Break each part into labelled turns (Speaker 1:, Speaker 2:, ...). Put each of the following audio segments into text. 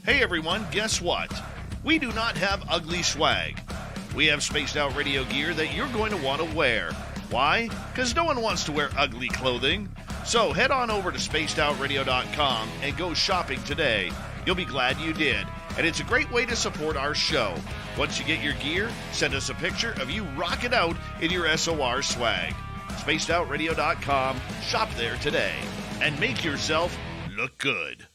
Speaker 1: Hey everyone, guess what? We do not have ugly swag. We have spaced out radio gear that you're going to want to wear. Why? Because no one wants to wear ugly clothing. So head on over to spacedoutradio.com and go shopping today. You'll be glad you did. And it's a great way to support our show. Once you get your gear, send us a picture of you rocking out in your SOR swag. spacedoutradio.com, shop there today, and make yourself look good.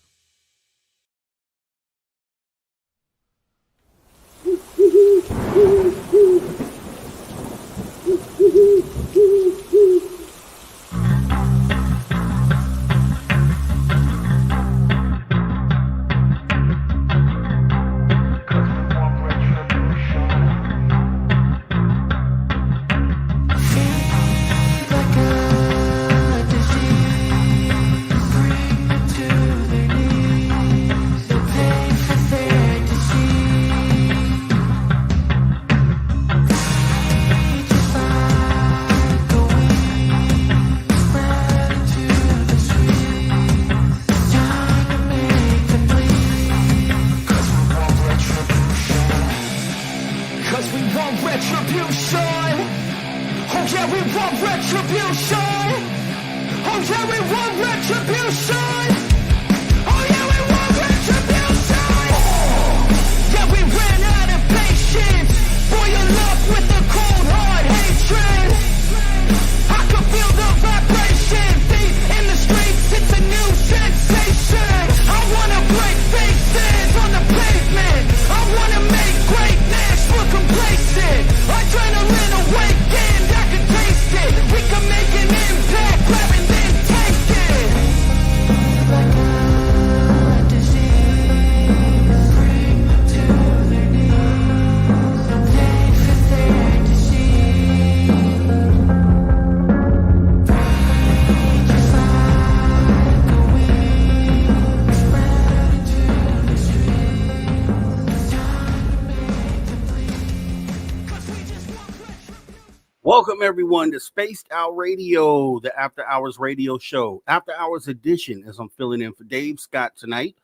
Speaker 2: Welcome, everyone, to Spaced Out Radio, the After Hours radio show. After Hours edition, as I'm filling in for Dave Scott tonight.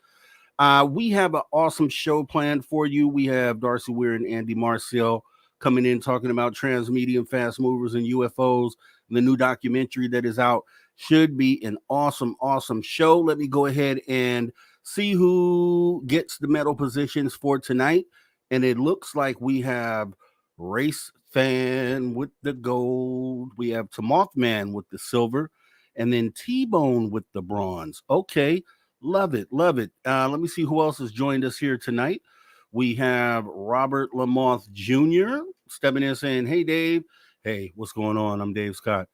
Speaker 2: We have an awesome show planned for you. We have Darcy Weir and Andy Marcial coming in talking about Transmedium Fastmovers and UFOs. The new documentary that is out should be an awesome, awesome show. Let me go ahead and see who gets the medal positions for tonight. And it looks like we have Race Fan with the gold. We have Mothman with the silver, and then T-Bone with the bronze. Okay, love it, love it. Let me see who else has joined us here tonight. We have Robert Lamoth Jr. stepping in saying, "Hey, Dave." Hey, what's going on? I'm Dave Scott.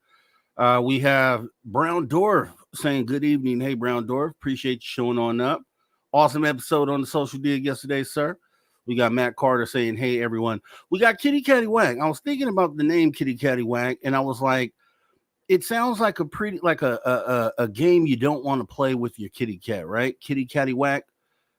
Speaker 2: We have Brown Dwarf saying, "Good evening." Hey, Brown Dwarf, appreciate you showing on up. Awesome episode on the social dig yesterday, sir. We got Matt Carter saying, "Hey, everyone." We got Kitty Catty Whack. I was thinking about the name Kitty Catty Whack, and I was like, it sounds like a game you don't want to play with your kitty cat, right? Kitty Catty Whack.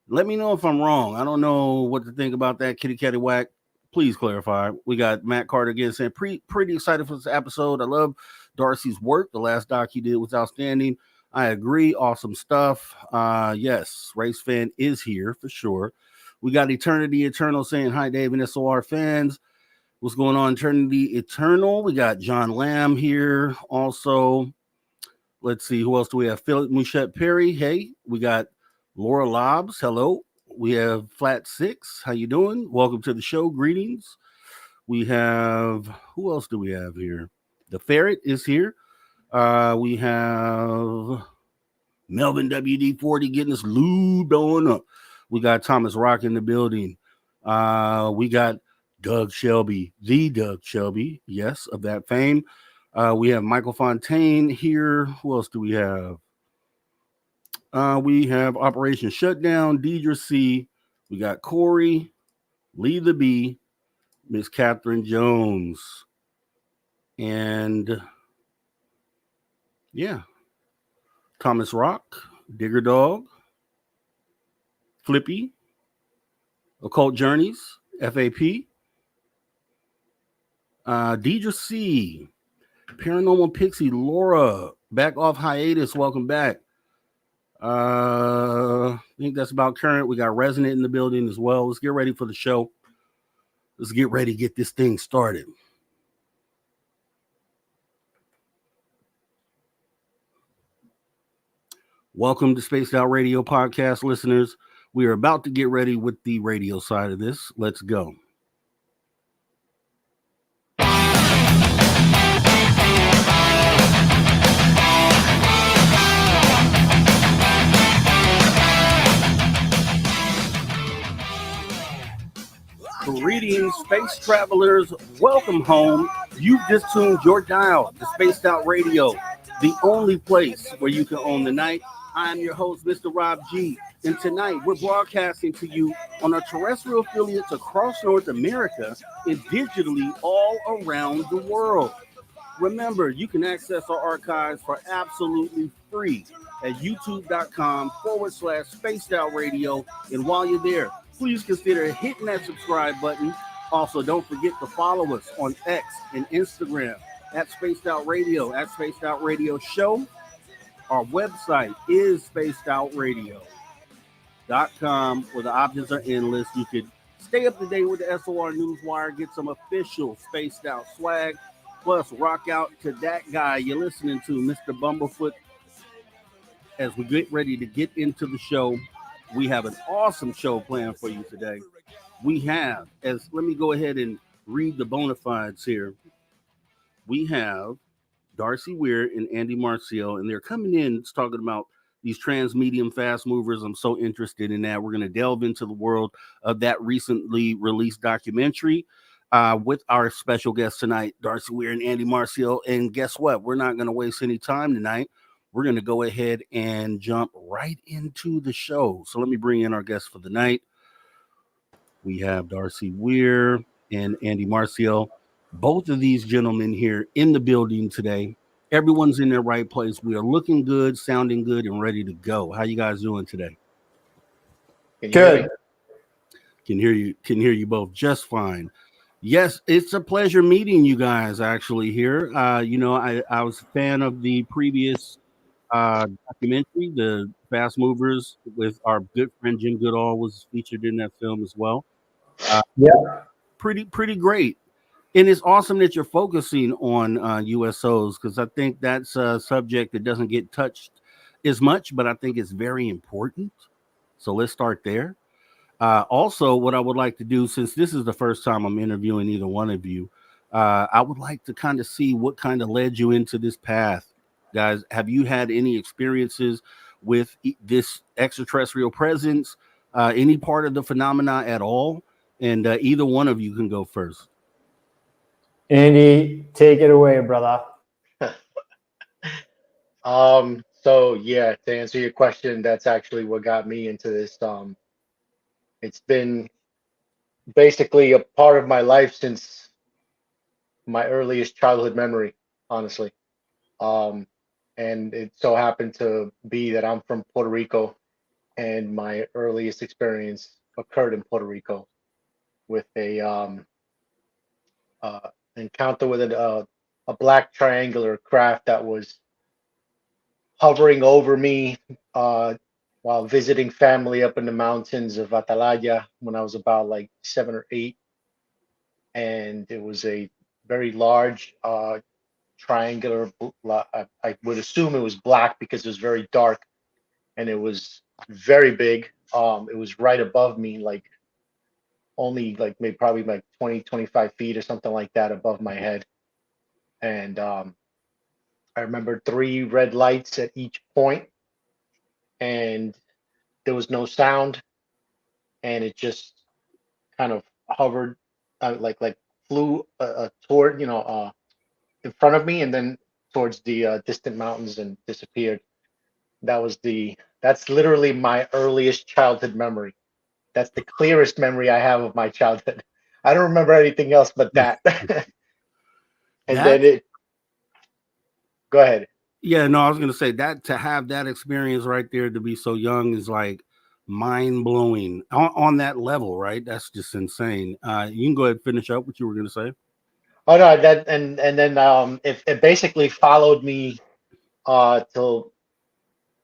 Speaker 2: Let me know if I'm wrong. I don't know what to think about that, Kitty Catty Whack. Please clarify. We got Matt Carter again saying, pretty excited for this episode. I love Darcy's work. The last doc he did was outstanding. I agree. Awesome stuff. Yes, Race Fan is here for sure. We got Eternity Eternal saying, "Hi, Dave and SOR fans." What's going on, Eternity Eternal? We got John Lamb here also. Let's see, who else do we have? Philip Mouchette Perry. Hey, we got Laura Lobbs. Hello. We have Flat Six. How you doing? Welcome to the show. Greetings. We have, who else do we have here? The Ferret is here. We have Melvin WD40 getting us lubed on up. We got Thomas Rock in the building. We got Doug Shelby, the Doug Shelby, yes, of that fame. We have Michael Fontaine here. Who else do we have? We have Operation Shutdown, Deidre C. We got Corey, Lee the B, Miss Catherine Jones. And yeah, Thomas Rock, Digger Dog, Flippy, Occult Journeys, FAP, Deidre C, Paranormal Pixie, Laura, back off hiatus, welcome back. I think that's about current. We got Resonant in the building as well. Let's get ready for the show. Let's get ready to get this thing started. Welcome to Spaced Out Radio podcast listeners. We are about to get ready with the radio side of this. Let's go. Greetings, space travelers. Welcome home. You've just tuned your dial to Spaced Out Radio, the only place where you can own the night. I'm your host, Mr. Rob G. And tonight we're broadcasting to you on our terrestrial affiliates across North America and digitally all around the world. Remember, you can access our archives for absolutely free at youtube.com/Spaced Out Radio. And while you're there, please consider hitting that subscribe button. Also, don't forget to follow us on X and Instagram at Spaced Out Radio, at Spaced Out Radio Show. Our website is spacedoutradio.com, where the options are endless. You can stay up to date with the SOR Newswire, get some official Spaced Out swag, plus rock out to that guy you're listening to, Mr. Bumblefoot. As we get ready to get into the show, we have an awesome show planned for you today. We have, let me go ahead and read the bona fides here. We have Darcy Weir and Andy Marcial, and they're coming in talking about these Transmedium Fastmovers. I'm so interested in that. We're going to delve into the world of that recently released documentary with our special guests tonight, Darcy Weir and Andy Marcial. And guess what? We're not going to waste any time tonight. We're going to go ahead and jump right into the show. So let me bring in our guests for the night. We have Darcy Weir and Andy Marcial. Both of these gentlemen here in the building today. Everyone's in their right place. We are looking good, sounding good, and ready to go. How you guys doing today?
Speaker 3: Good.
Speaker 2: Can hear you both just fine. Yes, it's a pleasure meeting you guys actually here. I was a fan of the previous documentary, the Fast Movers, with our good friend Jim Goodall was featured in that film as well. Pretty great. And it's awesome that you're focusing on USOs, because I think that's a subject that doesn't get touched as much, but I think it's very important. So let's start there. Also, what I would like to do, since this is the first time I'm interviewing either one of you, I would like to kind of see what kind of led you into this path. Guys, have you had any experiences with this extraterrestrial presence, any part of the phenomena at all? And either one of you can go first.
Speaker 3: Andy, take it away, brother.
Speaker 4: So yeah, to answer your question, that's actually what got me into this. It's been basically a part of my life since my earliest childhood memory, honestly. And it so happened to be that I'm from Puerto Rico, and my earliest experience occurred in Puerto Rico with a encounter with a black triangular craft that was hovering over me while visiting family up in the mountains of Atalaya when I was about like 7 or 8. And it was a very large triangular, I would assume it was black because it was very dark, and it was very big. It was right above me, like only like maybe probably like 20, 25 feet or something like that above my head. And I remember 3 red lights at each point, and there was no sound, and it just kind of hovered, like flew toward, in front of me, and then towards the distant mountains and disappeared. That's literally my earliest childhood memory. That's the clearest memory I have of my childhood. I don't remember anything else but that. Then go ahead.
Speaker 2: Yeah, no, I was going to say that to have that experience right there, to be so young, is like mind blowing on that level, right? That's just insane. You can go ahead and finish up what you were going to say.
Speaker 4: Oh no, that and then it basically followed me till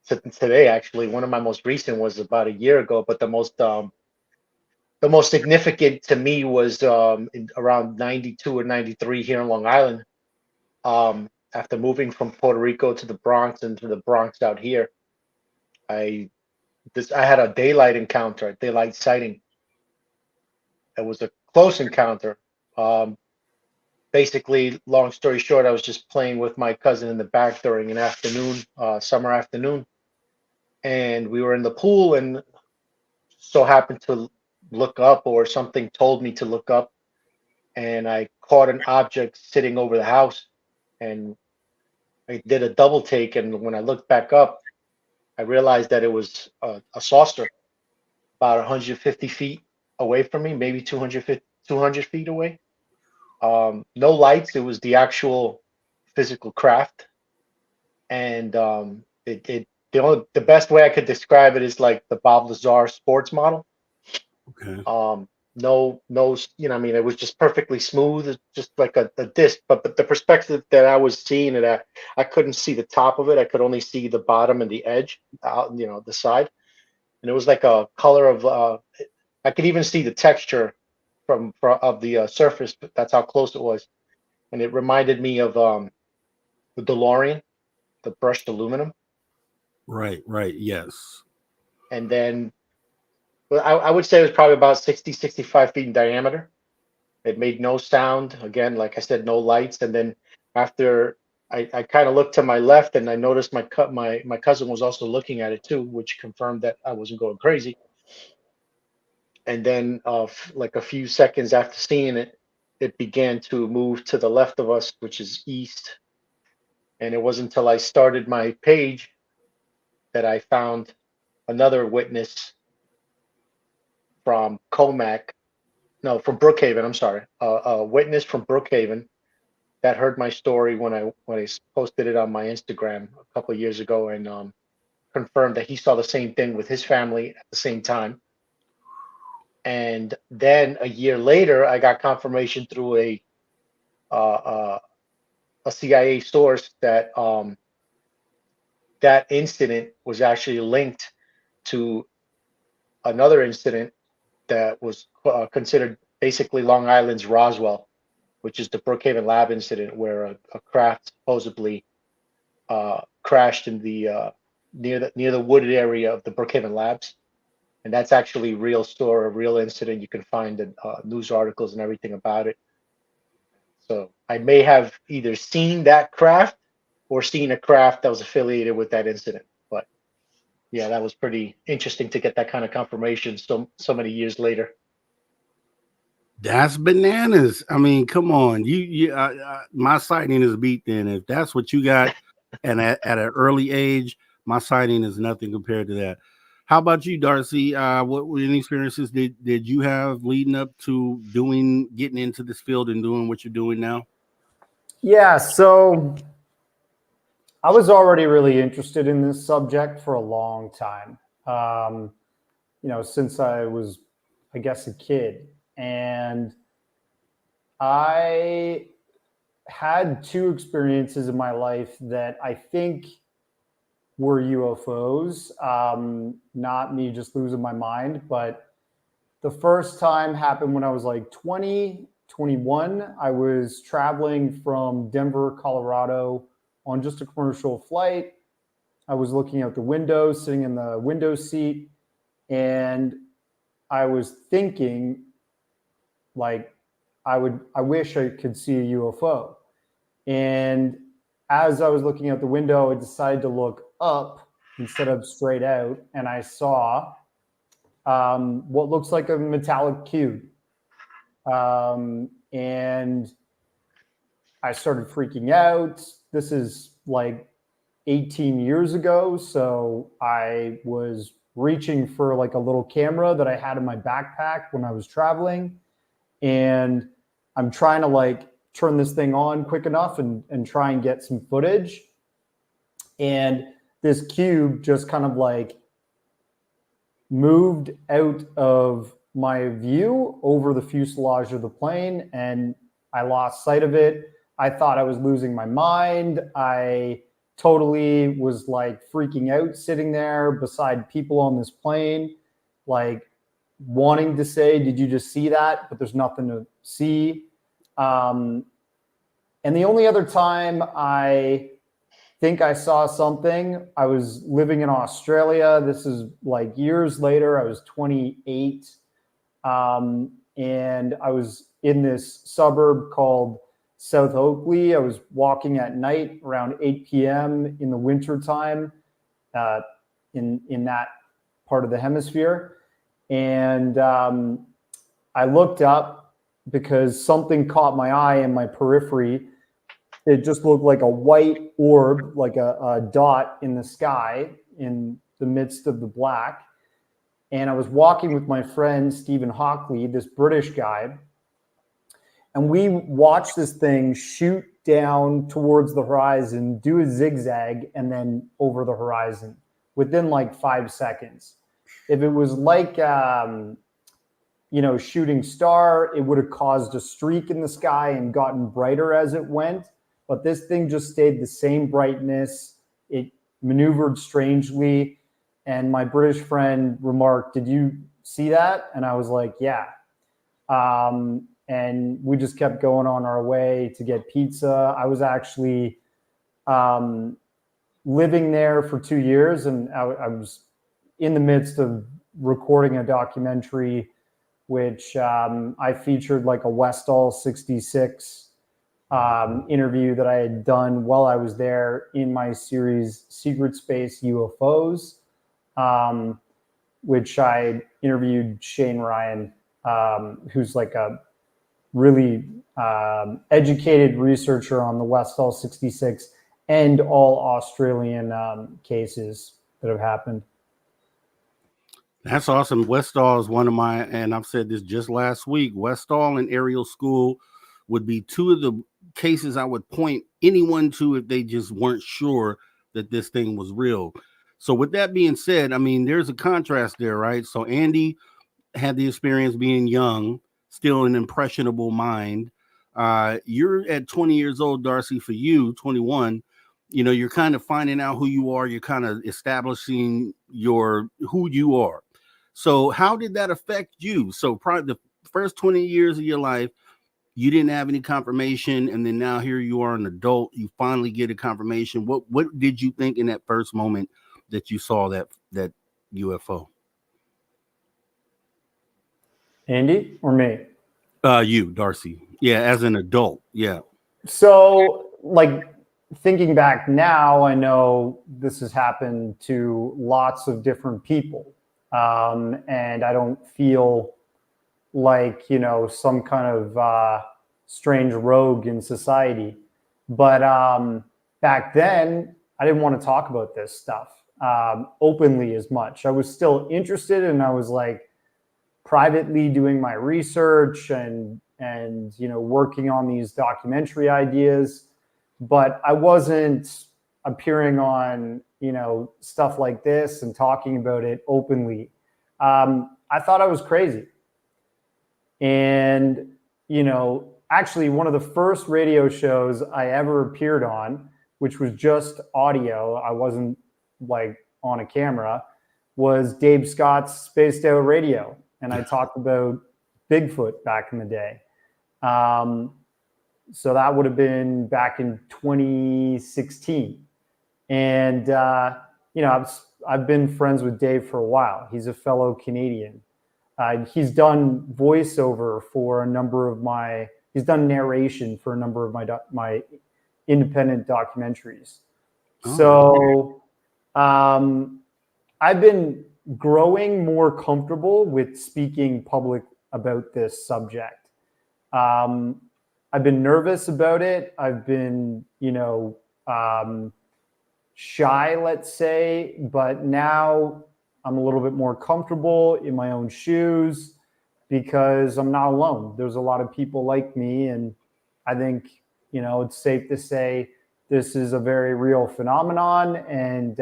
Speaker 4: today. Actually, one of my most recent was about a year ago, but the most significant to me was around 92 or 93 here in Long Island. After moving from Puerto Rico to the Bronx and to the Bronx out here, I had a daylight encounter, a daylight sighting. It was a close encounter. Basically, long story short, I was just playing with my cousin in the back during an afternoon, summer afternoon, and we were in the pool, and so happened to look up, or something told me to look up, and I caught an object sitting over the house, and I did a double take, and when I looked back up, I realized that it was a saucer about 150 feet away from me, maybe 200 feet away. No lights. It was the actual physical craft, and the best way I could describe it is like the Bob Lazar sports model.
Speaker 2: Okay.
Speaker 4: No, I mean, it was just perfectly smooth, it's just like a disc. But the perspective that I was seeing it at, I couldn't see the top of it. I could only see the bottom and the edge, out, the side, and it was like a color of. I could even see the texture from of the surface. But that's how close it was, and it reminded me of the DeLorean, the brushed aluminum.
Speaker 2: Right. Yes.
Speaker 4: And then, well, I would say it was probably about 60, 65 feet in diameter. It made no sound. Again, like I said, no lights. And then after I kind of looked to my left, and I noticed my cousin was also looking at it too, which confirmed that I wasn't going crazy. And then, like a few seconds after seeing it, it began to move to the left of us, which is east. And it wasn't until I started my page that I found another witness from Comac, no, from Brookhaven. I'm sorry, a witness from Brookhaven that heard my story when I posted it on my Instagram a couple of years ago, and confirmed that he saw the same thing with his family at the same time. And then a year later, I got confirmation through a CIA source that that incident was actually linked to another incident that was considered basically Long Island's Roswell, which is the Brookhaven lab incident, where a craft supposedly crashed in the near the wooded area of the Brookhaven labs, and that's actually real story, a real incident. You can find the news articles and everything about it. So I may have either seen that craft or seen a craft that was affiliated with that incident. But yeah, that was pretty interesting to get that kind of confirmation so many years later.
Speaker 2: That's bananas. I mean, come on. My sighting is beat then. If that's what you got, and at an early age, my sighting is nothing compared to that. How about you, Darcy? What any experiences did you have leading up to getting into this field and doing what you're doing now?
Speaker 3: Yeah, so I was already really interested in this subject for a long time. Since I was, I guess, a kid. And I had two experiences in my life that I think were UFOs. Not me just losing my mind, but the first time happened when I was like 20, 21. I was traveling from Denver, Colorado on just a commercial flight. I was looking out the window, sitting in the window seat, and I was thinking, like, I wish I could see a UFO. And as I was looking out the window, I decided to look up instead of straight out, and I saw what looks like a metallic cube. And I started freaking out. This is like 18 years ago. So I was reaching for like a little camera that I had in my backpack when I was traveling. And I'm trying to like turn this thing on quick enough and try and get some footage. And this cube just kind of like moved out of my view over the fuselage of the plane, and I lost sight of it. I thought I was losing my mind. I totally was like freaking out sitting there beside people on this plane, like wanting to say, did you just see that? But there's nothing to see. And the only other time I think I saw something, I was living in Australia. This is like years later. I was 28. And I was in this suburb called South Oakley. I was walking at night around 8 p.m. in the wintertime in that part of the hemisphere. And I looked up because something caught my eye in my periphery. It just looked like a white orb, like a dot in the sky in the midst of the black. And I was walking with my friend, Stephen Hockley, this British guy. And we watched this thing shoot down towards the horizon, do a zigzag, and then over the horizon within like 5 seconds. If it was like, shooting star, it would have caused a streak in the sky and gotten brighter as it went. But this thing just stayed the same brightness. It maneuvered strangely. And my British friend remarked, "Did you see that?" And I was like, "Yeah." And we just kept going on our way to get pizza. I was actually living there for 2 years, and I was in the midst of recording a documentary, which I featured like a Westall 66 interview that I had done while I was there in my series Secret Space UFOs, which I interviewed Shane Ryan, who's like a really educated researcher on the Westall 66 and all Australian cases that have happened.
Speaker 2: That's awesome. Westall is one of my, and I've said this just last week, Westall and Aerial School would be two of the cases I would point anyone to if they just weren't sure that this thing was real. So with that being said, I mean, there's a contrast there, right? So Andy had the experience being young, still an impressionable mind. You're at 20 years old, Darcy. For you, 21, you're kind of finding out who you are. You're kind of establishing who you are. So how did that affect you? So probably the first 20 years of your life, you didn't have any confirmation, and then now here you are, an adult. You finally get a confirmation. What did you think in that first moment that you saw that UFO?
Speaker 3: Andy or me?
Speaker 2: You, Darcy. Yeah, as an adult. Yeah.
Speaker 3: So, like, thinking back now, I know this has happened to lots of different people. And I don't feel like, some kind of strange rogue in society. But back then, I didn't want to talk about this stuff openly as much. I was still interested, and I was like privately doing my research and working on these documentary ideas. But I wasn't appearing on, stuff like this and talking about it openly. I thought I was crazy. And, actually one of the first radio shows I ever appeared on, which was just audio, I wasn't like on a camera, was Dave Scott's Spaced Out Radio. And I talked about Bigfoot back in the day. So that would have been back in 2016. And, I've been friends with Dave for a while. He's a fellow Canadian. He's done voiceover for a number of he's done narration for a number of my independent documentaries. So I've been growing more comfortable with speaking public about this subject. I've been nervous about it. I've been, shy, let's say, but now I'm a little bit more comfortable in my own shoes because I'm not alone. There's a lot of people like me, and I think, it's safe to say this is a very real phenomenon, and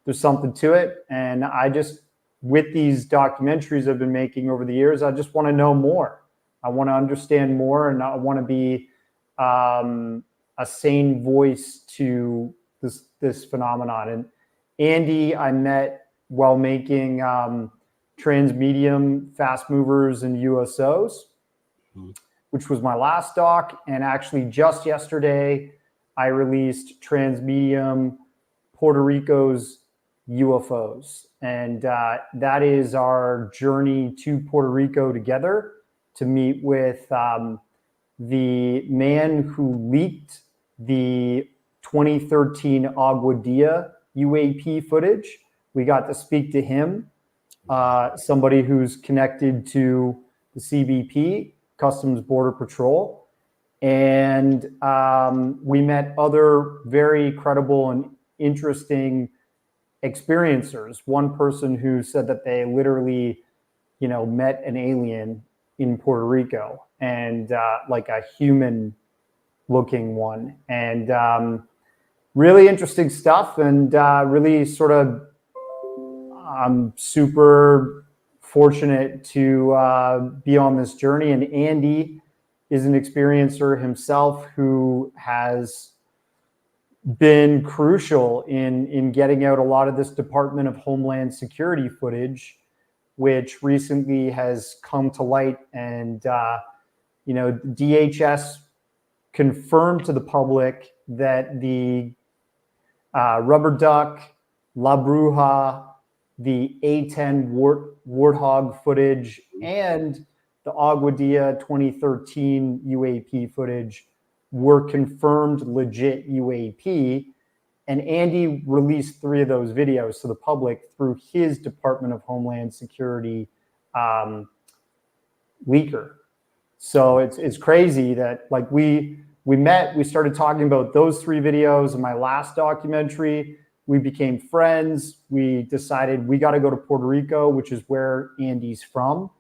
Speaker 3: there's something to it. And I just, with these documentaries I've been making over the years, I just want to know more. I want to understand more, and I want to be a sane voice to this phenomenon. And Andy, I met while making Transmedium Fastmovers USOs, which was my last doc. And actually just yesterday, I released Transmedium Puerto Rico's UFOs. And that is our journey to Puerto Rico together to meet with the man who leaked the 2013 Agua Dia UAP footage. We got to speak to him, somebody who's connected to the CBP, Customs Border Patrol. And we met other very credible and interesting experiencers. One person who said that they literally, met an alien in Puerto Rico, and like a human looking one. And really interesting stuff, and really sort of I'm super fortunate to be on this journey. And Andy is an experiencer himself who has been crucial in getting out a lot of this Department of Homeland Security footage, which recently has come to light. And DHS confirmed to the public that the rubber duck, La Bruja, the A-10 warthog footage, and the Agua Dia 2013 UAP footage were confirmed legit UAP. And Andy released 3 of those videos to the public through his Department of Homeland Security leaker. So it's crazy that like we met, we started talking about those 3 videos in my last documentary. We became friends. We decided we got to go to Puerto Rico, which is where Andy's from.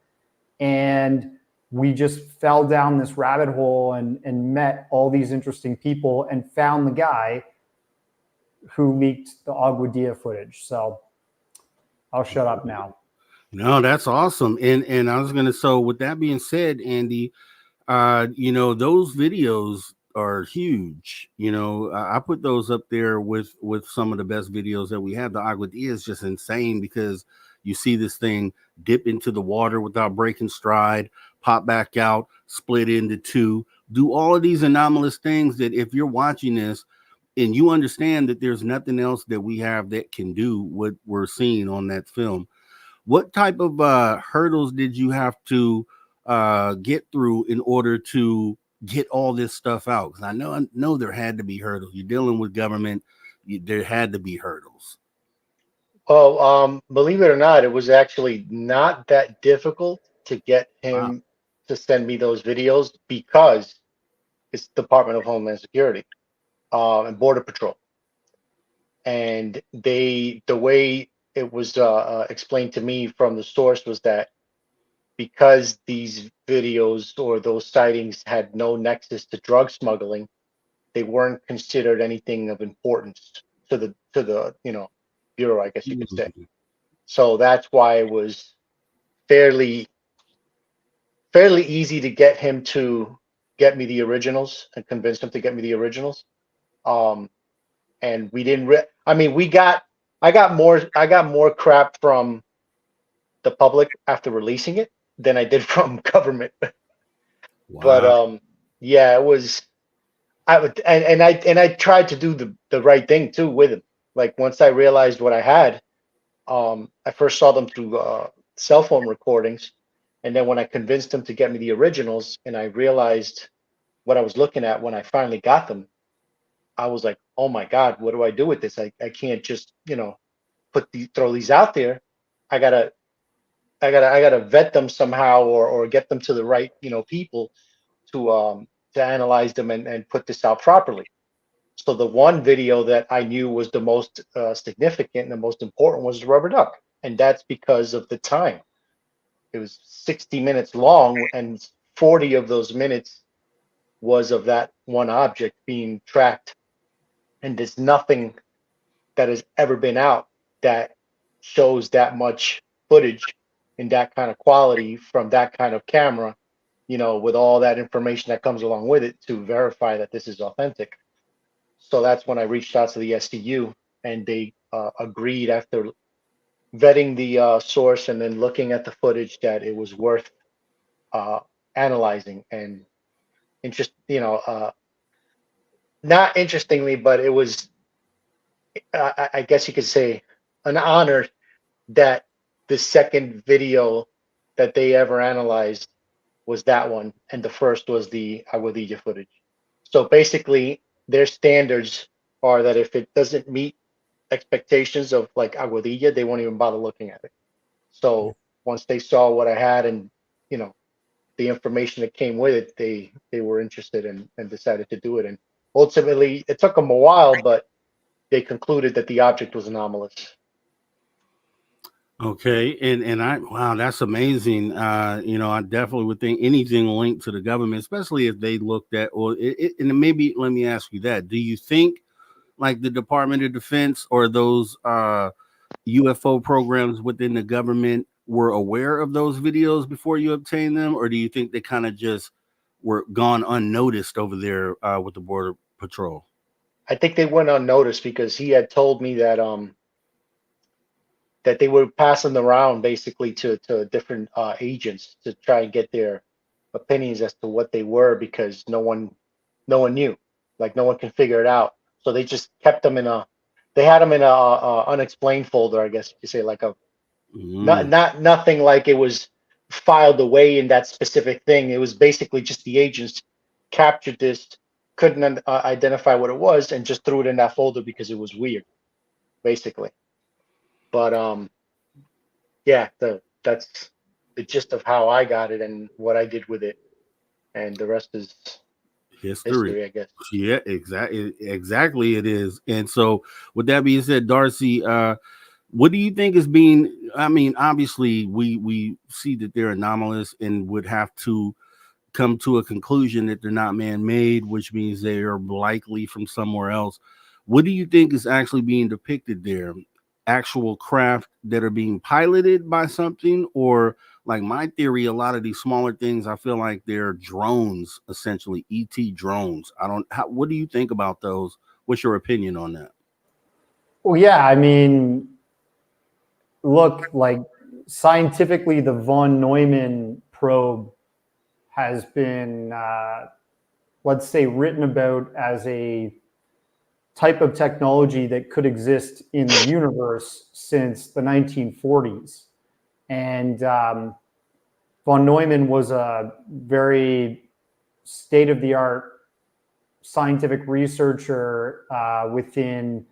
Speaker 3: And we just fell down this rabbit hole and met all these interesting people and found the guy who leaked the Agua Dia footage. So I'll shut up now.
Speaker 2: No, that's awesome. And I was going to, so with that being said, Andy, those videos are huge. I put those up there with some of the best videos that we have. The Agua Dia is just insane because you see this thing dip into the water without breaking stride, pop back out, split into 2, do all of these anomalous things that if you're watching this and you understand that there's nothing else that we have that can do what we're seeing on that film, what type of hurdles did you have to get through in order to get all this stuff out? Because I know there had to be hurdles. You're dealing with government. There had to be hurdles.
Speaker 4: Well, believe it or not, it was actually not that difficult to get him to send me those videos because it's Department of Homeland Security and Border Patrol. And the way it was explained to me from the source was that because these videos or those sightings had no nexus to drug smuggling, they weren't considered anything of importance to the bureau, I guess you could say. So that's why it was fairly easy to get him to get me the originals and convince him to get me the originals. And we didn't. I got more crap from the public after releasing it than I did from government.
Speaker 2: Wow.
Speaker 4: But yeah, it was. I tried to do the right thing too with him. Like once I realized what I had, I first saw them through cell phone recordings, and then when I convinced him to get me the originals, and I realized what I was looking at when I finally got them, I was like, oh my God, what do I do with this? I can't just throw these out there. I gotta vet them somehow or get them to the right people to analyze them and put this out properly. So the one video that I knew was the most significant and the most important was the rubber duck, and that's because of the time. It was 60 minutes long, and 40 of those minutes was of that one object being tracked. And there's nothing that has ever been out that shows that much footage in that kind of quality from that kind of camera, with all that information that comes along with it to verify that this is authentic. So that's when I reached out to the SDU, and they agreed after vetting the source and then looking at the footage that it was worth analyzing. And not interestingly, but it was, I guess you could say, an honor that the second video that they ever analyzed was that one, and the first was the Aguadilla footage. So basically, their standards are that if it doesn't meet expectations of like Aguadilla, they won't even bother looking at it. So once they saw what I had and the information that came with it, they were interested and decided to do it. And ultimately, it took them a while, but they concluded that the object was anomalous.
Speaker 2: Okay, and wow, that's amazing. I definitely would think anything linked to the government, especially if they looked at, and maybe let me ask you that: do you think like the Department of Defense or those UFO programs within the government were aware of those videos before you obtained them, or do you think they kind of just were gone unnoticed over there with the Border Patrol?
Speaker 4: I think they went unnoticed because he had told me that that they were passing around basically to different agents to try and get their opinions as to what they were, because no one knew, like no one can figure it out. So they just kept them they had them in a unexplained folder, I guess you could say, like a nothing like it was filed away in that specific thing. It was basically just the agents captured this, couldn't identify what it was, and just threw it in that folder because it was weird, basically. But yeah, that's the gist of how I got it and what I did with it, and the rest is history, I guess.
Speaker 2: Yeah, exactly it is. And so with that being said, Darcy, what do you think is being, I mean, obviously we see that they're anomalous and would have to come to a conclusion that they're not man-made, which means they are likely from somewhere else. What do you think is actually being depicted there? Actual craft that are being piloted by something, or like my theory, a lot of these smaller things, I feel like they're drones, essentially ET drones. What do you think about those? What's your opinion on that?
Speaker 3: Well, yeah, I mean, look, like scientifically, the von Neumann probe has been, let's say, written about as a type of technology that could exist in the universe since the 1940s. And von Neumann was a very state-of-the-art scientific researcher within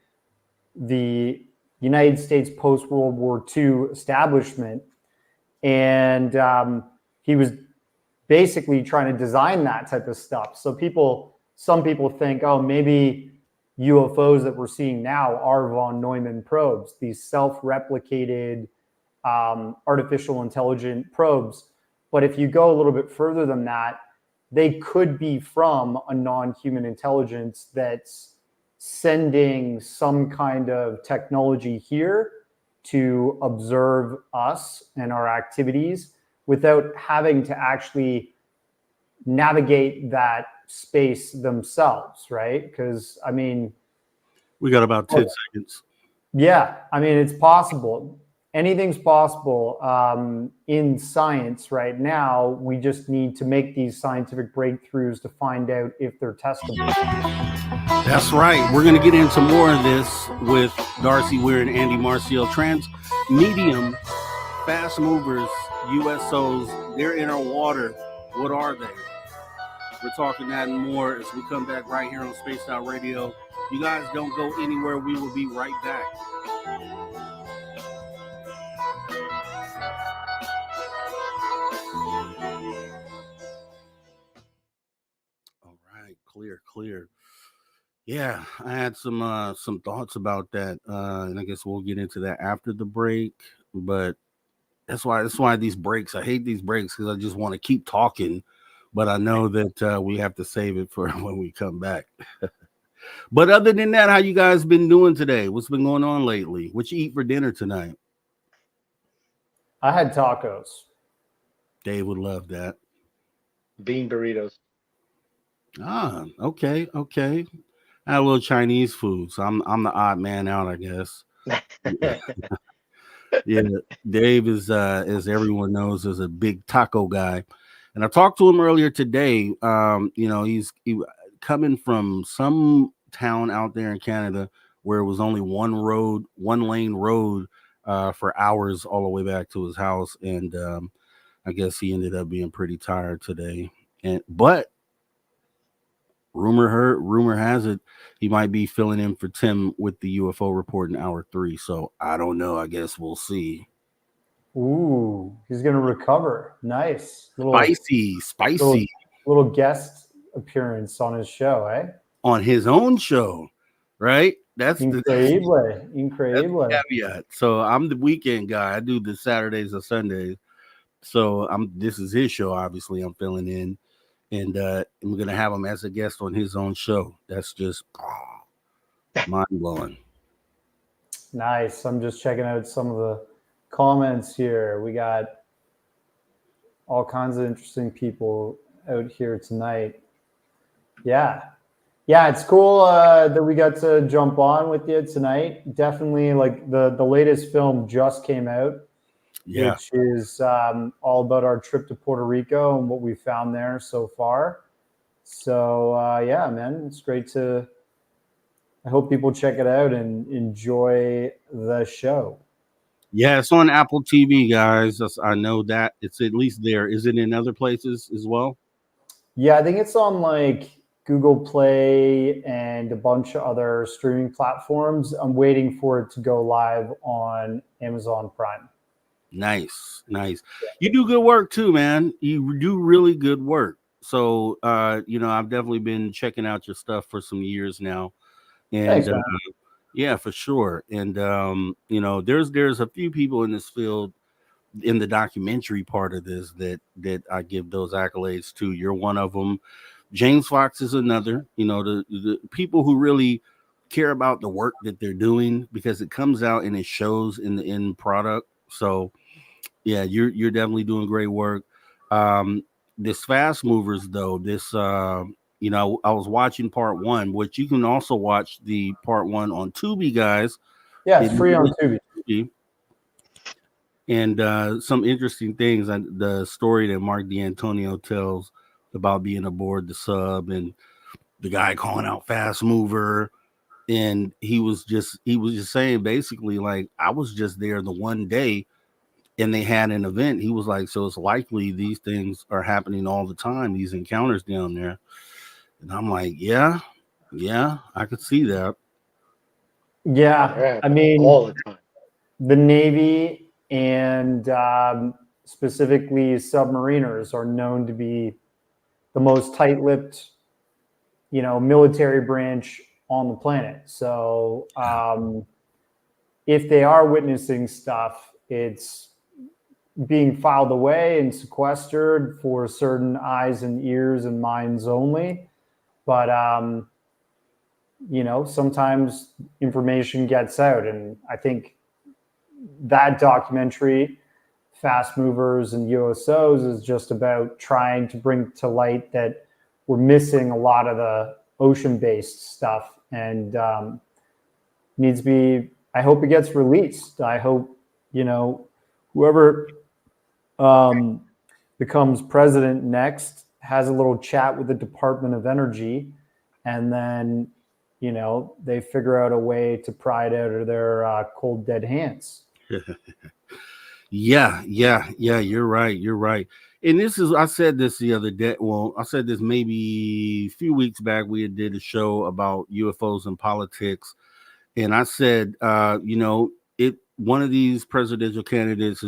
Speaker 3: the United States post-World War II establishment. And he was basically trying to design that type of stuff. So some people think, oh, maybe UFOs that we're seeing now are von Neumann probes, these self-replicated artificial intelligent probes. But if you go a little bit further than that, they could be from a non-human intelligence that's sending some kind of technology here to observe us and our activities without having to actually navigate that space themselves, right? Because, I mean,
Speaker 2: we got about 10 seconds.
Speaker 3: Yeah, I mean, it's possible. Anything's possible in science right now. We just need to make these scientific breakthroughs to find out if they're testable.
Speaker 2: That's right. We're going to get into more of this with Darcy Weir and Andy Marcial. Transmedium Fastmovers USOs. They're in our water. What are they? We're talking that and more as we come back right here on Spaced Out Radio. You guys don't go anywhere. We will be right back. All right, clear. Yeah, I had some thoughts about that, and I guess we'll get into that after the break. But that's why these breaks. I hate these breaks because I just want to keep talking, but I know that we have to save it for when we come back. But other than that, how you guys been doing today? What's been going on lately? What you eat for dinner tonight?
Speaker 3: I had tacos.
Speaker 2: Dave would love that.
Speaker 4: Bean burritos.
Speaker 2: Ah, okay. I had a little Chinese food, so I'm the odd man out, I guess. Yeah, Dave is, as everyone knows, is a big taco guy, and I talked to him earlier today. He's coming from some town out there in Canada where it was only one lane road, for hours all the way back to his house, and I guess he ended up being pretty tired today. But rumor has it he might be filling in for Tim with the UFO report in hour 3. So I don't know. I guess we'll see.
Speaker 3: Ooh, he's gonna recover. Nice.
Speaker 2: Spicy.
Speaker 3: Little guest appearance on his show, eh?
Speaker 2: On his own show, right? That's
Speaker 3: increíble.
Speaker 2: That's the caveat. So I'm the weekend guy. I do the Saturdays or Sundays. So this is his show. Obviously, I'm filling in, and we're gonna have him as a guest on his own show. That's just mind blowing.
Speaker 3: Nice. I'm just checking out some of the comments here. We got all kinds of interesting people out here tonight. Yeah, it's cool that we got to jump on with you tonight. Definitely, like the latest film just came out, which is all about our trip to Puerto Rico and what we found there so far. So yeah, man, it's great to. I hope people check it out and enjoy the show.
Speaker 2: Yeah, it's on Apple TV, guys. I know that it's at least there. Is it in other places as well?
Speaker 3: Yeah, I think it's on like Google Play and a bunch of other streaming platforms. I'm waiting for it to go live on Amazon Prime.
Speaker 2: Nice. You do good work too, man. You do really good work. So, I've definitely been checking out your stuff for some years now. And
Speaker 3: Thanks, man.
Speaker 2: yeah, for sure. And there's a few people in this field in the documentary part of this that I give those accolades to. You're one of them. James Fox is another. The people who really care about the work that they're doing, because it comes out and it shows in the end product. So yeah, you're definitely doing great work. This Fast Movers though, I was watching part 1, which you can also watch the part 1 on Tubi, guys.
Speaker 3: Yeah, it's free on Tubi.
Speaker 2: And some interesting things, the story that Mark D'Antonio tells about being aboard the sub and the guy calling out Fast Mover. And he was just saying basically, like, I was just there the one day and they had an event. He was like, so it's likely these things are happening all the time, these encounters down there. And I'm like, yeah, I could see that.
Speaker 3: Yeah, I mean,
Speaker 4: all the time.
Speaker 3: The Navy and specifically submariners are known to be the most tight-lipped, military branch on the planet. So if they are witnessing stuff, it's being filed away and sequestered for certain eyes and ears and minds only. But, sometimes information gets out. And I think that documentary, Fast Movers and USOs, is just about trying to bring to light that we're missing a lot of the ocean-based stuff, and needs to be, I hope it gets released. I hope, whoever becomes president next has a little chat with the Department of Energy, and then, they figure out a way to pry it out of their cold, dead hands.
Speaker 2: Yeah, you're right. And I said this the other day. Well, I said this maybe a few weeks back. We did a show about UFOs and politics. And I said, one of these presidential candidates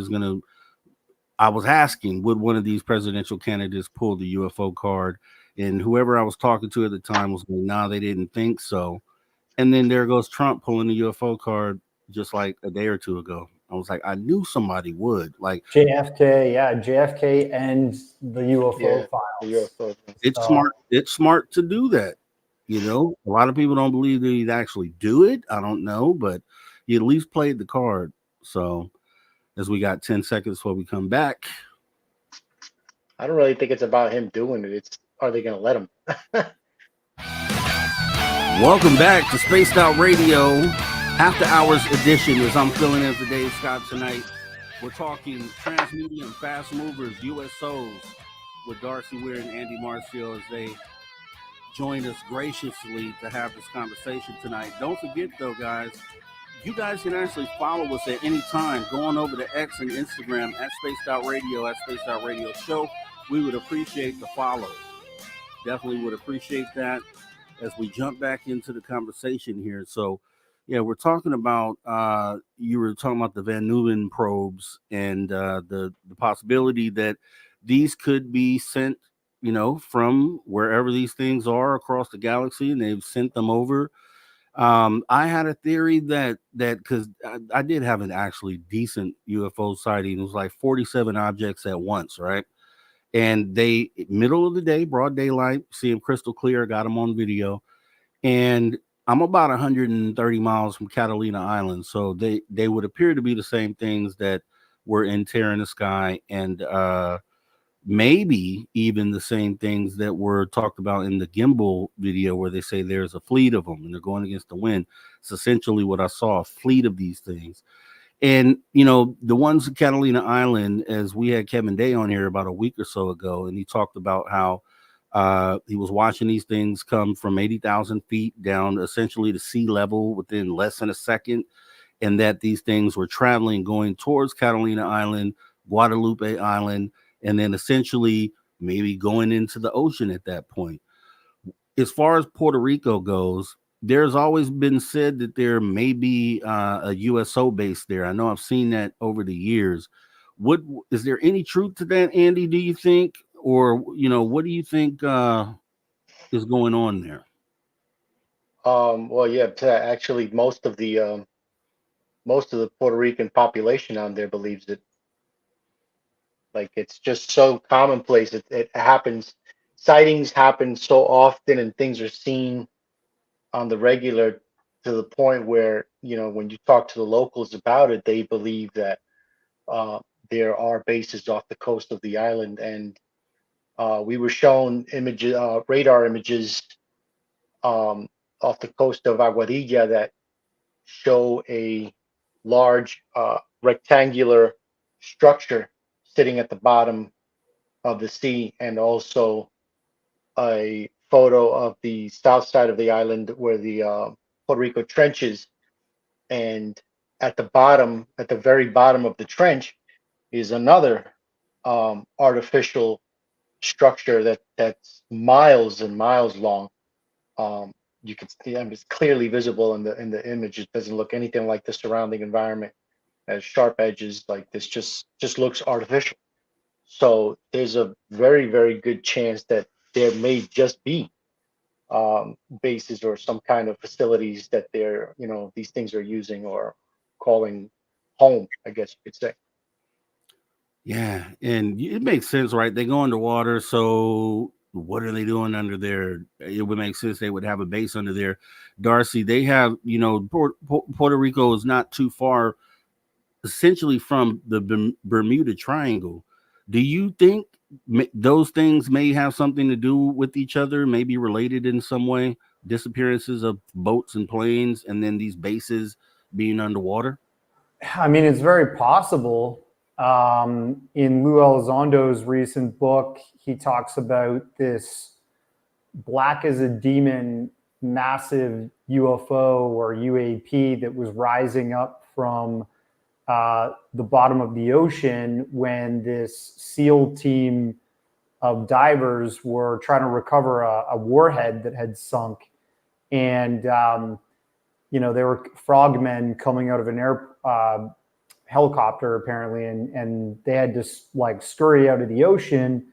Speaker 2: I was asking, would one of these presidential candidates pull the UFO card? And whoever I was talking to at the time was like, nah, they didn't think so. And then there goes Trump pulling the UFO card just like a day or two ago. I was like, I knew somebody would. Like
Speaker 3: JFK and the UFO files.
Speaker 4: The UFO.
Speaker 2: It's smart. It's smart to do that. A lot of people don't believe that he'd actually do it. I don't know, but he at least played the card. So as we got 10 seconds before we come back.
Speaker 4: I don't really think it's about him doing it. It's, are they going to let him?
Speaker 2: Welcome back to Spaced Out Radio, After Hours Edition. As I'm filling in for Dave Scott tonight, we're talking Transmedium Fastmovers USOs with Darcy Weir and Andy Marcial as they joined us graciously to have this conversation tonight. Don't forget, though, guys, you guys can actually follow us at any time. Go on over to X and Instagram at Spaced Out Radio, at Spaced Out Radio Show. We would appreciate the follow. Definitely would appreciate that as we jump back into the conversation here. So, yeah, we're talking about, you were talking about the Van Neuven probes and the possibility that these could be sent, you know, from wherever these things are across the galaxy, and they've sent them over. I had a theory that because I did have an actually decent UFO sighting. It was like 47 objects at once, right? And they, middle of the day, broad daylight, see them crystal clear, got them on video. And I'm about 130 miles from Catalina Island. So they would appear to be the same things that were in Tear in the Sky, and maybe even the same things that were talked about in the gimbal video where they say there's a fleet of them and they're going against the wind. It's essentially what I saw, a fleet of these things. And, you know, the ones at Catalina Island, as we had Kevin Day on here about a week or so ago, and he talked about how he was watching these things come from 80,000 feet down essentially to sea level within less than a second, and that these things were traveling, going towards Catalina Island, Guadalupe Island, and then essentially maybe going into the ocean at that point. As far as Puerto Rico goes, there's always been said that there may be a U.S.O. base there. I know I've seen that over the years. Is there any truth to that, Andy, do you think? Or, you know, what do you think is going on there?
Speaker 4: Well, yeah, actually, most of the Puerto Rican population on there believes it. Like, it's just so commonplace. It happens. Sightings happen so often, and things are seen on the regular, to the point where, you know, when you talk to the locals about it, they believe that there are bases off the coast of the island. And we were shown images, radar images, off the coast of Aguadilla that show a large rectangular structure sitting at the bottom of the sea, and also a photo of the south side of the island where the Puerto Rico trench is. And at the bottom, at the very bottom of the trench, is another artificial structure that's miles and miles long. You can see, I mean, it's clearly visible in the image. It doesn't look anything like the surrounding environment. Has sharp edges. Like, this just looks artificial. So there's a very, very good chance that there may just be bases or some kind of facilities that they're, you know, these things are using or calling home, I guess you could say.
Speaker 2: Yeah, and it makes sense, right? They go underwater, so what are they doing under there? It would make sense they would have a base under there. Darcy, they have, you know, Puerto Rico is not too far, essentially, from the Bermuda Triangle. Do you think those things may have something to do with each other, maybe related in some way? Disappearances of boats and planes, and then these bases being underwater?
Speaker 3: I mean, it's very possible. In Lou Elizondo's recent book, he talks about this black as a demon, massive UFO or UAP that was rising up from the bottom of the ocean when this SEAL team of divers were trying to recover a warhead that had sunk. And, you know, there were frogmen coming out of an helicopter apparently, and they had to like scurry out of the ocean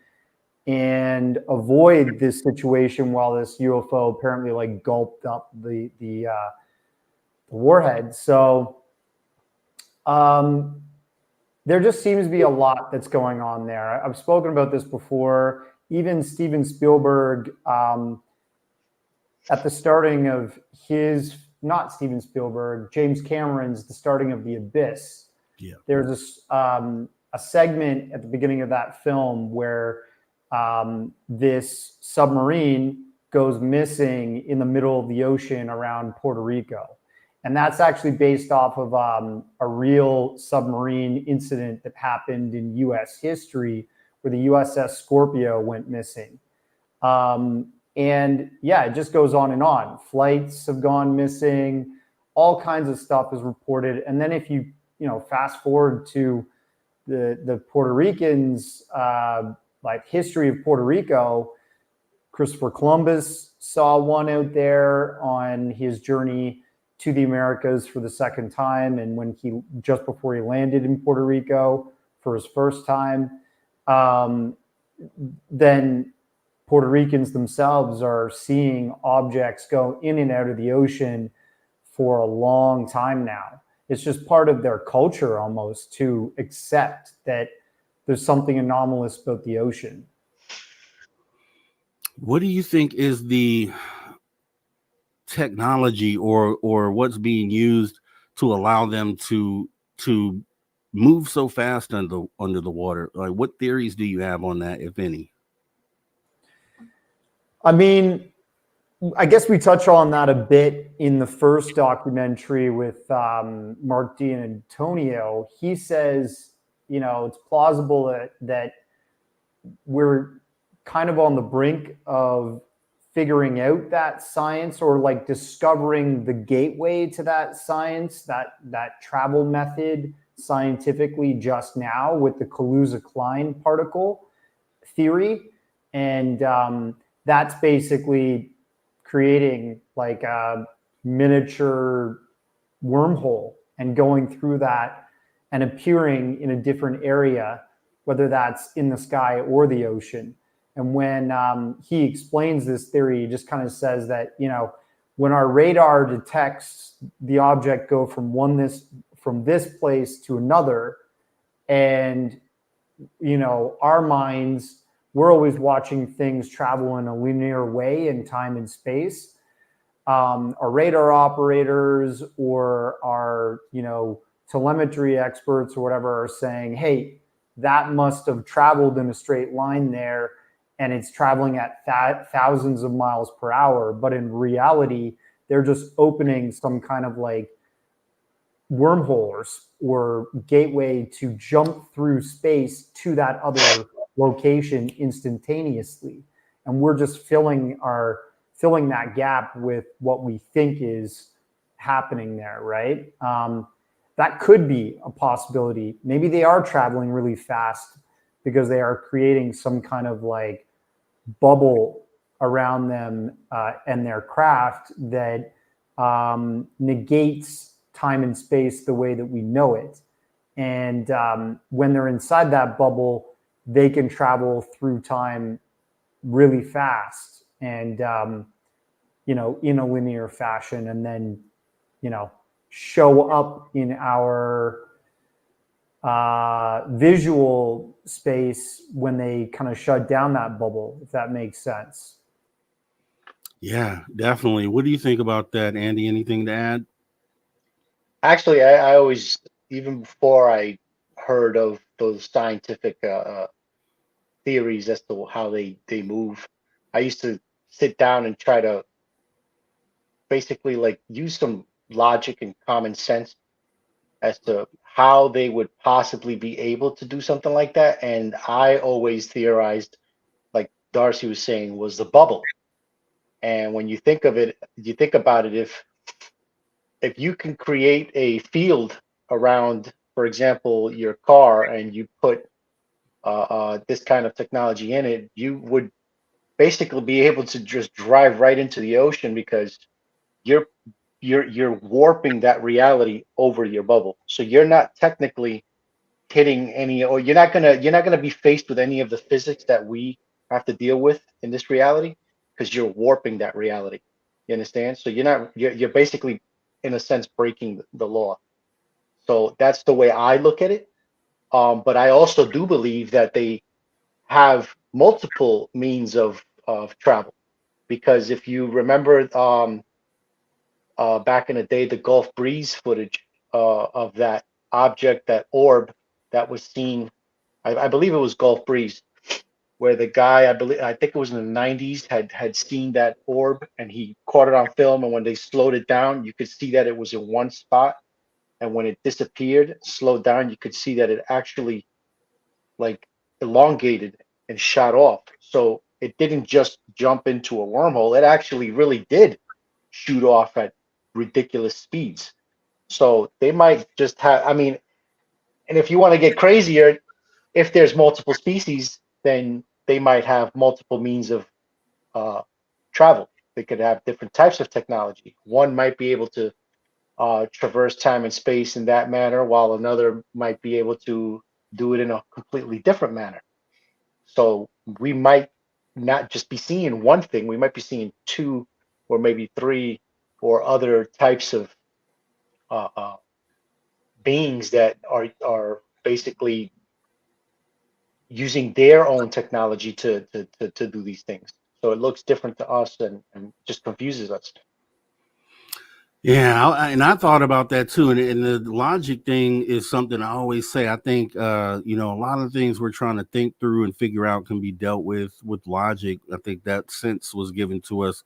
Speaker 3: and avoid this situation while this UFO apparently like gulped up the warhead. So there just seems to be a lot that's going on there. I've spoken about this before. Even Steven Spielberg, at the starting of his, not Steven Spielberg, James Cameron's The Starting of the Abyss.
Speaker 2: Yeah.
Speaker 3: There's this, a segment at the beginning of that film where this submarine goes missing in the middle of the ocean around Puerto Rico. And that's actually based off of a real submarine incident that happened in U.S. history where the USS Scorpio went missing. And yeah, it just goes on and on. Flights have gone missing. All kinds of stuff is reported. And then if you fast forward to the Puerto Ricans, like history of Puerto Rico, Christopher Columbus saw one out there on his journey to the Americas for the second time, and when just before he landed in Puerto Rico for his first time. Then Puerto Ricans themselves are seeing objects go in and out of the ocean for a long time now. It's just part of their culture almost to accept that there's something anomalous about the ocean.
Speaker 2: What do you think is the technology or what's being used to allow them to move so fast under the water? Like, what theories do you have on that, if any?
Speaker 3: I mean, I guess we touch on that a bit in the first documentary with Mark D. and Antonio. He says, it's plausible that we're kind of on the brink of figuring out that science, or like discovering the gateway to that science, that travel method scientifically just now with the Kaluza-Klein particle theory. And that's basically creating like a miniature wormhole and going through that and appearing in a different area, whether that's in the sky or the ocean. And when he explains this theory, he just kind of says that, when our radar detects the object go from this place to another, and, our minds, we're always watching things travel in a linear way in time and space. Our radar operators or our, telemetry experts or whatever are saying, hey, that must have traveled in a straight line there, and it's traveling at thousands of miles per hour. But in reality, they're just opening some kind of like wormhole or gateway to jump through space to that other location instantaneously. And we're just filling that gap with what we think is happening there, right? That could be a possibility. Maybe they are traveling really fast because they are creating some kind of like bubble around them and their craft that negates time and space the way that we know it. And when they're inside that bubble, they can travel through time really fast and, in a linear fashion, and then, show up in our visual space when they kind of shut down that bubble, if that makes sense.
Speaker 2: Yeah, definitely. What do you think about that, Andy? Anything to add?
Speaker 4: Actually, I always, even before I heard of those scientific theories as to how they move, I used to sit down and try to basically like use some logic and common sense as to how they would possibly be able to do something like that. And I always theorized, like Darcy was saying, was the bubble. And when you think of it, you think about it, if you can create a field around, for example, your car, and you put this kind of technology in it, you would basically be able to just drive right into the ocean, because you're warping that reality over your bubble. So you're not technically hitting any, or you're not gonna be faced with any of the physics that we have to deal with in this reality, because you're warping that reality. You understand? So you're basically, in a sense, breaking the law. So that's the way I look at it. But I also do believe that they have multiple means of travel, because if you remember, back in the day, the Gulf breeze footage of that object, that orb that was seen, I believe it was Gulf breeze, where the guy, I think it was in the 90s, had seen that orb and he caught it on film. And when they slowed it down, you could see that it was in one spot. And when it disappeared, slowed down, you could see that it actually like elongated and shot off. So it didn't just jump into a wormhole. It actually really did shoot off at ridiculous speeds. So they might just have, I mean, and if you want to get crazier, if there's multiple species, then they might have multiple means of travel. They could have different types of technology. One might be able to traverse time and space in that manner, while another might be able to do it in a completely different manner. So we might not just be seeing one thing, we might be seeing two or maybe three or other types of uh, uh, beings that are basically using their own technology to do these things. So it looks different to us and just confuses us.
Speaker 2: Yeah, and I thought about that too. And the logic thing is something I always say. I think, a lot of things we're trying to think through and figure out can be dealt with logic. I think that sense was given to us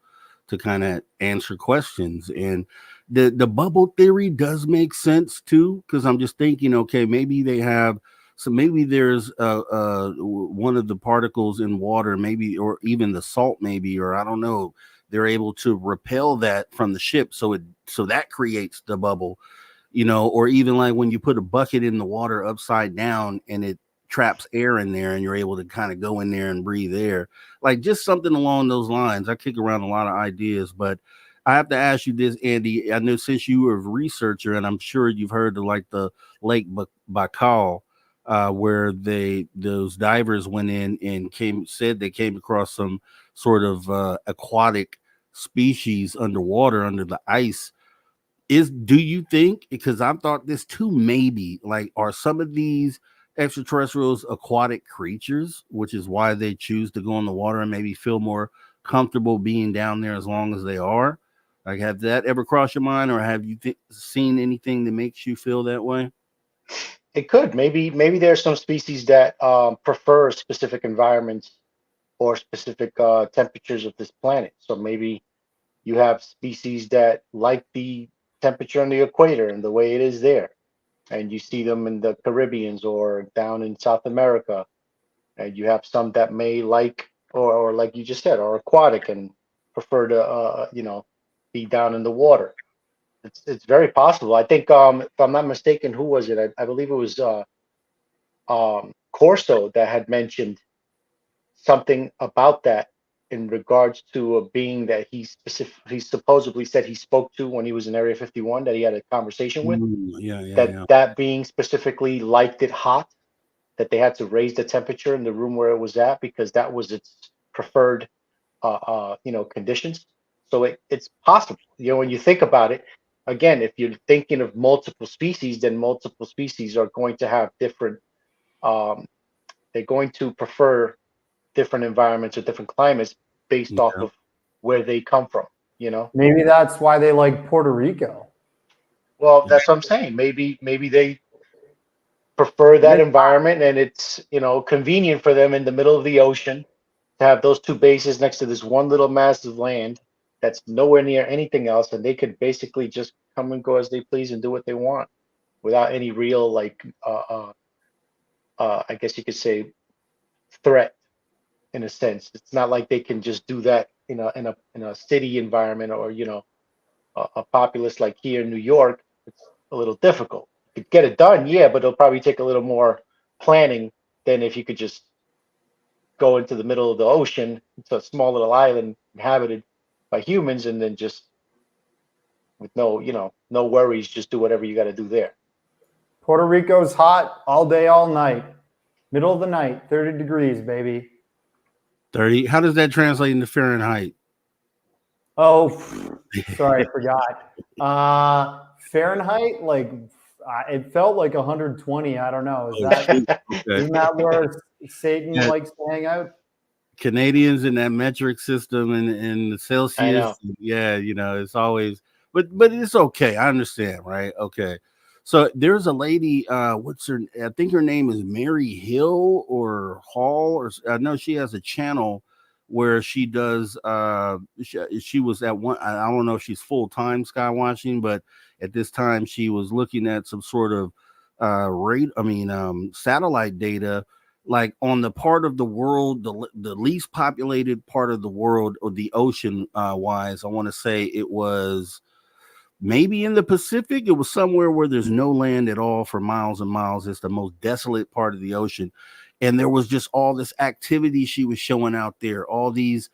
Speaker 2: to kind of answer questions. And the bubble theory does make sense too, because I'm just thinking, okay, maybe they have. So maybe there's one of the particles in water, maybe, or even the salt, maybe, or I don't know. They're able to repel that from the ship, so that creates the bubble, or even like when you put a bucket in the water upside down and it traps air in there, and you're able to kind of go in there and breathe air, like just something along those lines. I kick around a lot of ideas, but I have to ask you this, Andy. I know since you were a researcher, and I'm sure you've heard of like the Lake Baikal, where those divers went in and said they came across some sort of aquatic species underwater under the ice. Do you think, because I've thought this too, maybe like are some of these extraterrestrials aquatic creatures, which is why they choose to go in the water and maybe feel more comfortable being down there as long as they are? Like, have that ever crossed your mind, or have you seen anything that makes you feel that way?
Speaker 4: It could. Maybe there's some species that prefer specific environments or specific temperatures of this planet. So maybe you have species that like the temperature on the equator and the way it is there, and you see them in the Caribbeans or down in South America. And you have some that may like, or like you just said, are aquatic and prefer to, be down in the water. It's very possible. I think, if I'm not mistaken, who was it? I believe it was Corso that had mentioned something about that in regards to a being that he supposedly said he spoke to when he was in Area 51, that he had a conversation with.
Speaker 2: Yeah, yeah.
Speaker 4: That being specifically liked it hot, that they had to raise the temperature in the room where it was at because that was its preferred conditions. So it's possible. When you think about it, again, if you're thinking of multiple species, then multiple species are going to have different. Um, they're going to prefer different environments or different climates based off
Speaker 2: Yeah.
Speaker 4: of where they come from.
Speaker 3: Maybe that's why they like Puerto Rico.
Speaker 4: Well, that's what I'm saying. Maybe they prefer that environment, and it's convenient for them in the middle of the ocean to have those two bases next to this one little massive land that's nowhere near anything else, and they could basically just come and go as they please and do what they want without any real I guess you could say threat in a sense. It's not like they can just do that in a city environment or a populace like here in New York. It's a little difficult. You could get it done, yeah, but it'll probably take a little more planning than if you could just go into the middle of the ocean. It's a small little island inhabited by humans, and then just with no worries, just do whatever you got to do there.
Speaker 3: Puerto Rico's hot all day, all night. Middle of the night, 30 degrees, baby.
Speaker 2: 30. How does that translate into Fahrenheit?
Speaker 3: Oh, sorry, I forgot. Fahrenheit, like it felt like 120. I don't know. Isn't that where Satan likes to hang out?
Speaker 2: Canadians in that metric system and the Celsius.
Speaker 4: I know.
Speaker 2: Yeah, it's always, but it's okay. I understand, right? Okay. So there's a lady, what's her? I think her name is Mary Hill or Hall, or I know she has a channel where she does. She was at one. I don't know if she's full time sky watching, but at this time she was looking at some sort of satellite data, like on the part of the world, the least populated part of the world, or the ocean wise. I want to say it was maybe in the Pacific. It was somewhere where there's no land at all for miles and miles. It's the most desolate part of the ocean. And there was just all this activity she was showing out there, all these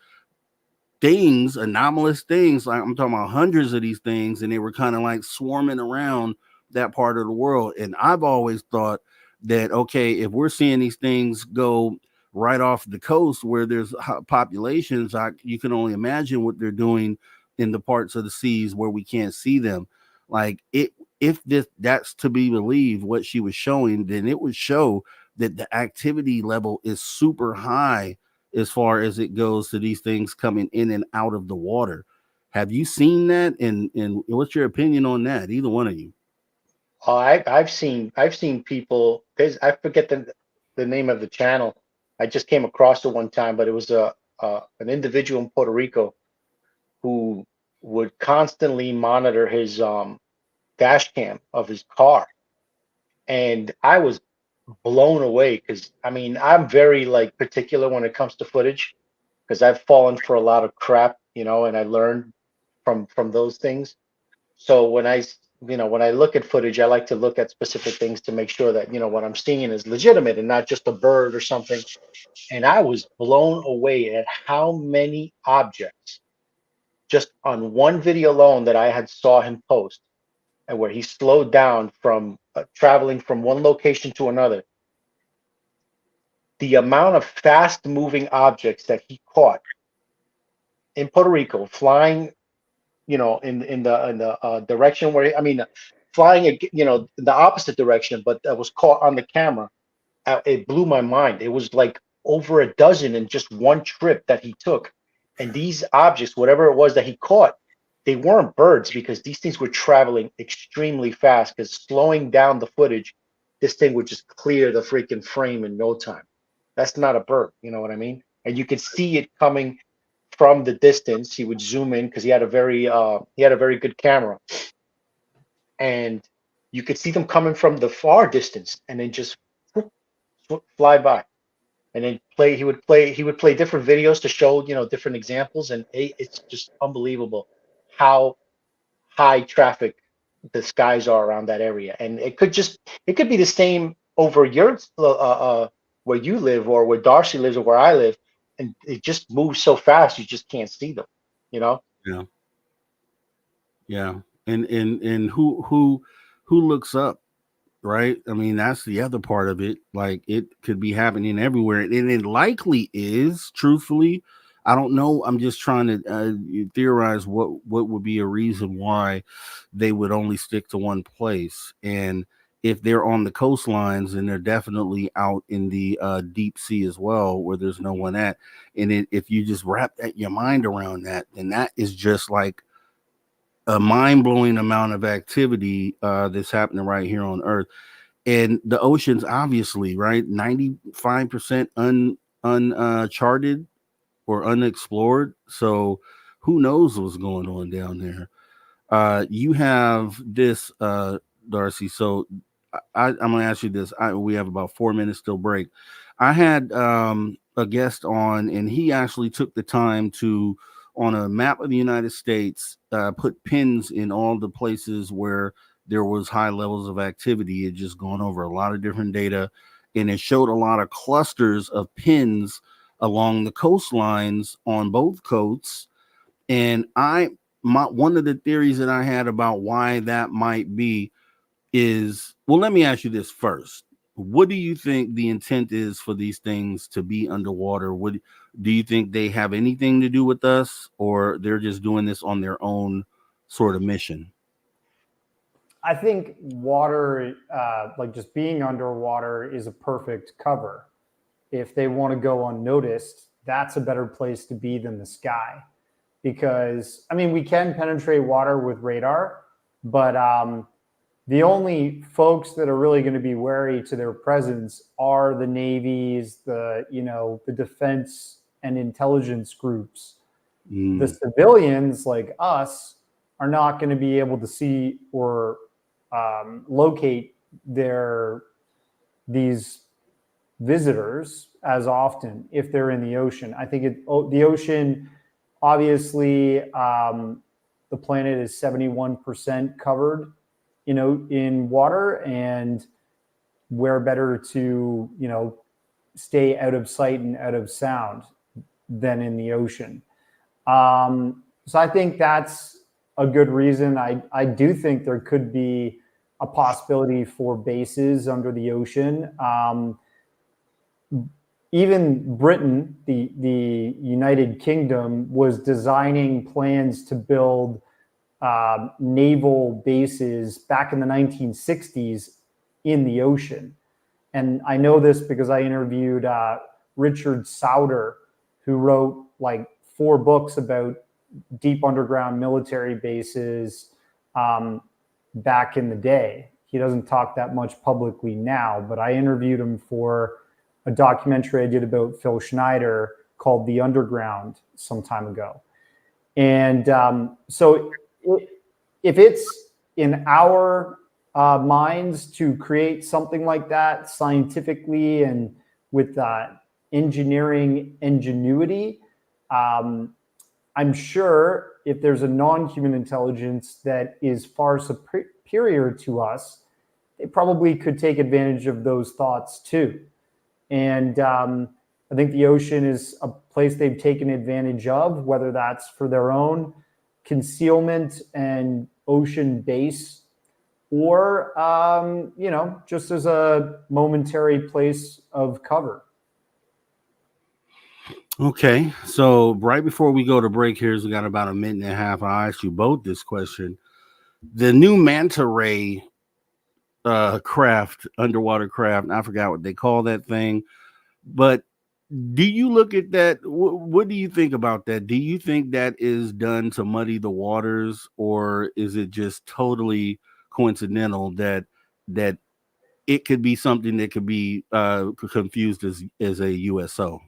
Speaker 2: things, anomalous things. Like I'm talking about hundreds of these things, and they were kind of like swarming around that part of the world. And I've always thought that, okay, if we're seeing these things go right off the coast where there's populations, you can only imagine what they're doing in the parts of the seas where we can't see them. Like if that's to be believed, what she was showing, then it would show that the activity level is super high as far as it goes to these things coming in and out of the water. Have you seen that? And what's your opinion on that? Either one of you.
Speaker 4: Oh, I've seen people. I forget the name of the channel. I just came across it one time, but it was an individual in Puerto Rico who would constantly monitor his dash cam of his car, and I was blown away because I mean I'm very like particular when it comes to footage because I've fallen for a lot of crap, and I learned from those things. So when I look at footage, I like to look at specific things to make sure that what I'm seeing is legitimate and not just a bird or something. And I was blown away at how many objects just on one video alone that I had saw him post, and where he slowed down from traveling from one location to another. The amount of fast moving objects that he caught in Puerto Rico flying, in the direction where, I mean, flying, the opposite direction, but that was caught on the camera. It blew my mind. It was like over a dozen in just one trip that he took. And these objects, whatever it was that he caught, they weren't birds because these things were traveling extremely fast. Because slowing down the footage, this thing would just clear the freaking frame in no time. That's not a bird, you know what I mean? And you could see it coming from the distance. He would zoom in because he had a very good camera, and you could see them coming from the far distance, and then just fly by, and then he would play different videos to show different examples, and it's just unbelievable how high traffic the skies are around that area. And it could be the same over your where you live, or where Darcy lives, or where I live, and it just moves so fast you just can't see them, you know.
Speaker 2: Yeah. Yeah. And who looks up, right? I mean, that's the other part of it. Like it could be happening everywhere, and it likely is. Truthfully, I don't know. I'm just trying to theorize what would be a reason why they would only stick to one place. And if they're on the coastlines, then they're definitely out in the deep sea as well, where there's no one at. And if you just wrap your mind around that, then that is just like a mind-blowing amount of activity that's happening right here on Earth. And the oceans, obviously, right, 95% uncharted or unexplored. So who knows what's going on down there? You have this, Darcy. So I'm going to ask you this. We have about 4 minutes till break. I had a guest on, and he actually took the time to, on a map of the United States, put pins in all the places where there was high levels of activity. It just gone over a lot of different data, and it showed a lot of clusters of pins along the coastlines on both coasts. And one of the theories that I had about why that might be is, well, let me ask you this first. What do you think the intent is for these things to be underwater? Do you think they have anything to do with us, or they're just doing this on their own sort of mission?
Speaker 3: I think water, like just being underwater, is a perfect cover. If they want to go unnoticed, that's a better place to be than the sky. Because, I mean, we can penetrate water with radar, but The only folks that are really going to be wary to their presence are the navies, the defense and intelligence groups. The civilians like us are not going to be able to see or locate these visitors as often if they're in the ocean. I think the ocean, obviously, the planet is 71% covered, in water, and where better to, stay out of sight and out of sound than in the ocean. So I think that's a good reason. I do think there could be a possibility for bases under the ocean. Even Britain, the United Kingdom, was designing plans to build naval bases back in the 1960s in the ocean. And I know this because I interviewed Richard Sauder, who wrote like 4 books about deep underground military bases back in the day. He doesn't talk that much publicly now, but I interviewed him for a documentary I did about Phil Schneider called The Underground some time ago. And so if it's in our minds to create something like that scientifically and with engineering ingenuity, I'm sure if there's a non-human intelligence that is far superior to us, they probably could take advantage of those thoughts too. And I think the ocean is a place they've taken advantage of, whether that's for their own concealment and ocean base, or just as a momentary place of cover.
Speaker 2: Okay, so right before we go to break here, we got about a minute and a half. I'll ask you both this question. The new manta ray craft, underwater craft, I forgot what they call that thing, but do you look at that? What do you think about that? Do you think that is done to muddy the waters, or is it just totally coincidental that it could be something that could be confused as a USO?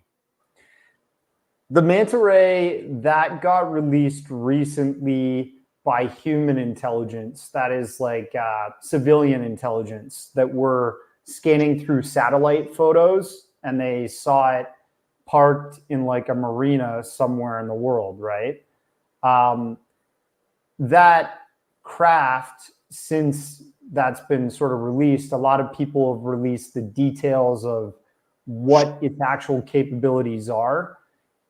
Speaker 3: The manta ray that got released recently by human intelligence, that is like civilian intelligence, that were scanning through satellite photos, and they saw it parked in like a marina somewhere in the world, right? That craft, since that's been sort of released, a lot of people have released the details of what its actual capabilities are.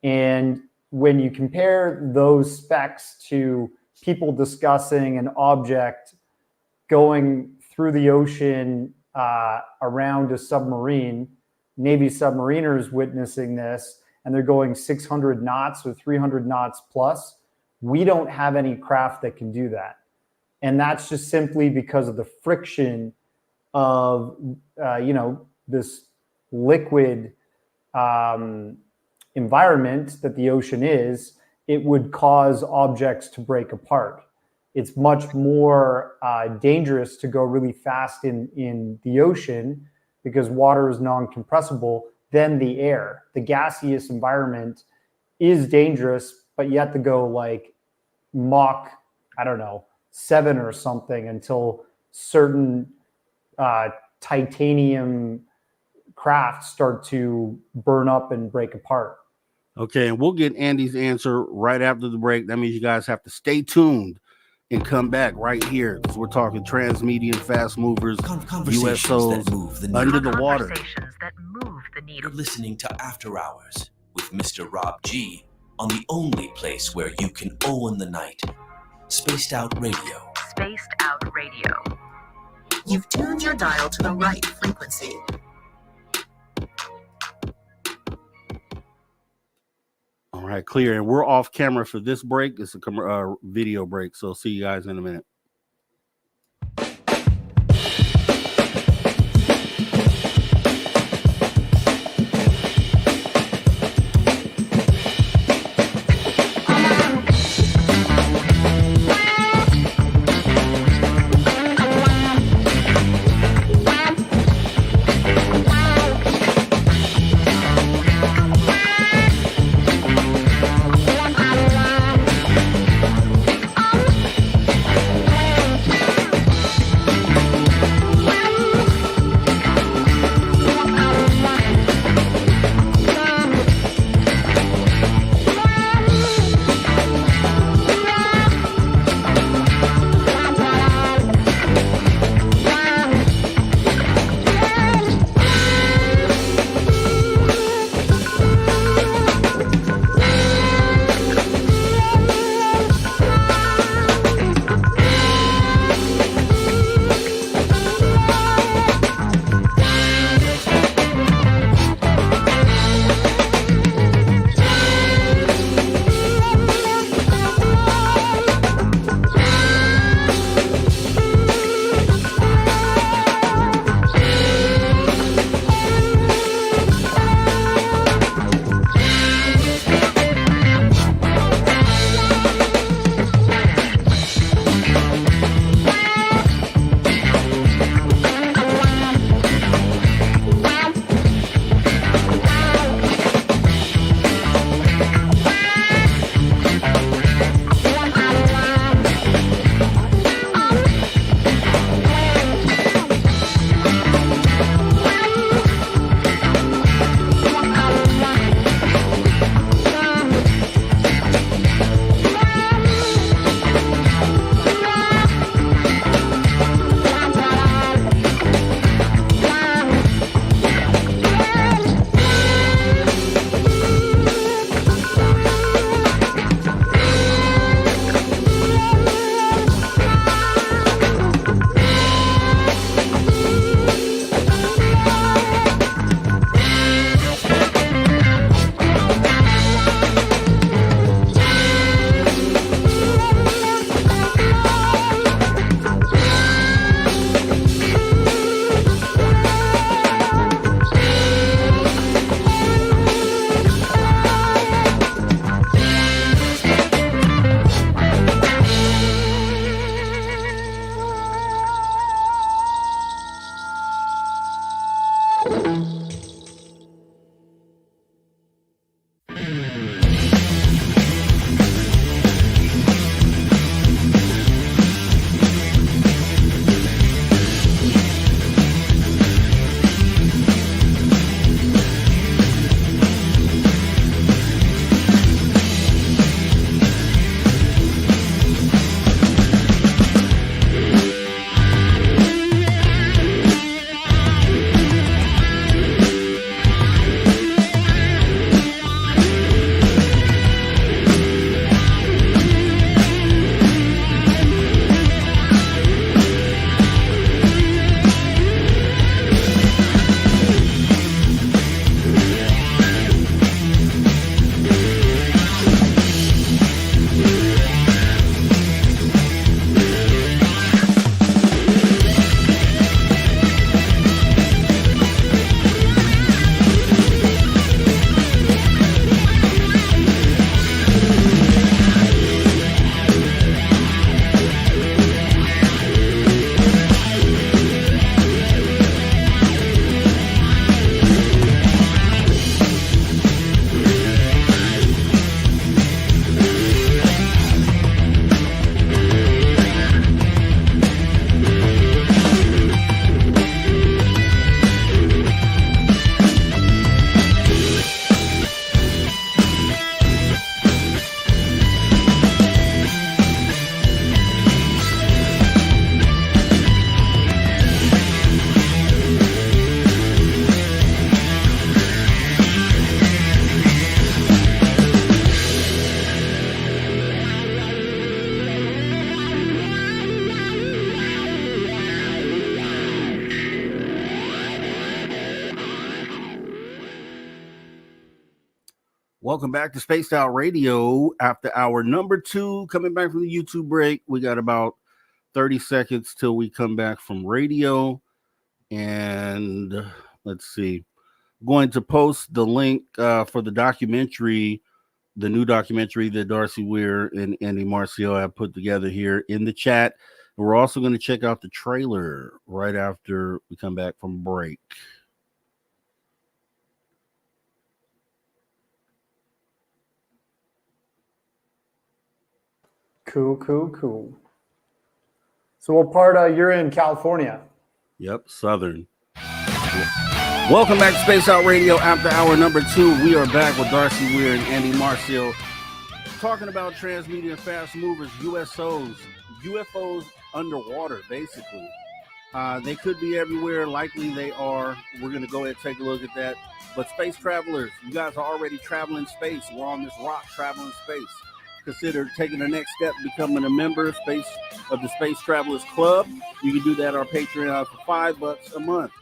Speaker 3: And when you compare those specs to people discussing an object going through the ocean around a submarine, Navy submariners witnessing this, and they're going 600 knots or 300 knots plus, we don't have any craft that can do that. And that's just simply because of the friction of, this liquid environment that the ocean is. It would cause objects to break apart. It's much more dangerous to go really fast in the ocean because water is non-compressible than the air. The gaseous environment is dangerous, but you have to go like Mach, 7 or something until certain titanium crafts start to burn up and break apart.
Speaker 2: Okay, and we'll get Andy's answer right after the break. That means you guys have to stay tuned and come back right here, because we're talking Transmedium Fastmovers USOs under the water.
Speaker 5: That move the needle. You're listening to After Hours with Mr. Rob G on the only place where you can own the night. Spaced Out Radio. Spaced Out Radio. You've tuned your dial to the right frequency.
Speaker 2: All right, clear. And we're off camera for this break. It's a video break. So see you guys in a minute. Welcome back to Spaced Out Radio. After hour number 2, coming back from the YouTube break. We got about 30 seconds till we come back from radio. And let's see. I'm going to post the link for the documentary, the new documentary that Darcy Weir and Andy Marcial have put together here in the chat. And we're also going to check out the trailer right after we come back from break.
Speaker 3: Cool. So what part you're in California?
Speaker 2: Yep, Southern. Welcome back to Space Out Radio after hour number 2. We are back with Darcy Weir and Andy Marcial talking about Transmedium Fastmovers USOs, UFOs underwater, basically. They could be everywhere. Likely they are. We're going to go ahead and take a look at that. But space travelers, you guys are already traveling space. We're on this rock traveling space. Consider taking the next step, becoming a member of the Space Travelers Club. You can do that on our Patreon for $5 a month.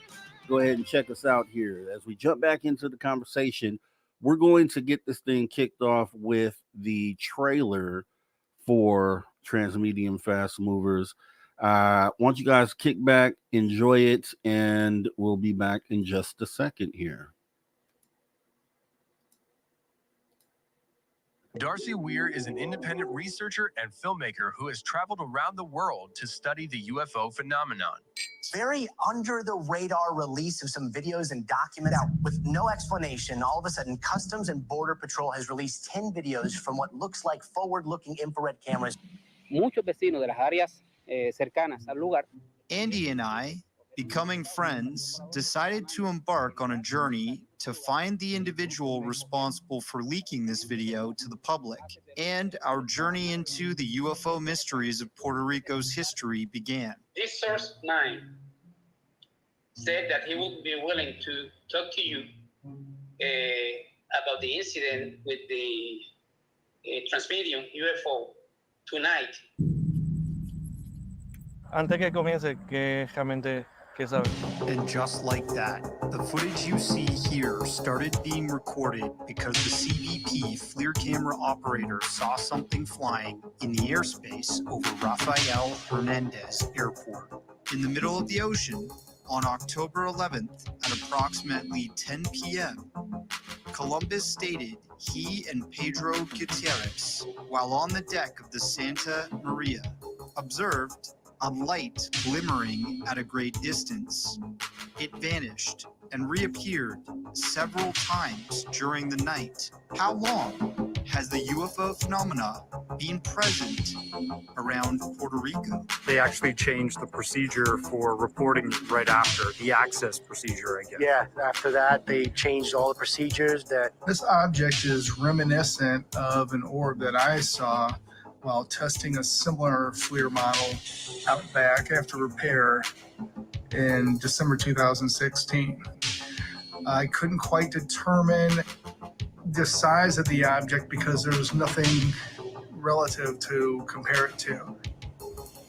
Speaker 2: Go ahead and check us out here. As we jump back into the conversation, we're going to get this thing kicked off with the trailer for Transmedium Fastmovers. Why don't you guys kick back, enjoy it, and we'll be back in just a second here.
Speaker 6: Darcy Weir is an independent researcher and filmmaker who has traveled around the world to study the UFO phenomenon.
Speaker 7: Very under the radar release of some videos and documents out with no explanation. All of a sudden, Customs and Border Patrol has released 10 videos from what looks like forward-looking infrared cameras.
Speaker 8: Muchos vecinos de las áreas cercanas al lugar.
Speaker 9: Andy and I, becoming friends, decided to embark on a journey to find the individual responsible for leaking this video to the public. And our journey into the UFO mysteries of Puerto Rico's history began.
Speaker 10: This source 9 said that he would be willing to talk to you about the incident with the Transmedium UFO tonight.
Speaker 11: Antes que comience, que realmente que sabe.
Speaker 9: And just like that, the footage you see here started being recorded because the CBP FLIR camera operator saw something flying in the airspace over Rafael Hernandez Airport. In the middle of the ocean, on October 11th at approximately 10 p.m., Columbus stated he and Pedro Gutierrez, while on the deck of the Santa Maria, observed a light glimmering at a great distance. It vanished and reappeared several times during the night. How long has the UFO phenomena been present around Puerto Rico?
Speaker 12: They actually changed the procedure for reporting right after, the access procedure, I guess.
Speaker 7: Yeah, after that, they changed all the procedures.
Speaker 13: This object is reminiscent of an orb that I saw while testing a similar FLIR model out back after repair in December 2016. I couldn't quite determine the size of the object because there was nothing relative to compare it to.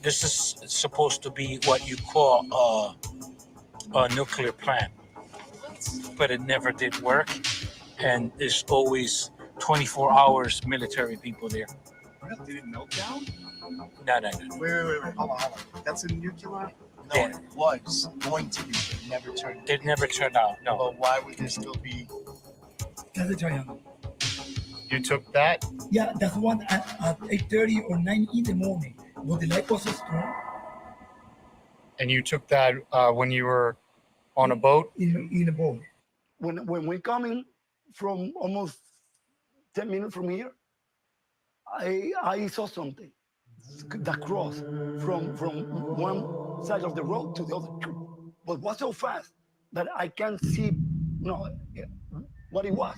Speaker 14: This is supposed to be what you call a nuclear plant, but it never did work, and there's always 24 hours military people there.
Speaker 13: Did it melt down?
Speaker 14: No.
Speaker 13: Wait. Hold on. That's a nuclear?
Speaker 7: No, yeah. It was going to be. It never turned out.
Speaker 14: It never turned out, no.
Speaker 13: But why would there still be?
Speaker 15: That's a triangle.
Speaker 13: You took that?
Speaker 15: Yeah, that's one at 8:30 or 9 in the morning. When the light was strong.
Speaker 12: And you took that when you were on a boat?
Speaker 15: In a boat.
Speaker 16: When we're coming from almost 10 minutes from here, I saw something that crossed from one side of the road to the other, but was so fast that I can't see what it was.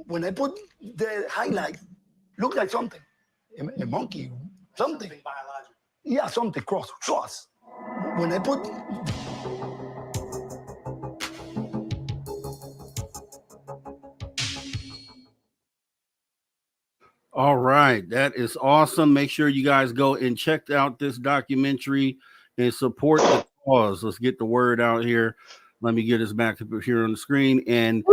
Speaker 16: When I put the highlight, looked like something, a monkey, something biological. Yeah, something cross. When I put.
Speaker 2: All right, that is awesome. Make sure you guys go and check out this documentary and support the cause. Let's get the word out here. Let me get us back up here on the screen. And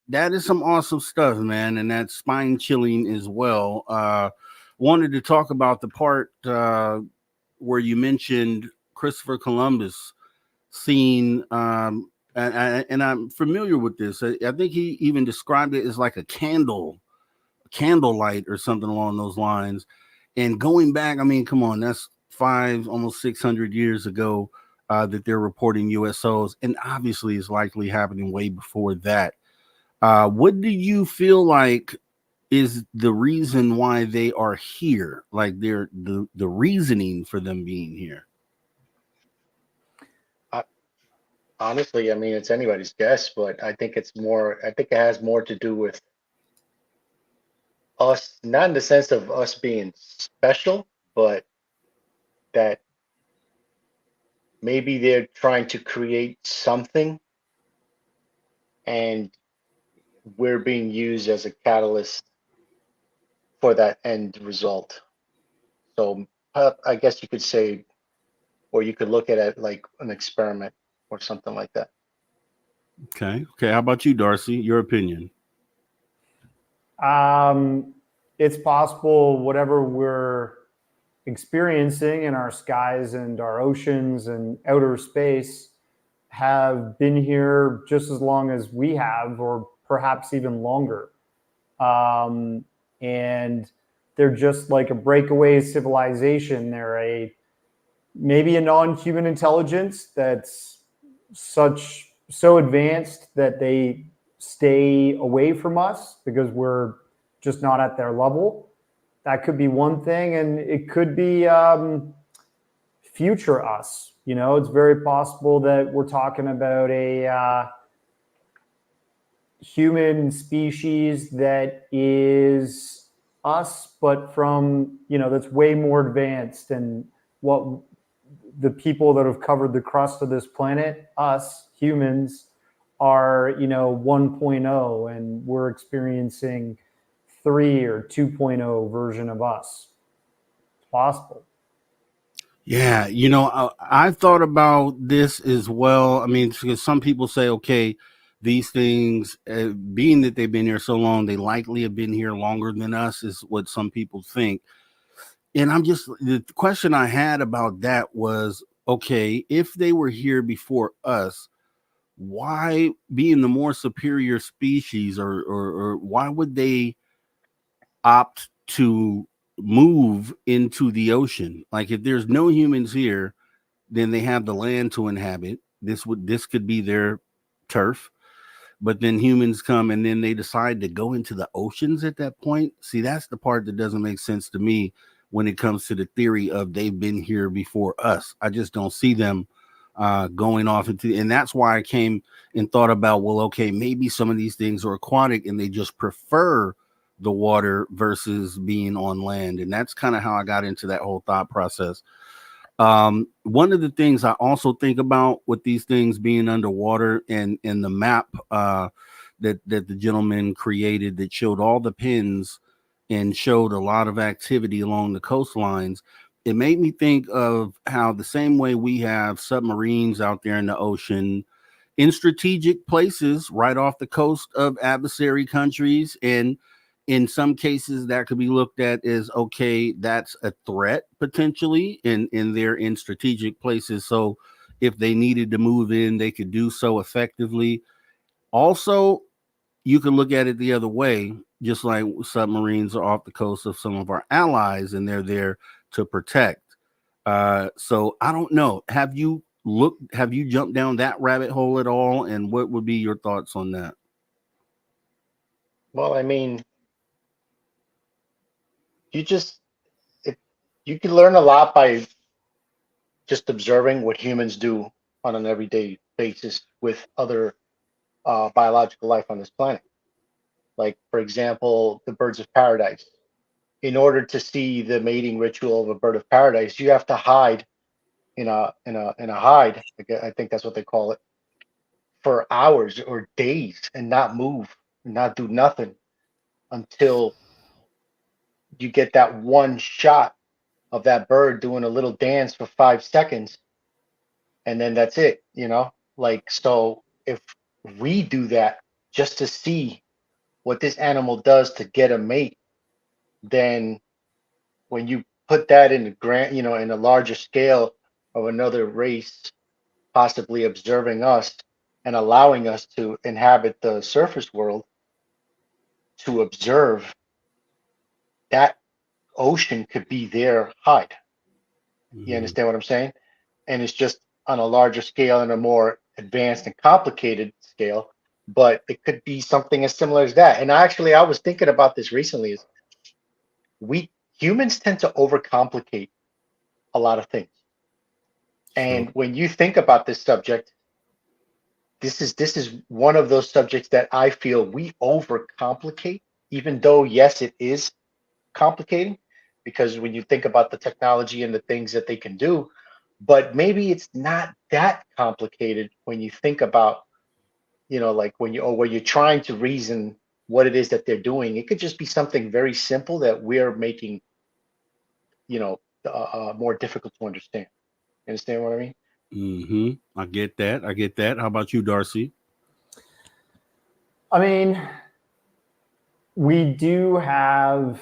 Speaker 2: that is some awesome stuff, man. And that's spine chilling as well. Wanted to talk about the part where you mentioned Christopher Columbus seeing, and I'm familiar with this. I think he even described it as like a candlelight or something along those lines. And going back, I mean, come on, that's almost 600 years ago that they're reporting USOs, and obviously it's likely happening way before that. What do you feel like is the reason why they are here? Like they're the reasoning for them being here?
Speaker 4: Honestly, I mean, it's anybody's guess, but I think it has more to do with us, not in the sense of us being special, but that maybe they're trying to create something and we're being used as a catalyst for that end result. So I guess you could say, or you could look at it like an experiment or something like that.
Speaker 2: Okay. How about you, Darcy? Your opinion?
Speaker 3: It's possible whatever we're experiencing in our skies and our oceans and outer space have been here just as long as we have, or perhaps even longer. And they're just like a breakaway civilization. They're maybe a non-human intelligence that's so advanced that they stay away from us because we're just not at their level. That could be one thing, and it could be future us. You know, it's very possible that we're talking about a human species that is us, but from, that's way more advanced than what the people that have covered the crust of this planet, us humans, are, 1.0, and we're experiencing 3 or 2.0 version of us. It's possible.
Speaker 2: Yeah, I've thought about this as well. I mean, because some people say, okay, these things, being that they've been here so long, they likely have been here longer than us, is what some people think. And the question I had about that was, okay, if they were here before us, why, being the more superior species, or why would they opt to move into the ocean? Like, if there's no humans here, then they have the land to inhabit. This could be their turf. But then humans come and then they decide to go into the oceans at that point. See, that's the part that doesn't make sense to me when it comes to the theory of they've been here before us. I just don't see them going off into, and that's why I came and thought about, well, okay, maybe some of these things are aquatic and they just prefer the water versus being on land. And that's kind of how I got into that whole thought process. One of the things I also think about with these things being underwater, and the map that the gentleman created that showed all the pins and showed a lot of activity along the coastlines, it made me think of how the same way we have submarines out there in the ocean in strategic places right off the coast of adversary countries, and in some cases that could be looked at as, okay, that's a threat potentially, and they're in strategic places, so if they needed to move in, they could do so effectively. Also, you can look at it the other way, just like submarines are off the coast of some of our allies and they're there to protect. So I don't know, have you jumped down that rabbit hole at all, and what would be your thoughts on that?
Speaker 4: Well, I mean, you can learn a lot by just observing what humans do on an everyday basis with other biological life on this planet. Like, for example, the birds of paradise. In order to see the mating ritual of a bird of paradise, you have to hide in a hide. I think that's what they call it, for hours or days and not move, and not do nothing until you get that one shot of that bird doing a little dance for 5 seconds, and then that's it. Like, so if we do that just to see what this animal does to get a mate, then when you put that in the grand, in a larger scale of another race possibly observing us and allowing us to inhabit the surface world to observe, that ocean could be their hide. You understand what I'm saying? And it's just on a larger scale and a more advanced and complicated scale, but it could be something as similar as that. And I was thinking about this recently, is we humans tend to overcomplicate a lot of things. And when you think about this subject, this is one of those subjects that I feel we overcomplicate, even though yes, it is complicating, because when you think about the technology and the things that they can do, but maybe it's not that complicated when you think about, like when you're trying to reason what it is that they're doing. It could just be something very simple that we're making, more difficult to understand. You understand what I mean?
Speaker 2: Mm-hmm. I get that. How about you, Darcy?
Speaker 3: I mean, we do have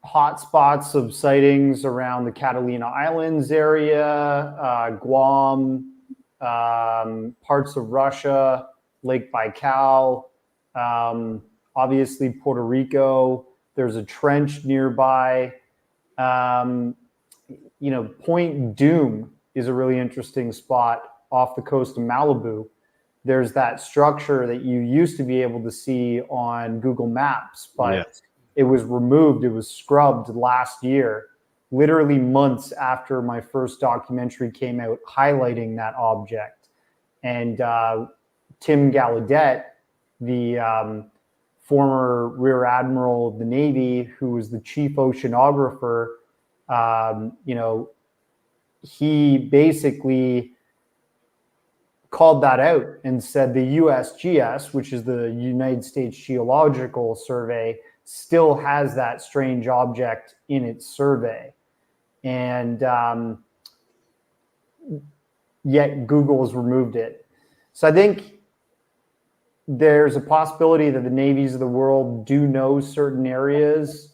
Speaker 3: hotspots of sightings around the Catalina Islands area, Guam, parts of Russia, Lake Baikal, obviously Puerto Rico. There's a trench nearby. Point Doom is a really interesting spot off the coast of Malibu. There's that structure that you used to be able to see on Google Maps, but it was removed. It was scrubbed last year, literally months after my first documentary came out highlighting that object. And Tim Gallaudet, the former Rear Admiral of the Navy, who was the chief oceanographer, he basically called that out and said the USGS, which is the United States Geological Survey, still has that strange object in its survey. And yet Google has removed it. So I think there's a possibility that the navies of the world do know certain areas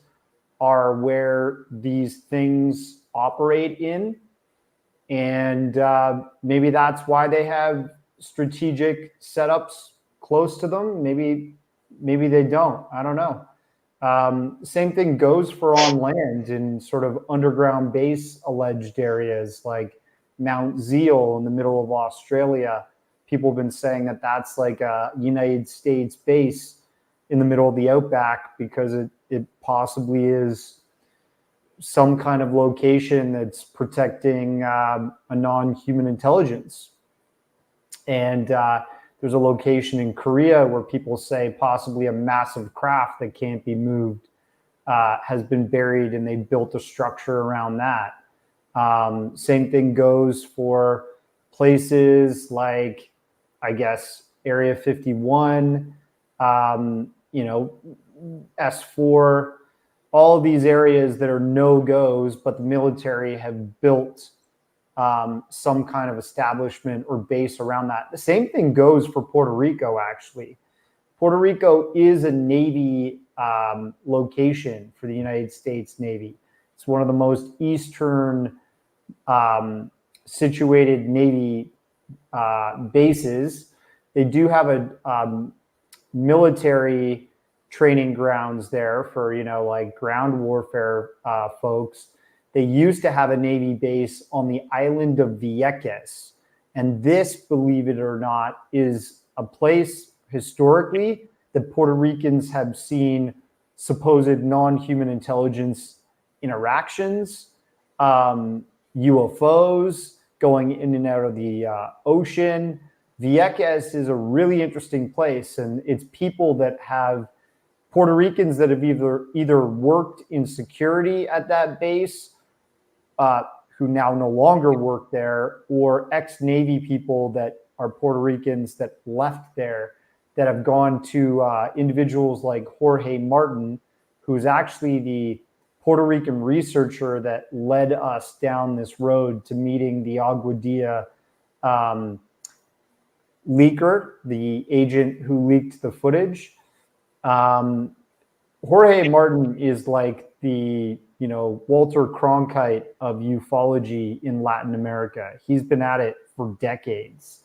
Speaker 3: are where these things operate in. And maybe that's why they have strategic setups close to them. Maybe they don't. I don't know. Same thing goes for on land in sort of underground base alleged areas like Mount Zeal in the middle of Australia. People have been saying that that's like a United States base in the middle of the outback because it possibly is some kind of location that's protecting a non-human intelligence. And there's a location in Korea where people say possibly a massive craft that can't be moved has been buried, and they built a structure around that. Same thing goes for places like, I guess, Area 51, S4, all of these areas that are no-goes, but the military have built some kind of establishment or base around that. The same thing goes for Puerto Rico, actually. Puerto Rico is a Navy location for the United States Navy. It's one of the most eastern situated Navy bases. They do have a military training grounds there for, like ground warfare folks. They used to have a Navy base on the island of Vieques. And this, believe it or not, is a place historically that Puerto Ricans have seen supposed non-human intelligence interactions, UFOs going in and out of the ocean. Vieques is a really interesting place, and it's people that have Puerto Ricans that have either worked in security at that base, who now no longer work there, or ex-Navy people that are Puerto Ricans that left there, that have gone to individuals like Jorge Martin, who's actually the Puerto Rican researcher that led us down this road to meeting the Agua Dia leaker, the agent who leaked the footage. Jorge Martin is like the, Walter Cronkite of ufology in Latin America. He's been at it for decades.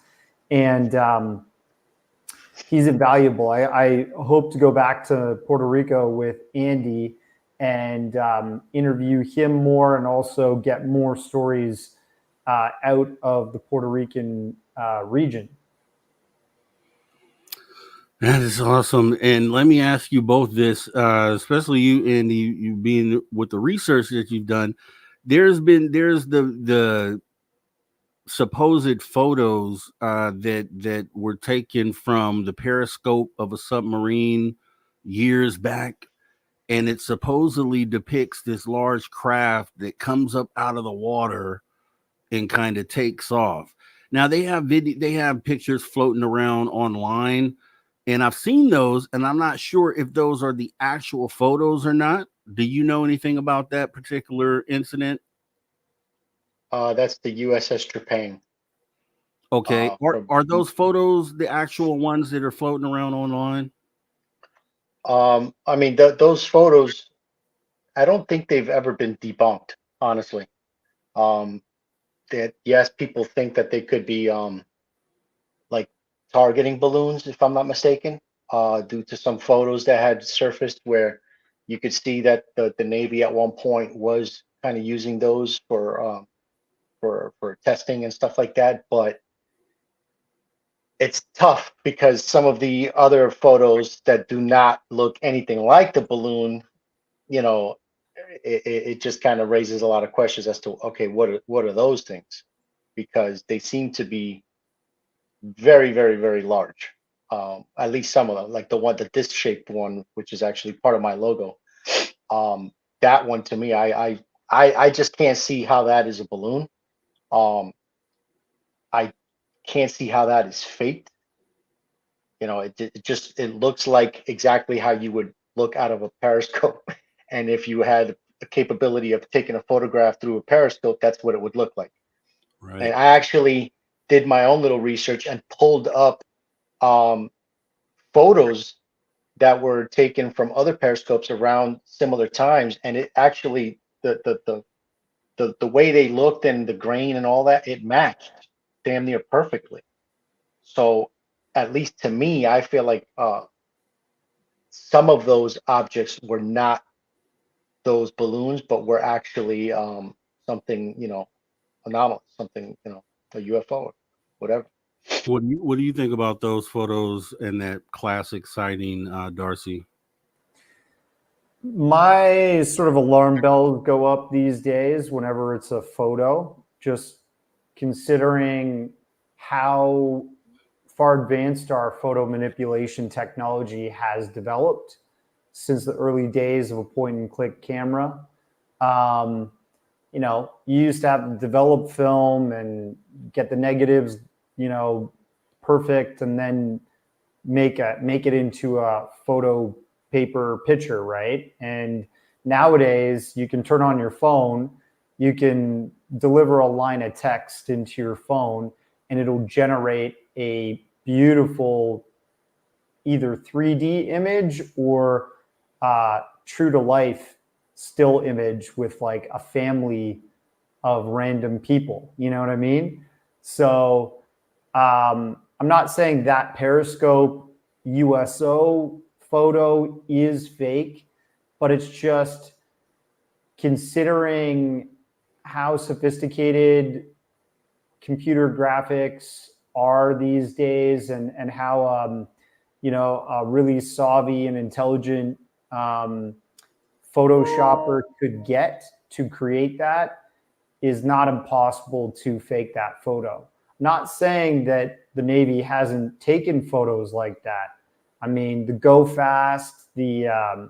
Speaker 3: And he's invaluable. I hope to go back to Puerto Rico with Andy and interview him more, and also get more stories out of the Puerto Rican region.
Speaker 2: That is awesome. And let me ask you both this, especially you, Andy, you being with the research that you've done. There's the supposed photos that were taken from the periscope of a submarine years back, and it supposedly depicts this large craft that comes up out of the water and kind of takes off. Now they have pictures floating around online, and I've seen those, and I'm not sure if those are the actual photos or not. Do you know anything about that particular incident?
Speaker 4: That's the USS Trepang.
Speaker 2: Okay. Are those photos the actual ones that are floating around online?
Speaker 4: I mean, those photos, I don't think they've ever been debunked, honestly. That yes, people think that they could be like targeting balloons, if I'm not mistaken, due to some photos that had surfaced where you could see that the Navy at one point was kind of using those for testing and stuff like that. But it's tough because some of the other photos that do not look anything like the balloon, it just kind of raises a lot of questions as to, okay, what are those things? Because they seem to be very, very, very large. At least some of them, like the disc-shaped one, which is actually part of my logo. That one, to me, I just can't see how that is a balloon. I can't see how that is faked. It looks like exactly how you would look out of a periscope. And if you had the capability of taking a photograph through a periscope, that's what it would look like.
Speaker 2: Right.
Speaker 4: And I actually did my own little research and pulled up photos that were taken from other periscopes around similar times, and it actually the way they looked and the grain and all that, it matched damn near perfectly. So at least to me, I feel like some of those objects were not those balloons, but were actually something, anomalous, something, a UFO or whatever.
Speaker 2: What do you think about those photos and that classic sighting, Darcy?
Speaker 3: My sort of alarm bells go up these days whenever it's a photo, just considering how far advanced our photo manipulation technology has developed since the early days of a point and click camera. You used to have to develop film and get the negatives, perfect, and then make it into a photo paper picture, right? And nowadays you can turn on your phone, you can deliver a line of text into your phone, and it'll generate a beautiful either 3D image or true to life still image with like a family of random people. You know what I mean? So I'm not saying that Periscope U.S.O. photo is fake, but it's just considering how sophisticated computer graphics are these days, and how a really savvy and intelligent Photoshopper could get to create that is not impossible to fake that photo. Not saying that the Navy hasn't taken photos like that. I mean, the Go Fast, the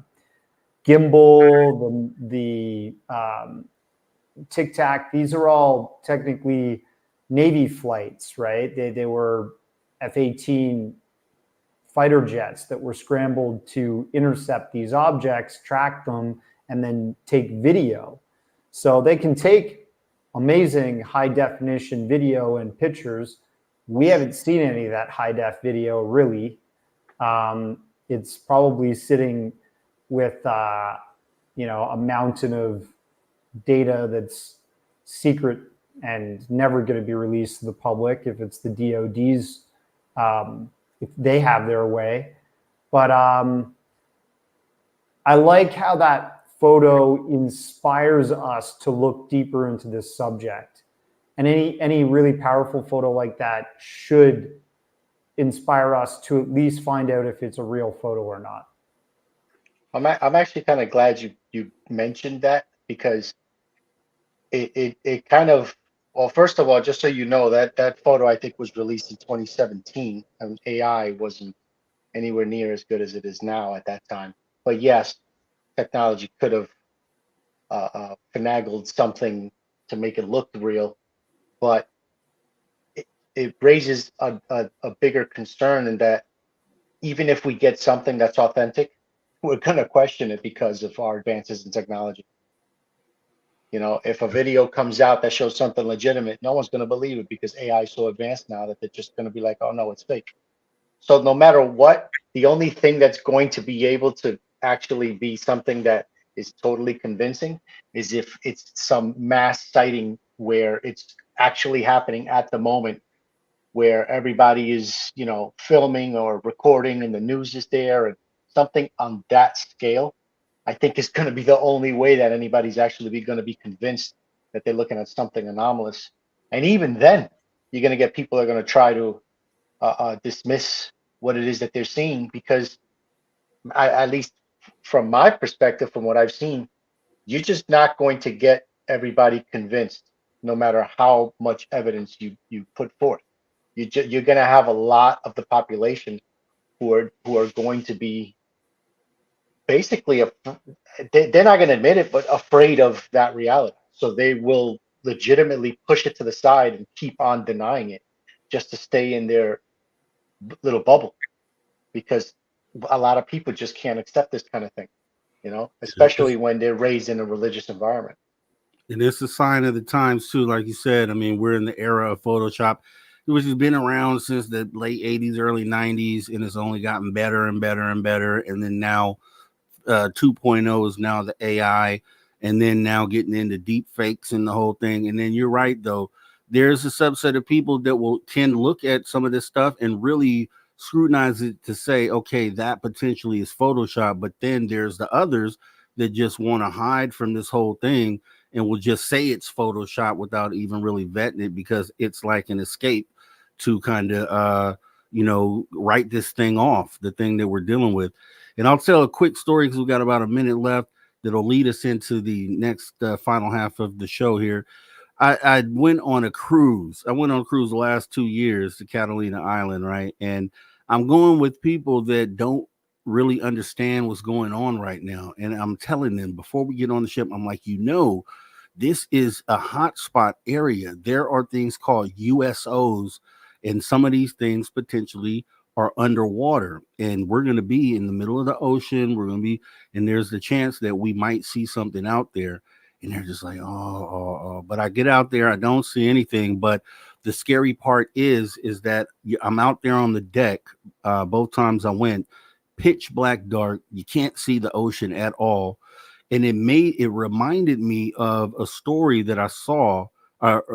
Speaker 3: gimbal, the Tic Tac, these are all technically Navy flights, right? They were F-18 fighter jets that were scrambled to intercept these objects, track them, and then take video. So they can take amazing high definition video and pictures, we haven't seen any of that high def video really. It's probably sitting with, a mountain of data that's secret and never going to be released to the public if it's the DOD's, if they have their way. But I like how that photo inspires us to look deeper into this subject. And any really powerful photo like that should inspire us to at least find out if it's a real photo or not.
Speaker 4: I'm actually kind of glad you mentioned that, because it kind of, well, first of all, just so you know, that photo I think was released in 2017, and AI wasn't anywhere near as good as it is now at that time. But yes, technology could have finagled something to make it look real, but it raises a bigger concern in that even if we get something that's authentic, we're going to question it because of our advances in technology. You know, if a video comes out that shows something legitimate, no one's going to believe it because AI is so advanced now that they're just going to be like, oh no, it's fake. So no matter what, the only thing that's going to be able to actually be something that is totally convincing is if it's some mass sighting where it's actually happening at the moment, where everybody is, you know, filming or recording and the news is there, and something on that scale, I think is going to be the only way that anybody's actually going to be convinced that they're looking at something anomalous. And even then, you're going to get people that are going to try to dismiss what it is that they're seeing, because at least from my perspective, from what I've seen, you're just not going to get everybody convinced, no matter how much evidence you put forth. You're going to have a lot of the population who are going to be basically they're not going to admit it, but afraid of that reality. So they will legitimately push it to the side and keep on denying it just to stay in their little bubble, because a lot of people just can't accept this kind of thing, you know, especially when they're raised in a religious environment.
Speaker 2: And it's a sign of the times too, like you said. I mean, we're in the era of Photoshop, which has been around since the late 80s, early 90s, and it's only gotten better and better and better. And then now 2.0 is now the AI, and then now getting into deep fakes and the whole thing. And then you're right, though, there's a subset of people that will tend to look at some of this stuff and really scrutinize it to say, okay, that potentially is Photoshop. But then there's the others that just want to hide from this whole thing and will just say it's Photoshop without even really vetting it, because it's like an escape to kind of write this thing off, the thing that we're dealing with. And I'll tell a quick story because we've got about a minute left that'll lead us into the next final half of the show here. I went on a cruise. I went on a cruise the last 2 years to Catalina Island, right? And I'm going with people that don't really understand what's going on right now. And I'm telling them before we get on the ship, I'm like, this is a hotspot area. There are things called USOs, and some of these things potentially are underwater, and we're going to be in the middle of the ocean. We're going to be, and there's the chance that we might see something out there. And they're just like, oh. But I get out there, I don't see anything. But the scary part is that I'm out there on the deck. Both times I went, pitch black dark. You can't see the ocean at all. And it reminded me of a story that I saw, and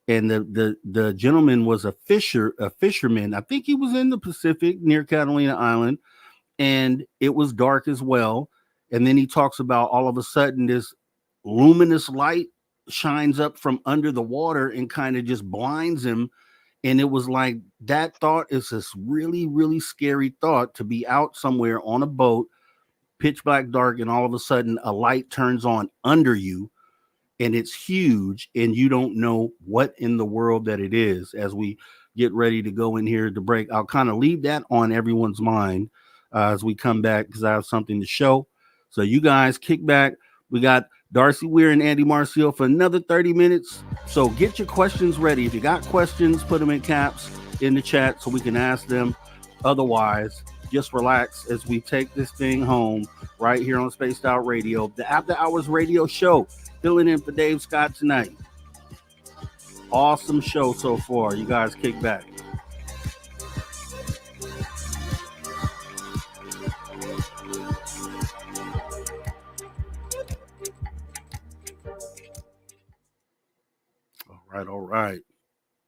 Speaker 2: the gentleman was a fisherman. I think he was in the Pacific near Catalina Island, and it was dark as well. And then he talks about all of a sudden this luminous light shines up from under the water and kind of just blinds him. And it was like, that thought is this really, really scary thought, to be out somewhere on a boat, pitch black dark, and all of a sudden a light turns on under you, and it's huge, and you don't know what in the world that it is. As we get ready to go in here to break, I'll kind of leave that on everyone's mind as we come back, because I have something to show. So you guys kick back. We got Darcy Weir and Andy Marcial for another 30 minutes. So get your questions ready. If you got questions, put them in caps in the chat so we can ask them. Otherwise, just relax as we take this thing home right here on Spaced Out Radio, the After Hours radio show. Filling in for Dave Scott tonight. Awesome show so far. You guys kick back. All right.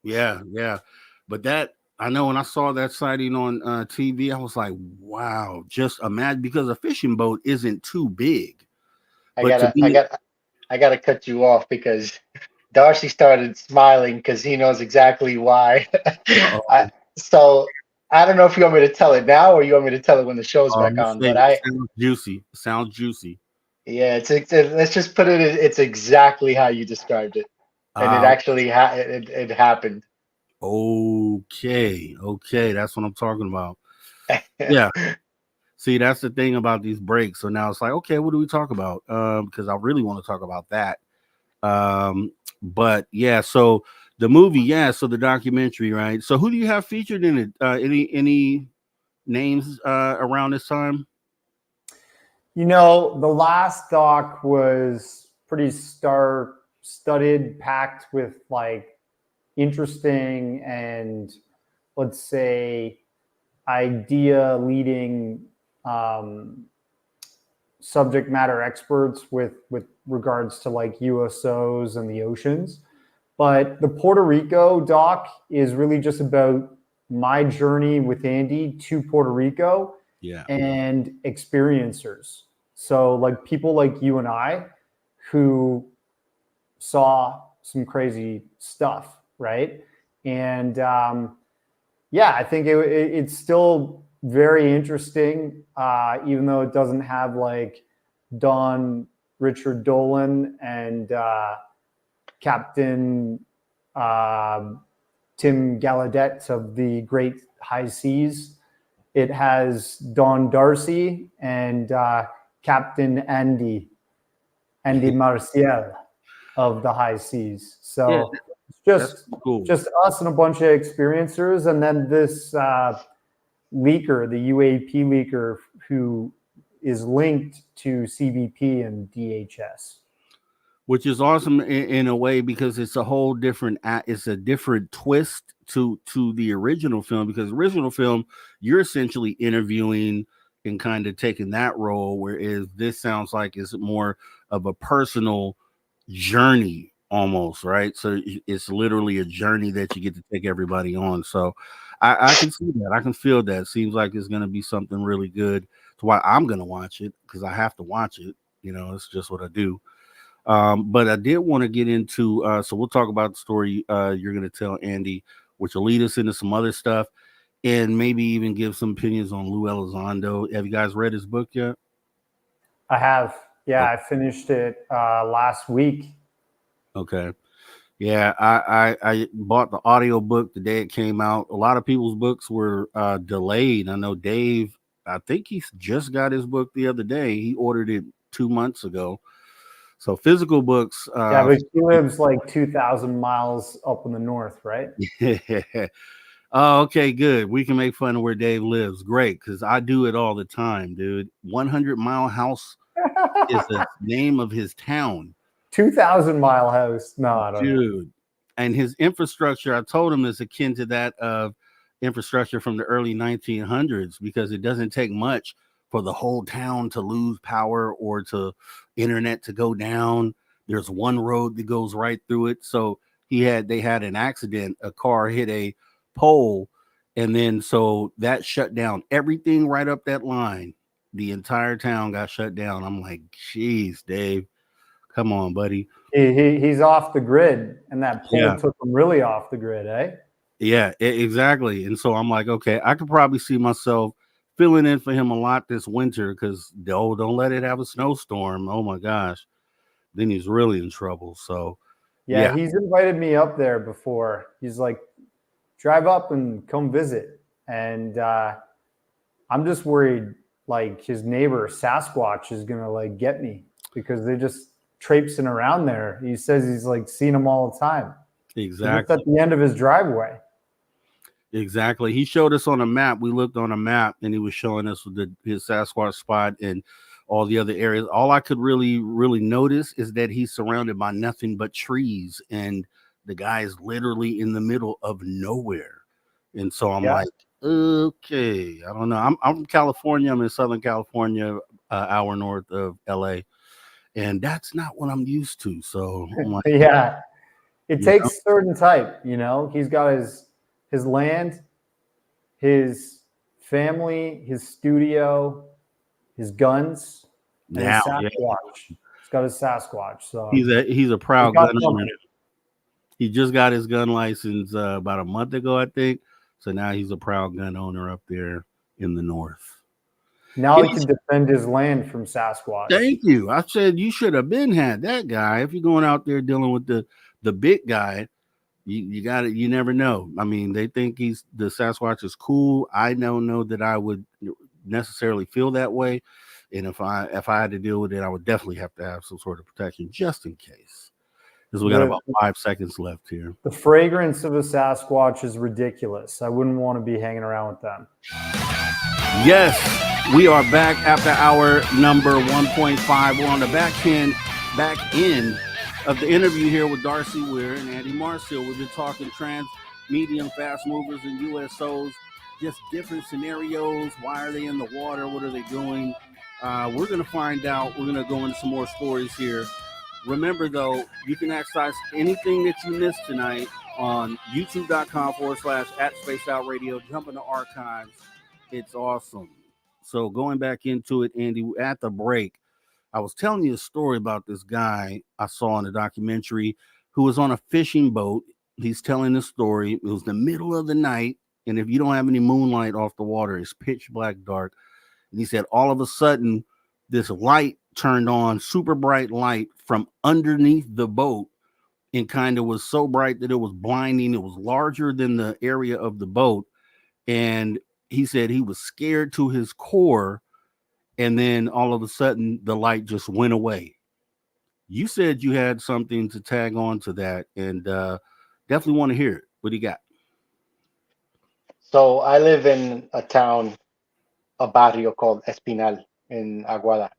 Speaker 2: Yeah. But that, I know when I saw that sighting on TV, I was like, wow, just imagine, because a fishing boat isn't too big.
Speaker 4: I gotta cut you off because Darcy started smiling because he knows exactly why. So I don't know if you want me to tell it now or you want me to tell it when the show's back on. But
Speaker 2: it sounds juicy.
Speaker 4: Yeah, let's just put it. It's exactly how you described it, and it actually it happened.
Speaker 2: Okay, that's what I'm talking about. Yeah. See, that's the thing about these breaks. So now it's like, okay, what do we talk about? Because I really want to talk about that. But yeah, so the movie, so the documentary, right? So who do you have featured in it? Any names around this time?
Speaker 3: You know, the last doc was pretty star-studded, packed with like interesting and, let's say, idea leading subject matter experts with regards to like USOs and the oceans. But the Puerto Rico doc is really just about my journey with Andy to Puerto Rico and experiencers. So like people like you and I who saw some crazy stuff, right? And I think it's still very interesting, even though it doesn't have like Don Richard Dolan and Captain Tim Gallaudet of the Great High Seas. It has Don Darcy and Captain Andy Marcial of the High Seas. So it's just us and a bunch of experiencers, and then this leaker, the UAP leaker, who is linked to CBP and DHS.
Speaker 2: Which is awesome in a way, because it's a whole different, it's a different twist to the original film, because original film, you're essentially interviewing and kind of taking that role, whereas this sounds like it's more of a personal journey almost, right? So it's literally a journey that you get to take everybody on. So I can see that. I can feel that. Seems like it's going to be something really good. That's why I'm going to watch it, because I have to watch it. You know, it's just what I do. But I did want to get into, so we'll talk about the story you're going to tell, Andy, which will lead us into some other stuff, and maybe even give some opinions on Lou Elizondo. Have you guys read his book yet?
Speaker 3: I have. Yeah, I finished it last week.
Speaker 2: Okay. Yeah, I bought the audio book the day it came out. A lot of people's books were delayed. I know Dave, I think he just got his book the other day. He ordered it 2 months ago. So physical books.
Speaker 3: Yeah, but he lives like 2,000 miles up in the north, right?
Speaker 2: Oh, okay, good. We can make fun of where Dave lives. Great, because I do it all the time, dude. 100 Mile House is the name of his town.
Speaker 3: 2,000 Mile House. No, I don't know.
Speaker 2: And his infrastructure, I told him, is akin to that of infrastructure from the early 1900s, because it doesn't take much for the whole town to lose power or to internet to go down. There's one road that goes right through it. So they had an accident. A car hit a pole, and then so that shut down everything right up that line. The entire town got shut down. I'm like, geez, Dave, come on, buddy.
Speaker 3: He's off the grid, and that pole took him really off the grid, eh?
Speaker 2: Yeah, exactly. And so I'm like, okay, I could probably see myself filling in for him a lot this winter, because don't let it have a snowstorm. Oh my gosh, then he's really in trouble. So
Speaker 3: yeah, he's invited me up there before. He's like, drive up and come visit. And I'm just worried like his neighbor Sasquatch is gonna like get me, because they're just traipsing around there. He says he's like seen them all the time.
Speaker 2: Exactly.
Speaker 3: It's at the end of his driveway.
Speaker 2: Exactly. He showed us on a map. We looked on a map, and he was showing us his Sasquatch spot and all the other areas. All I could really notice is that he's surrounded by nothing but trees and the guy is literally in the middle of nowhere. And so I'm
Speaker 3: Yeah.
Speaker 2: like, okay, I don't know. I'm from California. I'm in Southern California, hour north of LA, and that's not what I'm used to. So I'm like,
Speaker 3: Yeah. It
Speaker 2: you
Speaker 3: takes
Speaker 2: know?
Speaker 3: certain type, you know. He's got his land, his family, his studio, his guns, and his
Speaker 2: Now, yeah,
Speaker 3: Sasquatch. He's got his Sasquatch. So
Speaker 2: he's a
Speaker 3: he's
Speaker 2: proud
Speaker 3: got
Speaker 2: gun owner.
Speaker 3: company.
Speaker 2: He just got his gun license about a month ago, I think. So now he's a proud gun owner up there in the north.
Speaker 3: Now he can defend his land from Sasquatch.
Speaker 2: Thank you. I said you should have been had that guy. If you're going out there dealing with the big guy, you got it. You never know. I mean, they think the Sasquatch is cool. I don't know that I would necessarily feel that way. And if I had to deal with it, I would definitely have to have some sort of protection just in case. Because we got about 5 seconds left here.
Speaker 3: The fragrance of a Sasquatch is ridiculous. I wouldn't want to be hanging around with them.
Speaker 2: Yes, we are back after hour number 1.5. We're on the back end of the interview here with Darcy Weir and Andy Marcial. We've been talking Transmedium Fastmovers and USOs, just different scenarios. Why are they in the water? What are they doing? We're going to find out. We're going to go into some more stories here. Remember, though, you can access anything that you missed tonight on youtube.com/@spacedoutradio. Jump in the archives. It's awesome. So going back into it, Andy, at the break, I was telling you a story about this guy I saw in a documentary who was on a fishing boat. He's telling the story. It was the middle of the night, and if you don't have any moonlight off the water, it's pitch black dark. And he said all of a sudden, this light turned on, super bright light from underneath the boat, and kind of was so bright that it was blinding. It was larger than the area of the boat. And he said he was scared to his core. And then all of a sudden, the light just went away. You said you had something to tag on to that, and definitely want to hear it. What do you got?
Speaker 4: So I live in a town, a barrio called Espinal in Aguada,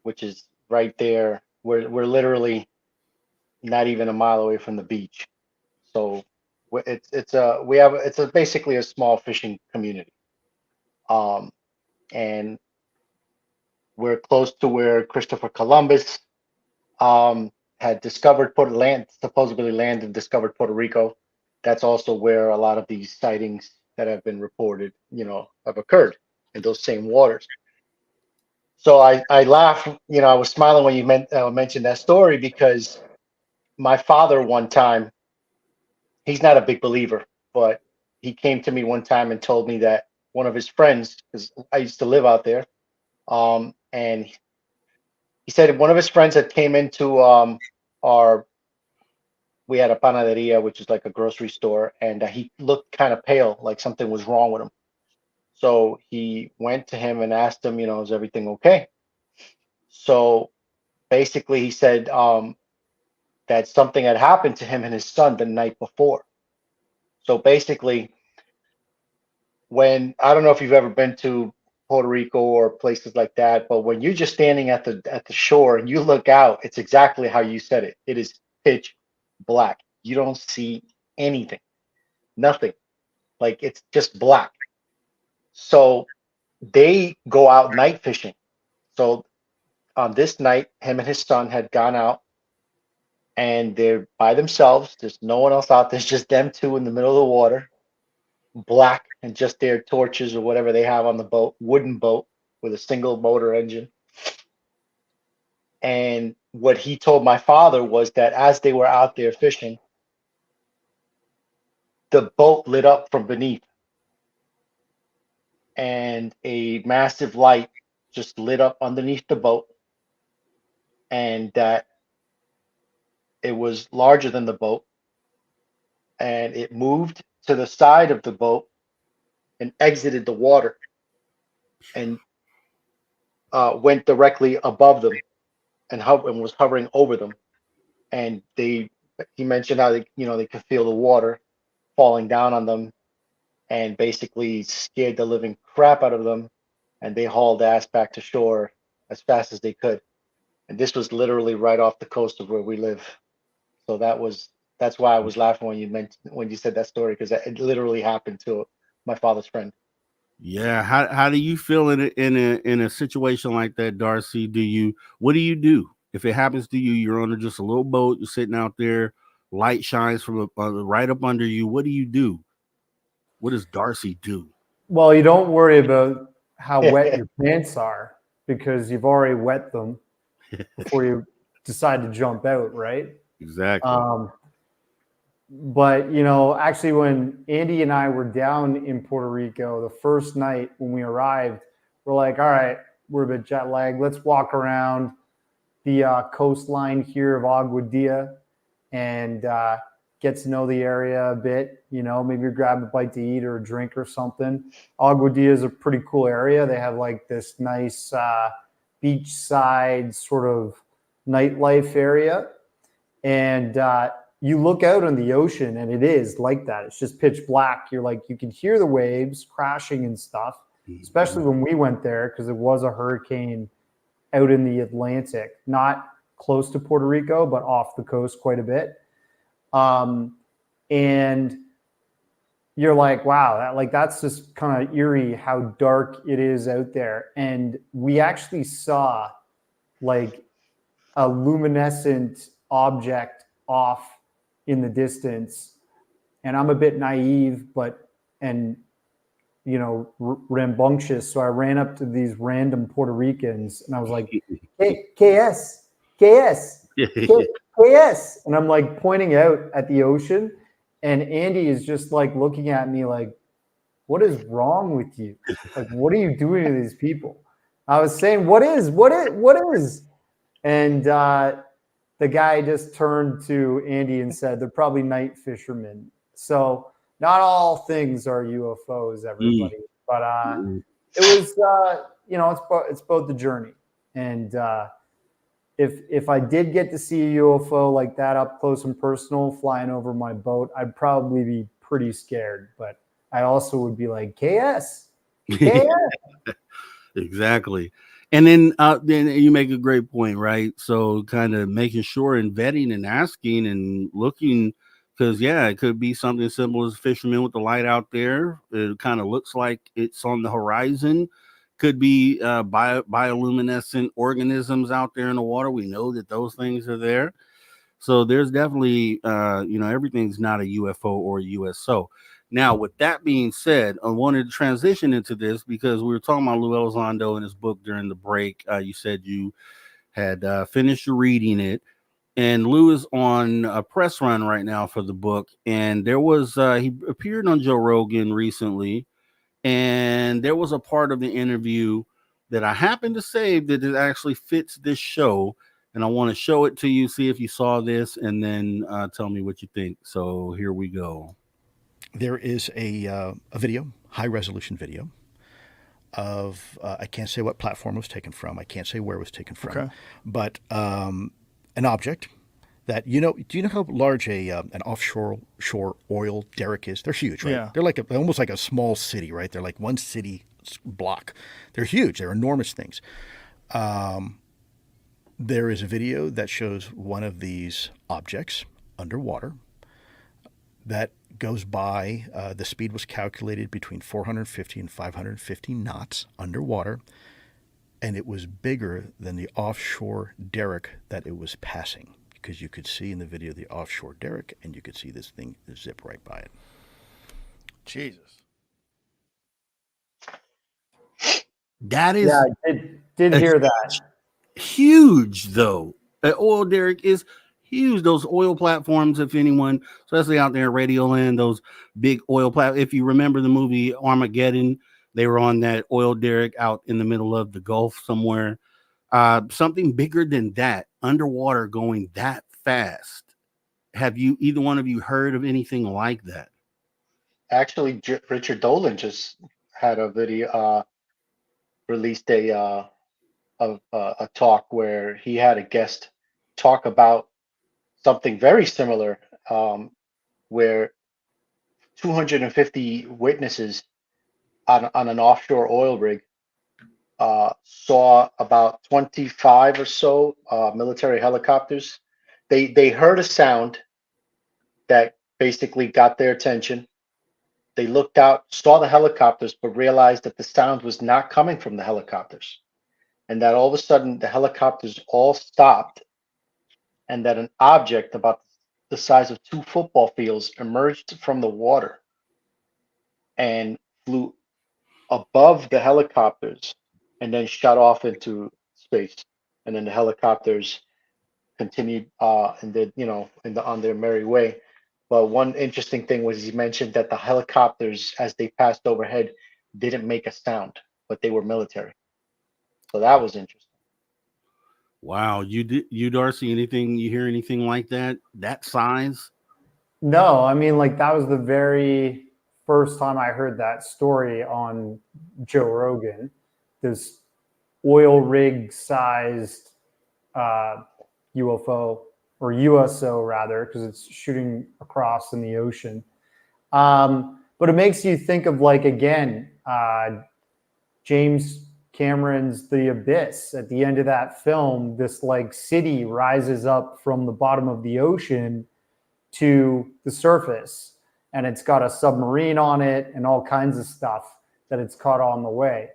Speaker 4: which is right there. We're literally not even a mile away from the beach. So it's basically a small fishing community. And we're close to where Christopher Columbus had discovered supposedly land and discovered Puerto Rico. That's also where a lot of these sightings that have been reported, have occurred in those same waters. So I laughed, I was smiling when you mentioned that story, because my father one time, he's not a big believer, but he came to me one time and told me that one of his friends, because I used to live out there, and he said one of his friends that came into we had a panaderia, which is like a grocery store, and he looked kind of pale, like something was wrong with him. So he went to him and asked him, is everything okay? So basically he said that something had happened to him and his son the night before. So basically, I don't know if you've ever been to Puerto Rico or places like that, but when you're just standing at the shore and you look out, it's exactly how you said it. It is pitch black. You don't see anything, nothing. Like, it's just black. So they go out night fishing. So on this night, him and his son had gone out, and they're by themselves. There's no one else out. There's just them two in the middle of the water, black, and just their torches or whatever they have on the boat, wooden boat with a single motor engine. And what he told my father was that as they were out there fishing, the boat lit up from beneath, and a massive light just lit up underneath the boat, and that it was larger than the boat, and it moved to the side of the boat and exited the water and went directly above them and was hovering over them. And he mentioned how they could feel the water falling down on them, and basically scared the living crap out of them, and they hauled ass back to shore as fast as they could. And this was literally right off the coast of where we live. So that was That's why I was laughing when you said that story, because it literally happened to my father's friend.
Speaker 2: Yeah. How do you feel in a situation like that, Darcy? What do you do if it happens to you? You're on just a little boat. You're sitting out there. Light shines from right up under you. What do you do? What does Darcy do?
Speaker 3: Well, you don't worry about how wet your pants are because you've already wet them before you decide to jump out, right?
Speaker 2: Exactly.
Speaker 3: But actually, when Andy and I were down in Puerto Rico the first night when we arrived, we're like, all right, we're a bit jet lagged. Let's walk around the coastline here of Aguadilla and get to know the area a bit. Maybe grab a bite to eat or a drink or something. Aguadilla is a pretty cool area. They have like this nice beachside sort of nightlife area. And you look out on the ocean and it is like that. It's just pitch black. You can hear the waves crashing and stuff, especially when we went there because it was a hurricane out in the Atlantic, not close to Puerto Rico, but off the coast quite a bit. And you're like, wow, that's just kind of eerie how dark it is out there. And we actually saw like a luminescent object off in the distance, and I'm a bit naive and rambunctious, so I ran up to these random Puerto Ricans and I was like, hey, KS, and I'm like pointing out at the ocean, and Andy is just like looking at me like, what is wrong with you? Like, what are you doing to these people? I was saying, what is? And the guy just turned to Andy and said, they're probably night fishermen. So not all things are UFOs, everybody. But it was, it's both the journey. And if I did get to see a UFO like that up close and personal flying over my boat, I'd probably be pretty scared. But I also would be like, KS.
Speaker 2: Exactly. And then you make a great point, right? So kind of making sure and vetting and asking and looking, because it could be something simple as fishermen with the light out there. It kind of looks like it's on the horizon. Could be bioluminescent organisms out there in the water. We know that those things are there. So there's definitely, everything's not a UFO or a USO. Now, with that being said, I wanted to transition into this because we were talking about Lou Elizondo in his book during the break. You said you had finished reading it, and Lou is on a press run right now for the book. And there was he appeared on Joe Rogan recently, and there was a part of the interview that I happened to save that it actually fits this show. And I want to show it to you, see if you saw this, and then tell me what you think. So here we go.
Speaker 17: There is a video, high resolution video of, I can't say what platform it was taken from. I can't say where it was taken from,
Speaker 18: Okay.
Speaker 17: But an object that, do you know how large an offshore oil derrick is? They're huge, right?
Speaker 18: Yeah.
Speaker 17: They're like almost like a small city, right? They're like one city block. They're huge. They're enormous things. There is a video that shows one of these objects underwater that goes by. The speed was calculated between 450 and 550 knots underwater, and it was bigger than the offshore derrick that it was passing, because you could see in the video the offshore derrick, and you could see this thing zip right by it.
Speaker 18: Jesus.
Speaker 2: That is,
Speaker 3: I did hear that.
Speaker 2: Huge, though. An oil derrick is huge. Those oil platforms, if anyone, especially out there in Radio Land, those big oil platforms. If you remember the movie Armageddon, they were on that oil derrick out in the middle of the Gulf somewhere. Something bigger than that, underwater, going that fast. Have you, either one of you, heard of anything like that?
Speaker 4: Actually, Richard Dolan just had a video, released a talk where he had a guest talk about something very similar, where 250 witnesses on an offshore oil rig saw about 25 or so military helicopters. They heard a sound, that basically got their attention. They looked out, saw the helicopters, but realized that the sound was not coming from the helicopters. And that all of a sudden the helicopters all stopped, and that an object about the size of 2 football fields emerged from the water and flew above the helicopters and then shot off into space. And then the helicopters continued and did, on their merry way. But one interesting thing was he mentioned that the helicopters, as they passed overhead, didn't make a sound, but they were military. So that was interesting.
Speaker 2: Wow, you Darcy, anything you hear anything like that? That size?
Speaker 3: No, I mean, like that was the very first time I heard that story on Joe Rogan. This oil rig sized UFO or USO rather, because it's shooting across in the ocean. But it makes you think of like again, James Cameron's The Abyss. At the end of that film, this like city rises up from the bottom of the ocean to the surface, and it's got a submarine on it and all kinds of stuff that it's caught on the way.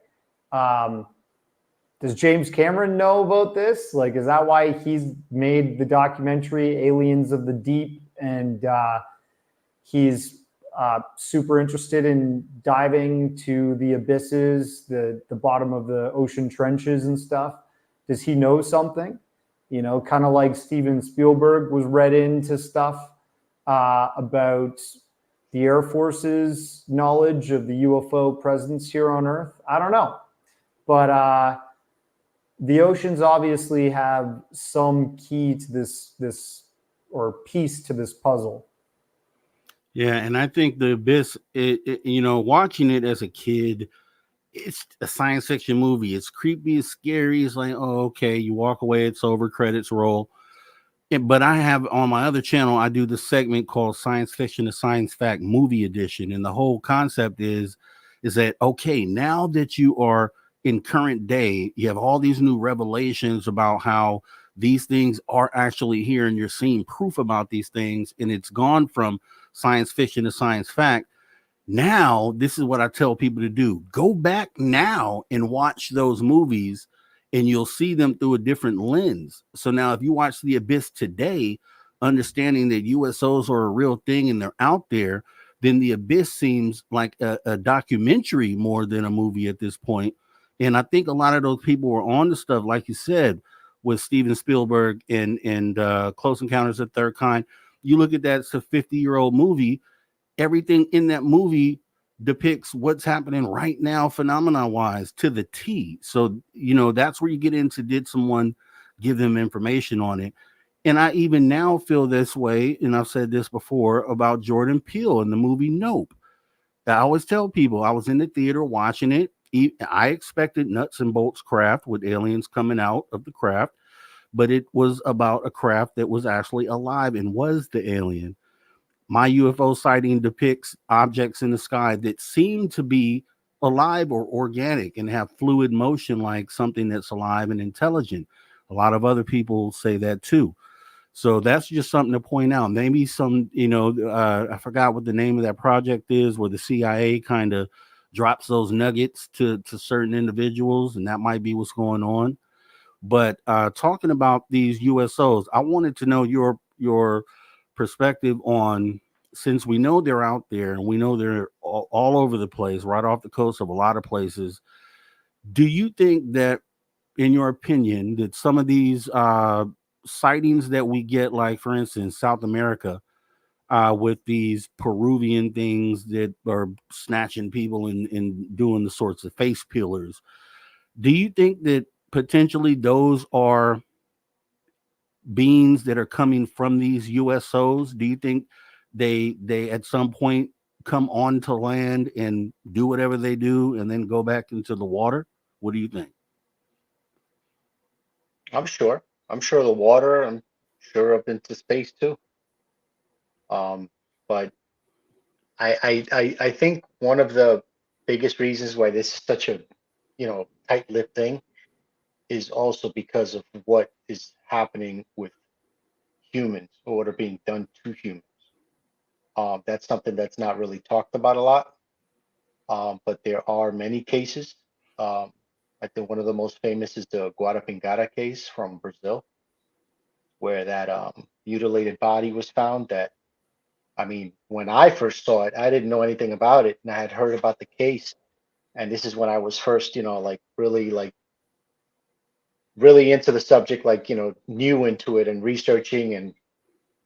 Speaker 3: Does James Cameron know about this? Like, is that why he's made the documentary Aliens of the Deep, and he's super interested in diving to the abysses, the bottom of the ocean trenches and stuff? Does he know something? You know, kind of like Steven Spielberg was read into stuff about the Air Force's knowledge of the UFO presence here on Earth. I don't know. But the oceans obviously have some key to this or piece to this puzzle.
Speaker 2: Yeah, and I think The Abyss, watching it as a kid, it's a science fiction movie. It's creepy, it's scary. It's like, oh, okay, you walk away, it's over, credits roll. But I have on my other channel, I do this segment called Science Fiction to Science Fact Movie Edition. And the whole concept is that, okay, now that you are in current day, you have all these new revelations about how these things are actually here, and you're seeing proof about these things, and it's gone from science fiction to science fact. Now, this is what I tell people to do. Go back now and watch those movies, and you'll see them through a different lens. So now if you watch The Abyss today, understanding that USOs are a real thing and they're out there, then The Abyss seems like a documentary more than a movie at this point. And I think a lot of those people were on the stuff, like you said, with Steven Spielberg and Close Encounters of the Third Kind. You look at that, it's a 50-year-old movie. Everything in that movie depicts what's happening right now, phenomena-wise, to the T. So, that's where you get into, did someone give them information on it? And I even now feel this way, and I've said this before, about Jordan Peele in the movie Nope. I always tell people, I was in the theater watching it. I expected nuts and bolts craft with aliens coming out of the craft, but it was about a craft that was actually alive and was the alien. My UFO sighting depicts objects in the sky that seem to be alive or organic and have fluid motion like something that's alive and intelligent. A lot of other people say that too. So that's just something to point out. Maybe I forgot what the name of that project is, where the CIA kind of drops those nuggets to certain individuals, and that might be what's going on. But talking about these USOs, I wanted to know your perspective on, since we know they're out there and we know they're all over the place, right off the coast of a lot of places. Do you think that, in your opinion, that some of these sightings that we get, like for instance, South America, with these Peruvian things that are snatching people and doing the sorts of face peelers, do you think that potentially those are beings that are coming from these USOs? Do you think they at some point come onto land and do whatever they do and then go back into the water? What do you think?
Speaker 4: I'm sure. I'm sure the water. I'm sure up into space too. But I think one of the biggest reasons why this is such a tight-lipped thing is also because of what is happening with humans, or what are being done to humans. That's something that's not really talked about a lot. But there are many cases. I think one of the most famous is the Guarapingara case from Brazil, where that mutilated body was found. That, I mean, when I first saw it, I didn't know anything about it, and I had heard about the case. And this is when I was first, really into the subject, new into it and researching. And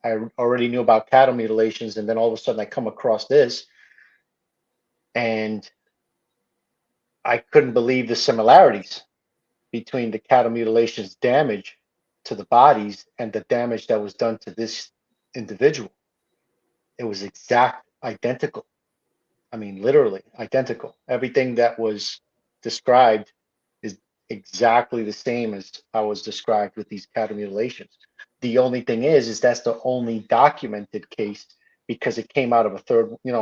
Speaker 4: I already knew about cattle mutilations, and then all of a sudden I come across this, and I couldn't believe the similarities between the cattle mutilations damage to the bodies and the damage that was done to this individual. It was identical. I mean, literally identical. Everything that was described is exactly the same as how was described with these cattle mutilations. The only thing is that's the only documented case because it came out of a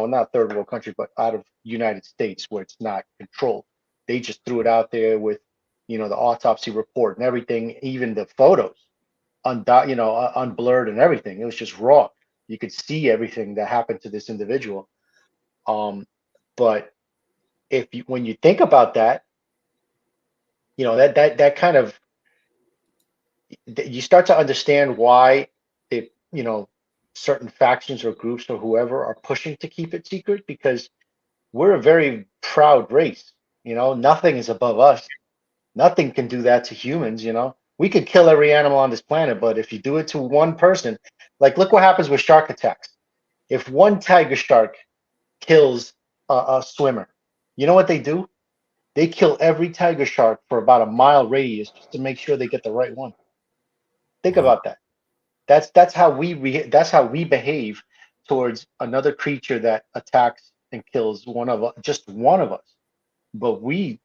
Speaker 4: not third world country, but out of United States where it's not controlled. They just threw it out there with, the autopsy report and everything, even the photos, unblurred and everything. It was just raw. You could see everything that happened to this individual. But when you think about that, that kind of, you start to understand why certain factions or groups or whoever are pushing to keep it secret, because we're a very proud race. Nothing is above us. Nothing can do that to humans. We could kill every animal on this planet, but if you do it to one person, look what happens with shark attacks. If one tiger shark kills a swimmer, you know what they do? They kill every tiger shark for about a mile radius just to make sure they get the right one. Think about that. That's how we behave towards another creature that attacks and kills just one of us. But we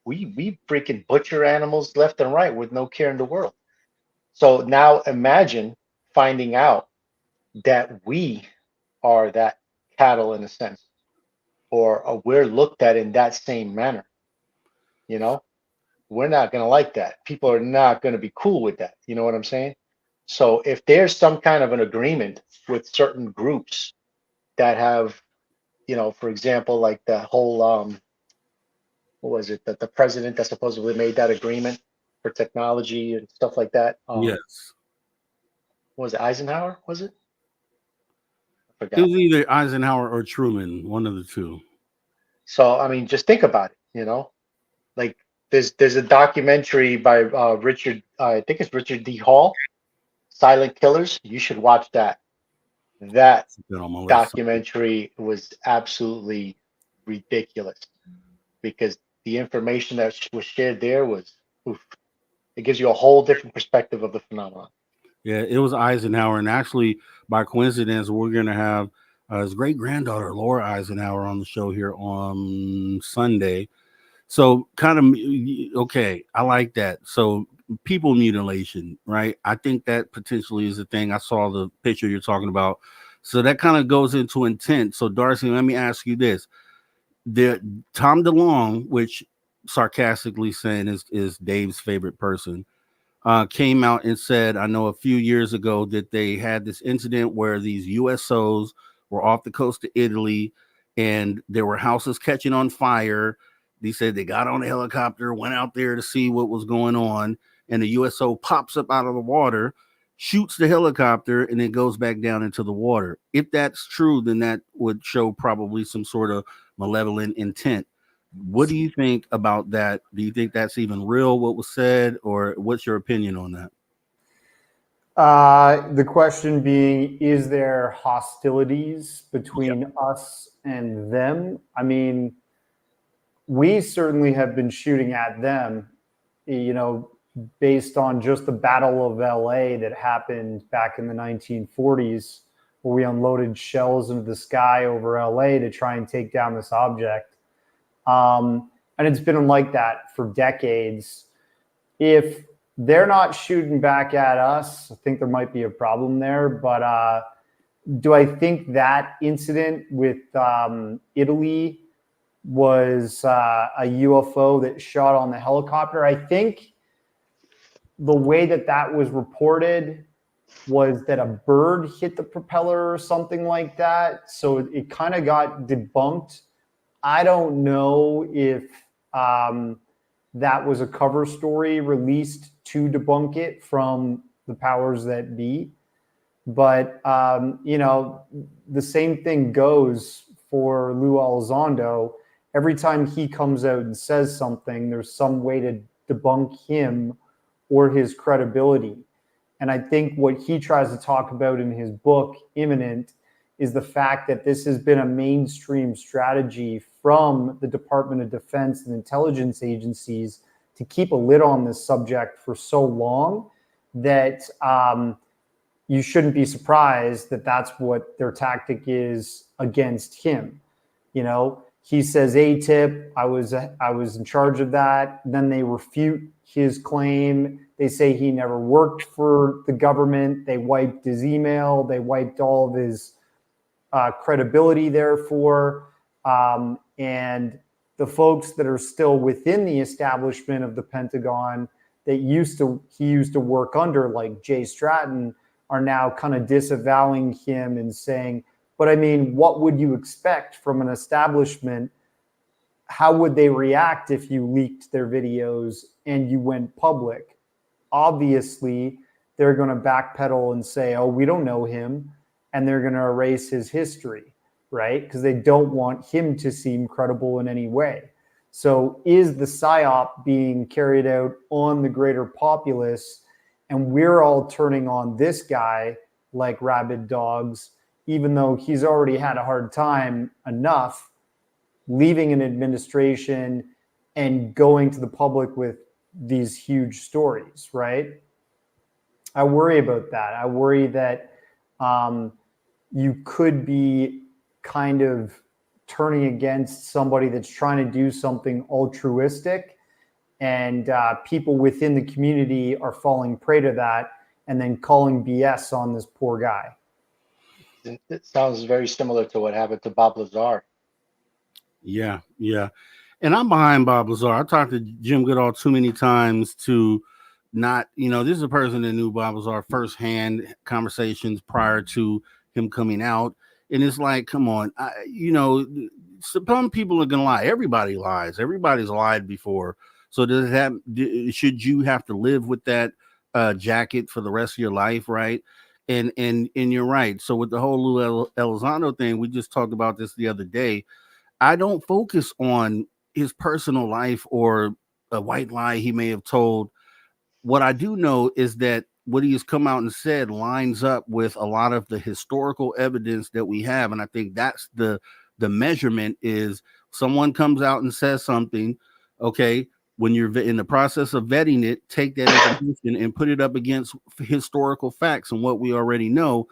Speaker 4: freaking butcher animals left and right with no care in the world. So now imagine finding out that we are that cattle in a sense, or we're looked at in that same manner. We're not going to like that. People are not going to be cool with that. You know what I'm saying? So if there's some kind of an agreement with certain groups that have, for example, like the whole, what was it, that the president that supposedly made that agreement for technology and stuff like that?
Speaker 2: Yes.
Speaker 4: Was it Eisenhower? Was it? I
Speaker 2: It
Speaker 4: forgot.
Speaker 2: was either Eisenhower or Truman, one of the two.
Speaker 4: So, I mean, just think about it, like there's a documentary by Richard, I think it's Richard D. Hall, Silent Killers. You should watch that. That documentary was absolutely ridiculous because the information that was shared there was, it gives you a whole different perspective of the phenomenon.
Speaker 2: Yeah, it was Eisenhower, and actually, by coincidence, we're going to have his great granddaughter Laura Eisenhower on the show here on Sunday. So, kind of okay, I like that. So, people mutilation, right? I think that potentially is a thing. I saw the picture you're talking about, so that kind of goes into intent. So, Darcy, let me ask you this: Tom DeLonge, which sarcastically saying is Dave's favorite person, came out and said, I know a few years ago that they had this incident where these USOs were off the coast of Italy and there were houses catching on fire. They said they got on a helicopter, went out there to see what was going on, and the USO pops up out of the water, shoots the helicopter, and then goes back down into the water. If that's true, then that would show probably some sort of malevolent intent. What do you think about that? Do you think that's even real, what was said, or what's your opinion on that?
Speaker 3: The question being, is there hostilities between us and them? I mean, we certainly have been shooting at them, based on just the Battle of LA that happened back in the 1940s, where we unloaded shells into the sky over LA to try and take down this object. And it's been like that for decades. If they're not shooting back at us, I think there might be a problem there. But do I think that incident with Italy was a UFO that shot on the helicopter? I think the way that was reported was that a bird hit the propeller or something like that. So it kind of got debunked. I don't know if that was a cover story released to debunk it from the powers that be. But, you know, the same thing goes for Lou Elizondo. Every time he comes out and says something, there's some way to debunk him or his credibility. And I think what he tries to talk about in his book, Imminent, is the fact that this has been a mainstream strategy from the Department of Defense and intelligence agencies to keep a lid on this subject for so long that you shouldn't be surprised that that's what their tactic is against him. You know, he says ATIP, I was in charge of that. Then they refute his claim. They say he never worked for the government. They wiped his email. They wiped all of his credibility, therefore. And the folks that are still within the establishment of the Pentagon that he used to work under, like Jay Stratton, are now kind of disavowing him and saying, but I mean, what would you expect from an establishment? How would they react if you leaked their videos and you went public? Obviously, they're going to backpedal and say, oh, we don't know him. And they're going to erase his history, right? Because they don't want him to seem credible in any way. So is the PSYOP being carried out on the greater populace? And we're all turning on this guy like rabid dogs, even though he's already had a hard time enough leaving an administration and going to the public with these huge stories, right? I worry about that. I worry that you could be kind of turning against somebody that's trying to do something altruistic, and people within the community are falling prey to that and then calling BS on this poor guy.
Speaker 4: It sounds very similar to what happened to Bob Lazar.
Speaker 2: Yeah, yeah. And I'm behind Bob Lazar. I talked to Jim Goodall too many times to not, you know, this is a person that knew Bob Lazar firsthand, conversations prior to him coming out. And it's like, come on, you know, some people are going to lie. Everybody lies. Everybody's lied before. So should you have to live with that jacket for the rest of your life, right? And you're right. So with the whole Lou Elizondo thing, we just talked about this the other day. I don't focus on his personal life or a white lie he may have told. What I do know is that what he has come out and said lines up with a lot of the historical evidence that we have. And I think that's the measurement is someone comes out and says something, okay, when you're in the process of vetting it, take that information and put it up against historical facts and what we already know.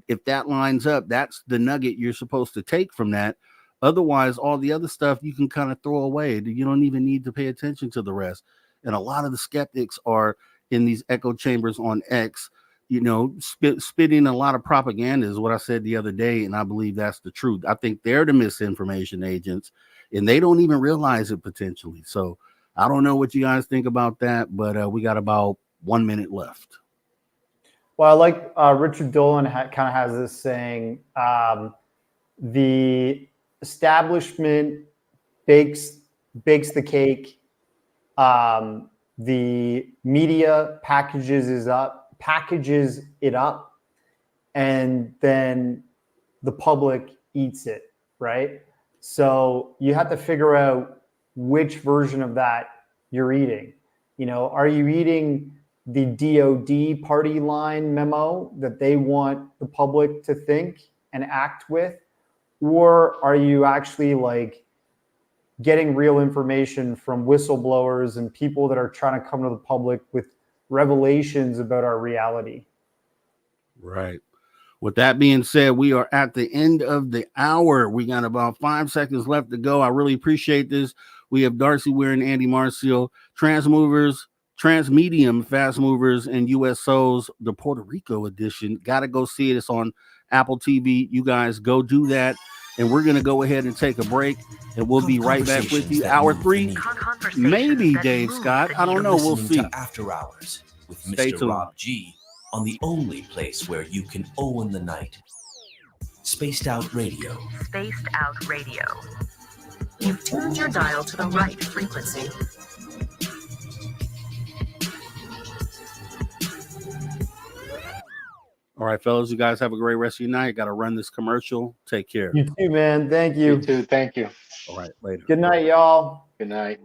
Speaker 2: If that lines up, that's the nugget you're supposed to take from that. Otherwise, all the other stuff you can kind of throw away. You don't even need to pay attention to the rest. And a lot of the skeptics are in these echo chambers on X, you know, spitting a lot of propaganda is what I said the other day. And I believe that's the truth. I think they're the misinformation agents and they don't even realize it potentially. So I don't know what you guys think about that, but we got about 1 minute left.
Speaker 3: Well, I like Richard Dolan kind of has this saying, the establishment bakes the cake. The media packages it up, and then the public eats it, right? So you have to figure out which version of that you're eating. You know, are you eating the DOD party line memo that they want the public to think and act with? Or are you actually like getting real information from whistleblowers and people that are trying to come to the public with revelations about our reality?
Speaker 2: Right. With that being said, we are at the end of the hour. We got about 5 seconds left to go. I really appreciate this. We have Darcy Weir and Andy Marcial, Transmedium Fastmovers and USOs, the Puerto Rico edition. Got to go see it. It's on Apple TV. You guys go do that. And we're going to go ahead and take a break, and we'll be right back with you. Hour 3, maybe Dave Scott. I don't know. We'll see.
Speaker 5: After Hours with
Speaker 2: Stay
Speaker 5: Mr.
Speaker 2: tuned.
Speaker 5: Rob G on the only place where you can own the night. Spaced Out Radio.
Speaker 19: Spaced Out Radio. You've tuned your dial to the right frequency.
Speaker 2: All right, fellas, you guys have a great rest of your night. Got to run this commercial. Take care.
Speaker 3: You too, man. Thank you.
Speaker 4: You too. Thank you.
Speaker 2: All right, later.
Speaker 3: Good night, y'all.
Speaker 4: Good night.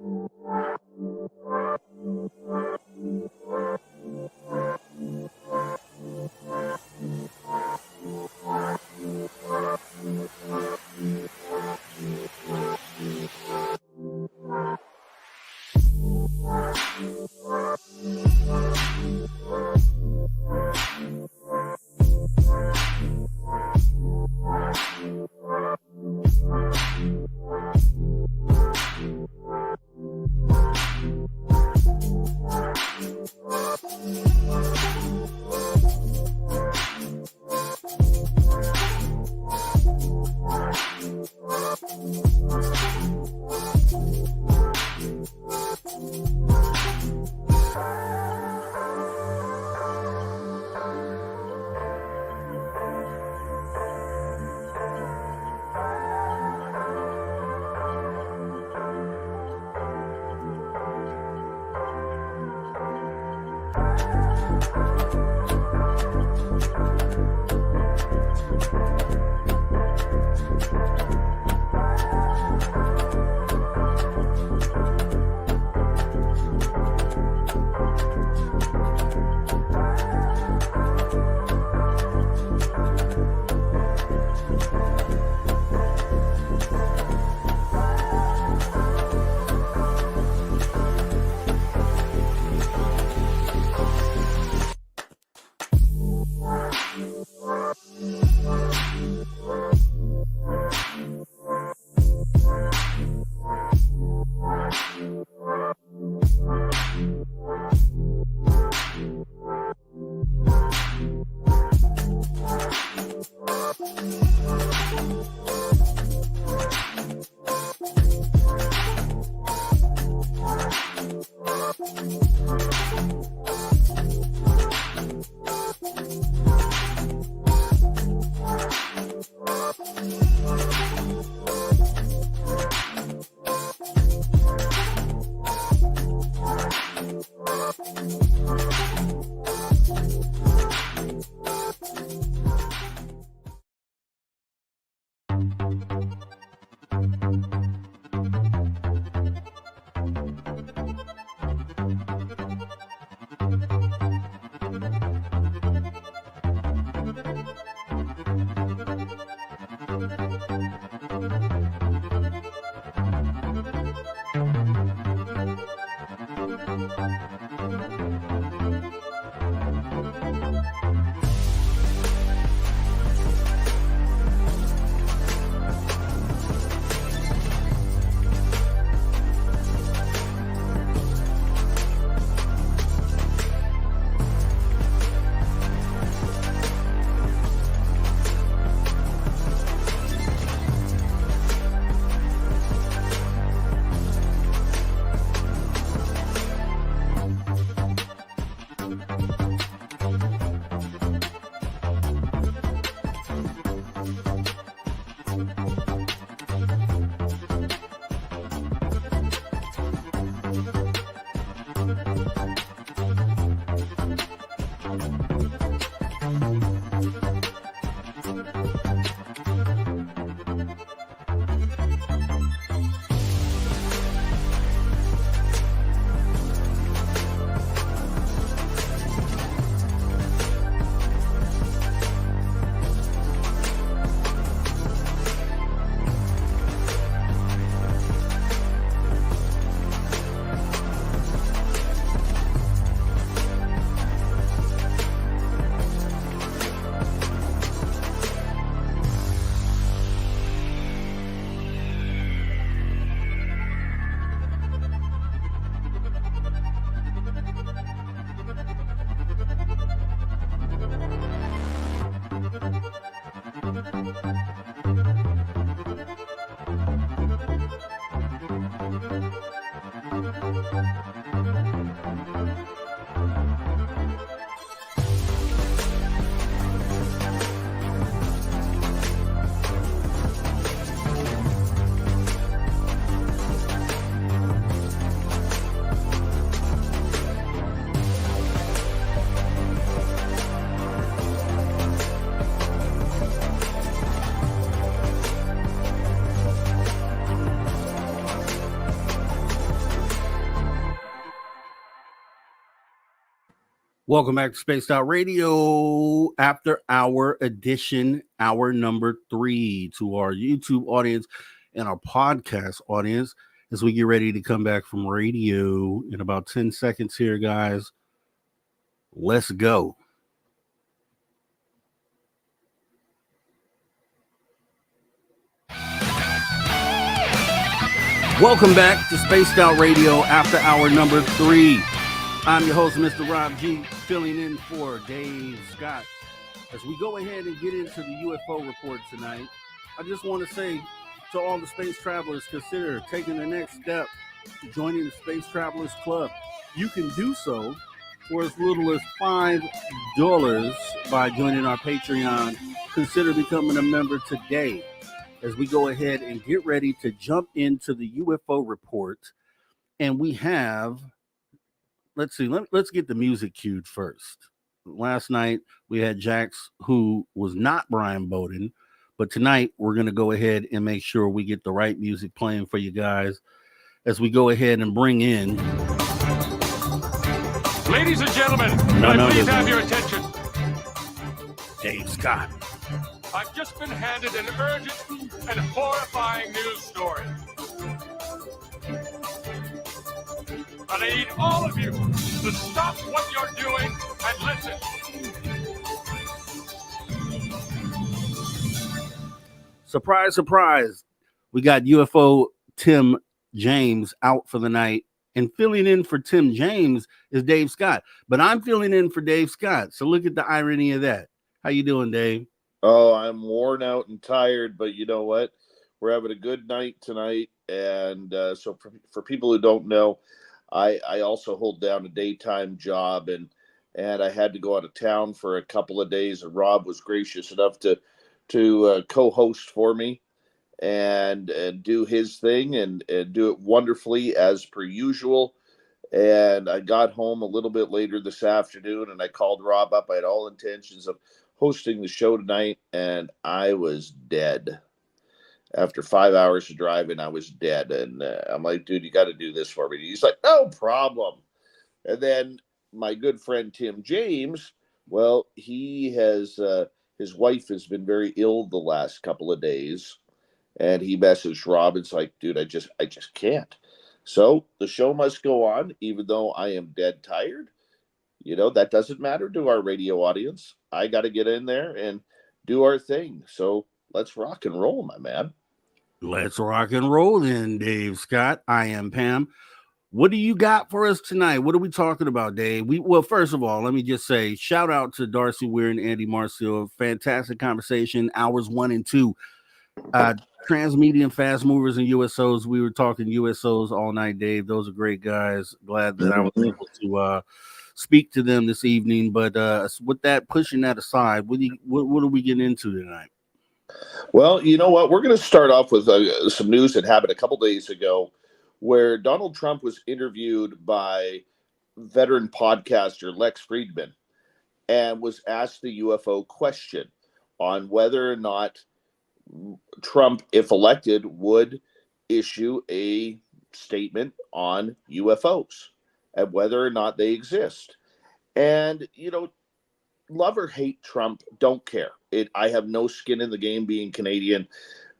Speaker 2: Welcome back to Spaced Out Radio, After Hour Edition, hour number 3, to our YouTube audience and our podcast audience as we get ready to come back from radio in about 10 seconds here, guys. Let's go. Welcome back to Spaced Out Radio, After Hour number 3. I'm your host, Mr. Rob G, filling in for Dave Scott. As we go ahead and get into the UFO report tonight, I just want to say to all the space travelers, consider taking the next step, joining the Space Travelers Club. You can do so for as little as $5 by joining our Patreon. Consider becoming a member today as we go ahead and get ready to jump into the UFO report. And we have... Let's see. Let's get the music cued first. Last night we had Jax, who was not Brian Bowden, but tonight we're going to go ahead and make sure we get the right music playing for you guys as we go ahead and bring in.
Speaker 20: Ladies and gentlemen, can I please have your attention?
Speaker 2: Dave Scott.
Speaker 20: I've just been handed an urgent and horrifying news story. But I need all of you to stop what you're doing and listen.
Speaker 2: Surprise, surprise. We got UFO Tim James out for the night. And filling in for Tim James is Dave Scott. But I'm filling in for Dave Scott. So look at the irony of that. How you doing, Dave?
Speaker 1: Oh, I'm worn out and tired, but you know what? We're having a good night tonight. And so for people who don't know, I also hold down a daytime job, and I had to go out of town for a couple of days, and Rob was gracious enough to co-host for me and do his thing and do it wonderfully as per usual. And I got home a little bit later this afternoon, and I called Rob up. I had all intentions of hosting the show tonight, and I was dead. After 5 hours of driving, I was dead. And I'm like, dude, you got to do this for me. He's like, no problem. And then my good friend Tim James, well, he has, his wife has been very ill the last couple of days. And he messaged Rob. It's like, dude, I just can't. So the show must go on, even though I am dead tired. You know, that doesn't matter to our radio audience. I got to get in there and do our thing. So let's rock and roll, my man.
Speaker 2: Let's rock and roll then, Dave Scott. I am Pam. What do you got for us tonight? What are we talking about, Dave? Well, first of all, let me just say, shout out to Darcy Weir and Andy Marcial. Fantastic conversation, hours 1 and 2. Transmedium Fastmovers and USOs. We were talking USOs all night, Dave. Those are great guys. Glad that I was able to speak to them this evening. But with that, pushing that aside, what are we getting into tonight?
Speaker 1: Well, you know what? We're going to start off with some news that happened a couple days ago where Donald Trump was interviewed by veteran podcaster Lex Friedman and was asked the UFO question on whether or not Trump, if elected, would issue a statement on UFOs and whether or not they exist. And, you know, love or hate Trump, don't care. I have no skin in the game being Canadian.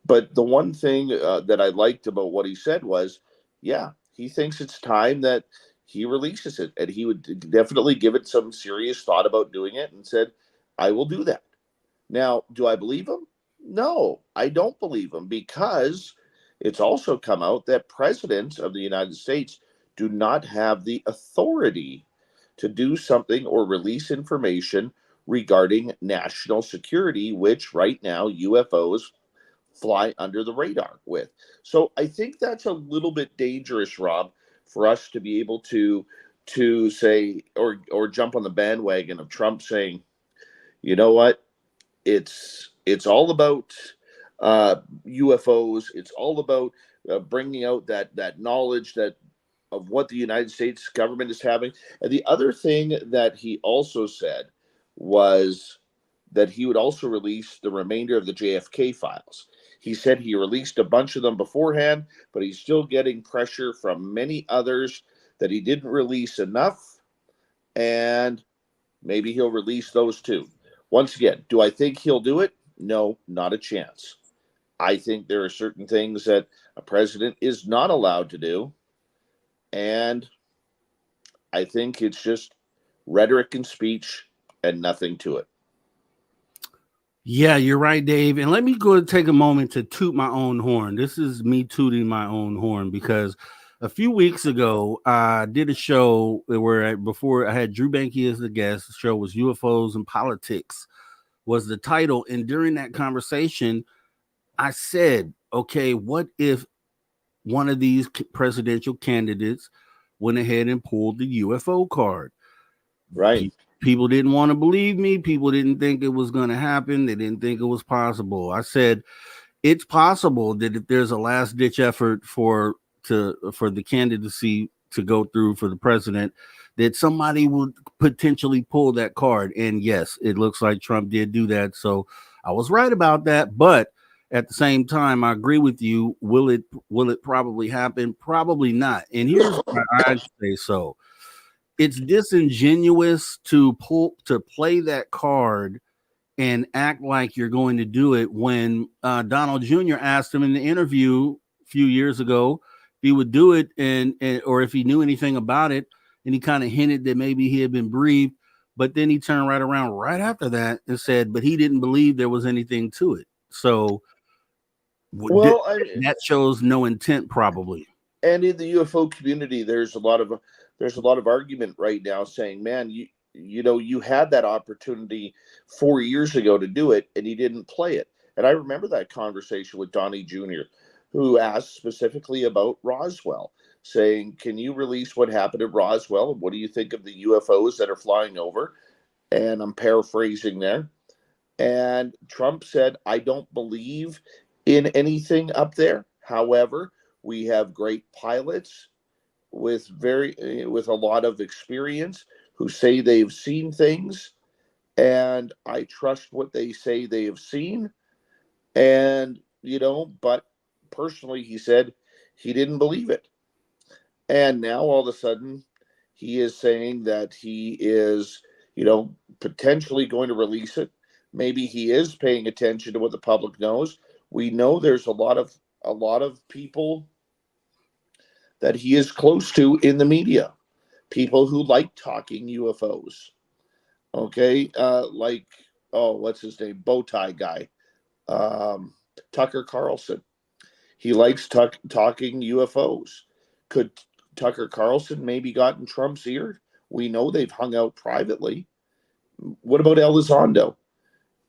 Speaker 1: But the one thing that I liked about what he said was, yeah, he thinks it's time that he releases it. And he would definitely give it some serious thought about doing it and said, I will do that. Now, do I believe him? No, I don't believe him, because it's also come out that presidents of the United States do not have the authority to do something or release information regarding national security, which right now UFOs fly under the radar with. So I think that's a little bit dangerous, Rob, for us to be able to say or jump on the bandwagon of Trump saying, you know what, it's all about UFOs. It's all about bringing out that knowledge of what the United States government is having. And the other thing that he also said was that he would also release the remainder of the JFK files. He said he released a bunch of them beforehand, but he's still getting pressure from many others that he didn't release enough. And Maybe he'll release those too. Once again, do I think he'll do it? No, not a chance. I think there are certain things that a president is not allowed to do. And I think it's just rhetoric and speech and nothing to it.
Speaker 2: Yeah, you're right, Dave. And let me go and take a moment to toot my own horn. This is me tooting my own horn because a few weeks ago, I did a show where before I had Drew Banky as the guest. The show was UFOs and Politics was the title. And during that conversation, I said, okay, what if one of these presidential candidates went ahead and pulled the UFO card?
Speaker 1: Right.
Speaker 2: People didn't want to believe me. People didn't think it was going to happen. They didn't think it was possible. I said, it's possible that if there's a last ditch effort for the candidacy to go through for the president, that somebody would potentially pull that card. And yes, it looks like Trump did do that. So I was right about that. But at the same time, I agree with you. Will it probably happen? Probably not. And here's why I say so. It's disingenuous to play that card and act like you're going to do it when Donald Jr. asked him in the interview a few years ago if he would do it and or if he knew anything about it, and he kind of hinted that maybe he had been briefed, but then he turned right around right after that and said, but he didn't believe there was anything to it. So
Speaker 1: well,
Speaker 2: that shows no intent probably.
Speaker 1: And in the UFO community, there's a lot of argument right now saying, man, you had that opportunity 4 years ago to do it, and you didn't play it. And I remember that conversation with Donnie Jr., who asked specifically about Roswell, saying, can you release what happened at Roswell? And what do you think of the UFOs that are flying over? And I'm paraphrasing there. And Trump said, I don't believe in anything up there. However, we have great pilots with a lot of experience who say they've seen things, and I trust what they say they have seen. And but personally, he said he didn't believe it. And now all of a sudden he is saying that he is, potentially going to release it. Maybe he is paying attention to what the public knows. We know there's a lot of people that he is close to in the media, people who like talking UFOs. Okay, what's his name? Bowtie guy, Tucker Carlson. He likes talking UFOs. Could Tucker Carlson maybe got in Trump's ear? We know they've hung out privately. What about Elizondo?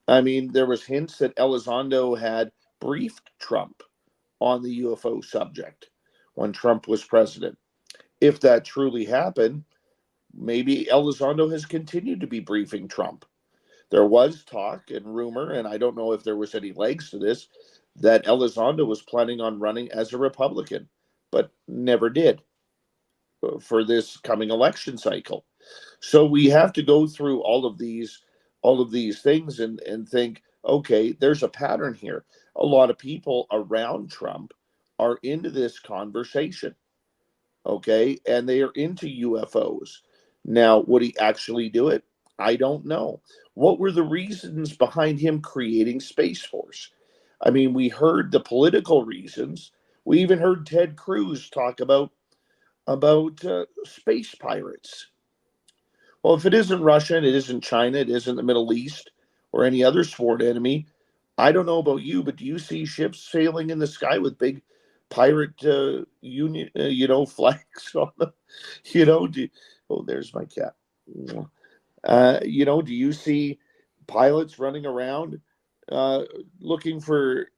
Speaker 1: I mean, there was hints that Elizondo had briefed Trump on the UFO subject when Trump was president. If that truly happened, maybe Elizondo has continued to be briefing Trump. There was talk and rumor, and I don't know if there was any legs to this, that Elizondo was planning on running as a Republican, but never did for this coming election cycle. So we have to go through all of these things and think, okay, there's a pattern here. A lot of people around Trump are into this conversation, okay, and they are into UFOs. Now, would he actually do it? I don't know. What were the reasons behind him creating Space Force? I mean, we heard the political reasons. We even heard Ted Cruz talk about space pirates. Well, if it isn't Russia, and it isn't China, it isn't the Middle East or any other sworn enemy, I don't know about you, but do you see ships sailing in the sky with big pirate flags on them? There's my cat. Do you see pilots running around looking for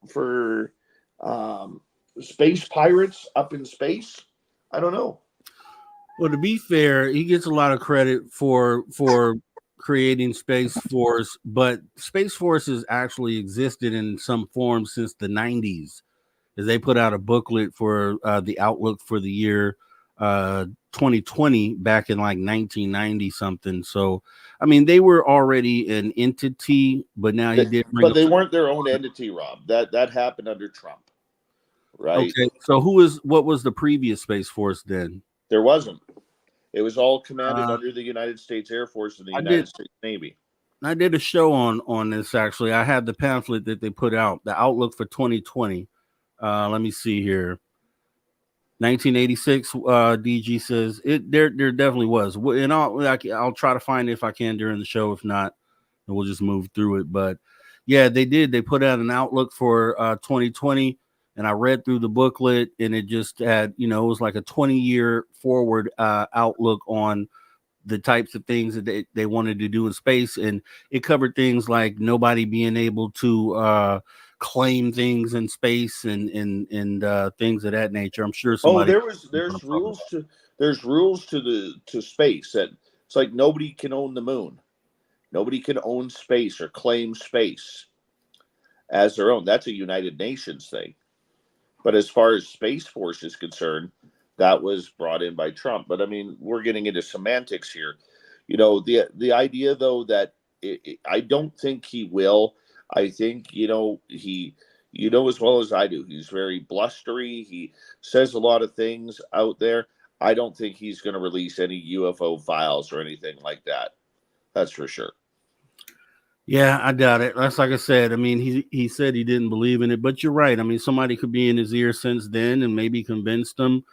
Speaker 1: space pirates up in space? I don't know.
Speaker 2: Well, to be fair, he gets a lot of credit for creating Space Force, but Space Force has actually existed in some form since the 90s, as they put out a booklet for the outlook for the year 2020 back in like 1990 something. So, I mean, they were already an entity, but now he did.
Speaker 1: But they weren't their own entity, Rob. That happened under Trump, right?
Speaker 2: Okay, so what was the previous Space Force then?
Speaker 1: There wasn't. It was all commanded under the United States Air Force and the United States Navy.
Speaker 2: I did a show on this actually. I had the pamphlet that they put out, the outlook for 2020. Let me see here. 1986. DG says it. There definitely was, and I'll try to find it if I can during the show. If not, then we'll just move through it. But yeah, they did. They put out an outlook for 2020, and I read through the booklet, and it just had, it was like a 20-year forward outlook on the types of things that they wanted to do in space, and it covered things like nobody being able to claim things in space and things of that nature. I'm sure somebody.
Speaker 1: There's rules to space, that it's like nobody can own the moon, nobody can own space or claim space as their own. That's a United Nations thing. But as far as Space Force is concerned, that was brought in by Trump. But I mean, we're getting into semantics here. The idea though that I don't think he will. I think he, as well as I do, he's very blustery. He says a lot of things out there. I don't think he's going to release any UFO files or anything like that. That's for sure.
Speaker 2: Yeah, I doubt it. That's like I said. I mean, he said he didn't believe in it, but you're right. I mean, somebody could be in his ear since then and maybe convinced him.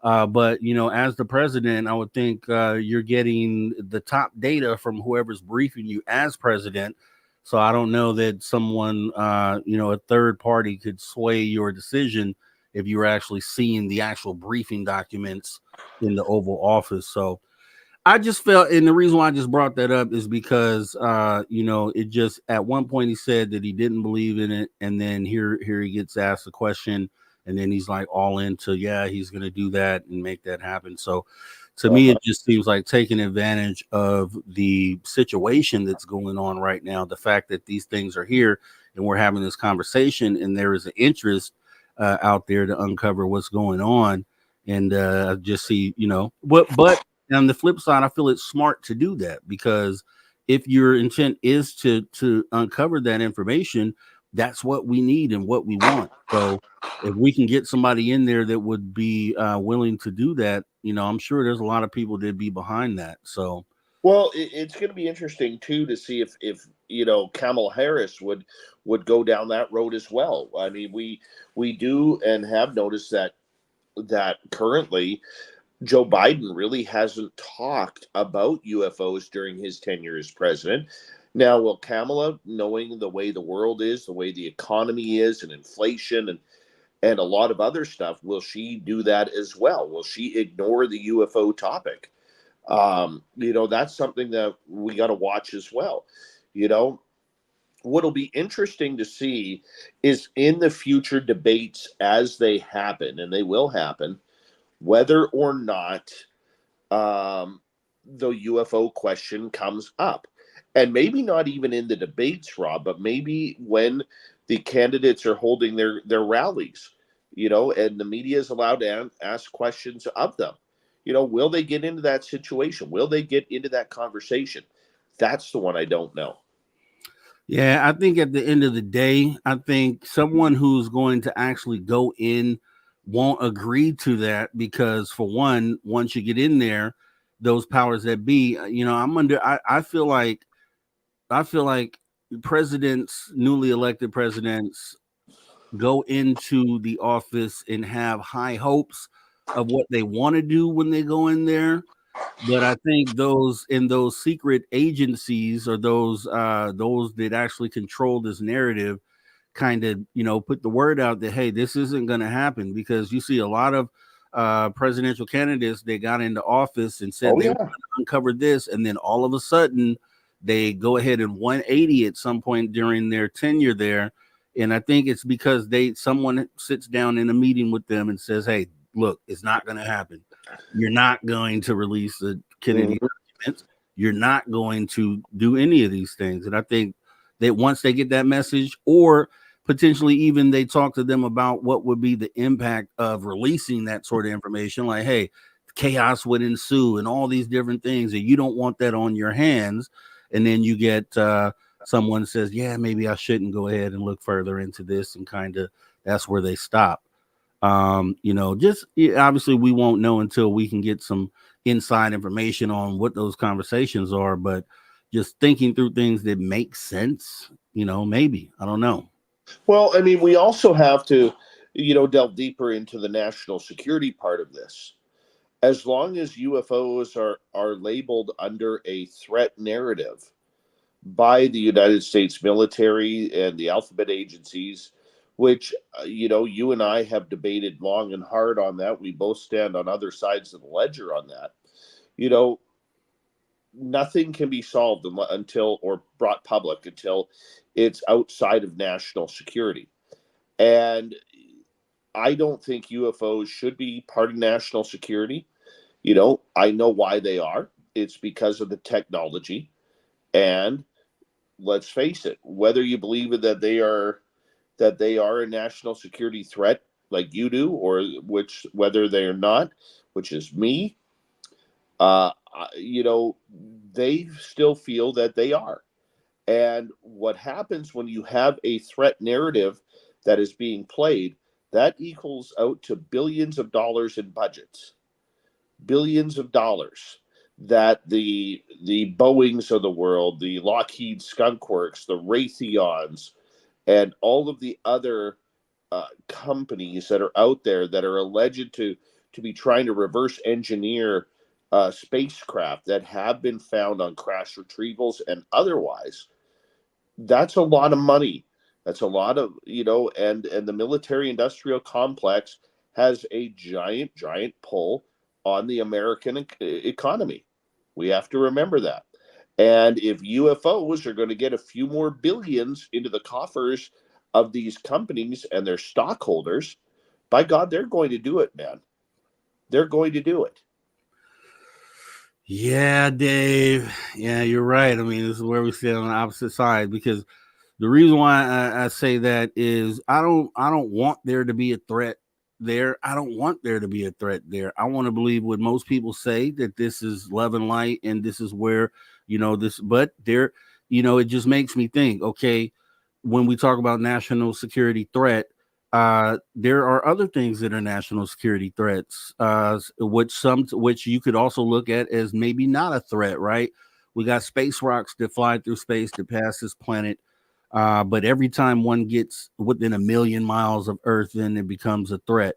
Speaker 2: But as the president, I would think you're getting the top data from whoever's briefing you as president. So I don't know that someone, a third party could sway your decision if you were actually seeing the actual briefing documents in the Oval Office. So I just felt, and the reason why I just brought that up is because, it just, at one point he said that he didn't believe in it. And then here he gets asked a question, and then he's like all into, he's going to do that and make that happen. So to me, it just seems like taking advantage of the situation that's going on right now. The fact that these things are here and we're having this conversation, and there is an interest out there to uncover what's going on. And I just see, but on the flip side, I feel it's smart to do that, because if your intent is to uncover that information, that's what we need and what we want. So if we can get somebody in there that would be willing to do that, I'm sure there's a lot of people that'd be behind that. So,
Speaker 1: well, it's going to be interesting too to see if Kamala Harris would go down that road as well. I mean, we do and have noticed that currently Joe Biden really hasn't talked about UFOs during his tenure as president. Now, will Kamala, knowing the way the world is, the way the economy is, and inflation and a lot of other stuff, will she do that as well? Will she ignore the UFO topic? That's something that we got to watch as well. What'll be interesting to see is in the future debates as they happen, and they will happen, whether or not the UFO question comes up. And maybe not even in the debates, Rob, but maybe when the candidates are holding their rallies, and the media is allowed to ask questions of them. Will they get into that situation? Will they get into that conversation? That's the one I don't know.
Speaker 2: Yeah, I think at the end of the day, I think someone who's going to actually go in won't agree to that, because for one, once you get in there, those powers that be, I feel like presidents, newly elected presidents, go into the office and have high hopes of what they want to do when they go in there. But I think those in those secret agencies, or those that actually control this narrative, kind of put the word out that, hey, this isn't going to happen, because you see a lot of presidential candidates, they got into office and said they were going to uncover this, and then all of a sudden they go ahead and 180 at some point during their tenure there. And I think it's because someone sits down in a meeting with them and says, hey, look, it's not going to happen. You're not going to release the Kennedy documents. You're not going to do any of these things. And I think that once they get that message, or potentially even they talk to them about what would be the impact of releasing that sort of information, like, hey, chaos would ensue and all these different things, and you don't want that on your hands. And then you get someone says, yeah, maybe I shouldn't go ahead and look further into this, and kind of that's where they stop. Obviously we won't know until we can get some inside information on what those conversations are, but just thinking through things that make sense, maybe, I don't know.
Speaker 1: Well, I mean, we also have to, delve deeper into the national security part of this. As long as UFOs are labeled under a threat narrative by the United States military and the alphabet agencies, which, you and I have debated long and hard on that. We both stand on other sides of the ledger on that. Nothing can be solved until, or brought public until it's outside of national security. And I don't think UFOs should be part of national security. I know why they are. It's because of the technology. And let's face it, whether you believe that they are a national security threat like you do, or whether they are not, which is me, they still feel that they are. And what happens when you have a threat narrative that is being played, that equals out to billions of dollars in budgets. Billions of dollars that the Boeings of the world, the Lockheed Skunk Works, the Raytheons, and all of the other companies that are out there that are alleged to be trying to reverse engineer spacecraft that have been found on crash retrievals and otherwise. That's a lot of money. That's a lot of, and the military industrial complex has a giant pull on the American economy. We have to remember that. And if UFOs are going to get a few more billions into the coffers of these companies and their stockholders, by God, they're going to do it, man. They're going to do it.
Speaker 2: Yeah, Dave. Yeah, you're right. I mean, this is where we sit on the opposite side, because the reason why I say that is I don't want there to be a threat there. I don't want there to be a threat there. I want to believe what most people say, that this is love and light, and this is where, but there, it just makes me think, okay, when we talk about national security threat, there are other things that are national security threats, which you could also look at as maybe not a threat, right? We got space rocks that fly through space that pass this planet. But every time one gets within 1 million miles of Earth, then it becomes a threat,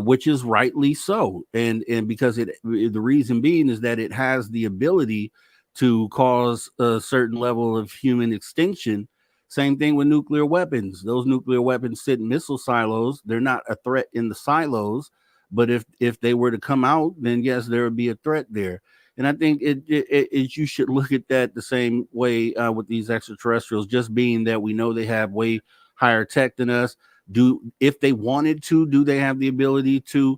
Speaker 2: which is rightly so. And because the reason being is that it has the ability to cause a certain level of human extinction. Same thing with nuclear weapons. Those nuclear weapons sit in missile silos. They're not a threat in the silos, but if they were to come out, then yes, there would be a threat there. And I think you should look at that the same way with these extraterrestrials, just being that we know they have way higher tech than us. If they wanted to, do they have the ability to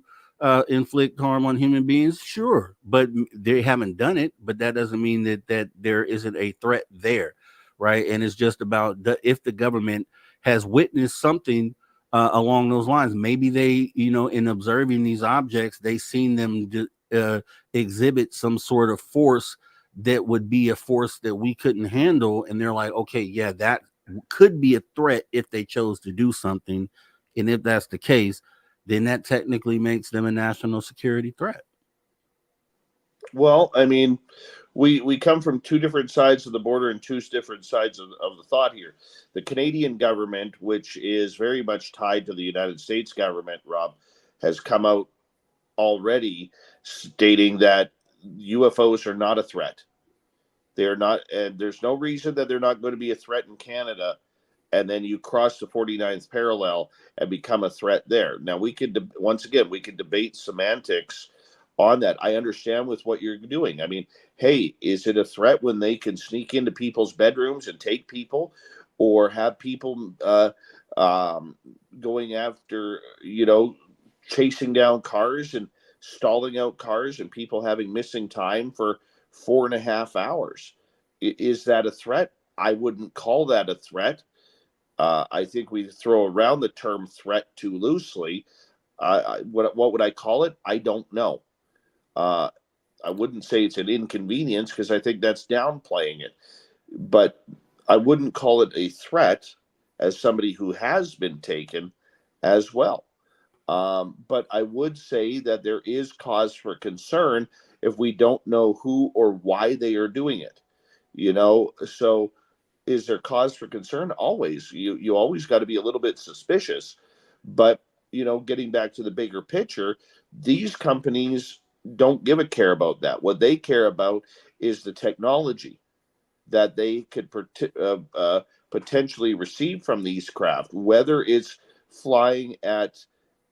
Speaker 2: inflict harm on human beings? Sure, but they haven't done it. But that doesn't mean that there isn't a threat there, right? And it's just about if the government has witnessed something along those lines. Maybe they, in observing these objects, they seen them exhibit some sort of force that would be a force that we couldn't handle, and they're like, okay, yeah, that could be a threat if they chose to do something. And if that's the case, then that technically makes them a national security threat.
Speaker 1: Well, I mean, we come from two different sides of the border and two different sides of the thought here. The Canadian government, which is very much tied to the United States government, Rob, has come out already stating that UFOs are not a threat. They're not, and there's no reason that they're not going to be a threat in Canada. And then you cross the 49th parallel and become a threat there. Now, we could, once again, we could debate semantics on that. I understand with what you're doing. I mean, hey, is it a threat when they can sneak into people's bedrooms and take people, or have people going after, chasing down cars and stalling out cars and people having missing time for 4.5 hours? Is that a threat? I wouldn't call that a threat. I think we throw around the term threat too loosely. What would I call it? I don't know. I wouldn't say it's an inconvenience, because I think that's downplaying it. But I wouldn't call it a threat as somebody who has been taken as well. But I would say that there is cause for concern,
Speaker 21: if we don't know who or why they are doing it. So is there cause for concern? Always. You always got to be a little bit suspicious. But, getting back to the bigger picture, these companies don't give a care about that. What they care about is the technology that they could potentially receive from these craft, whether it's flying at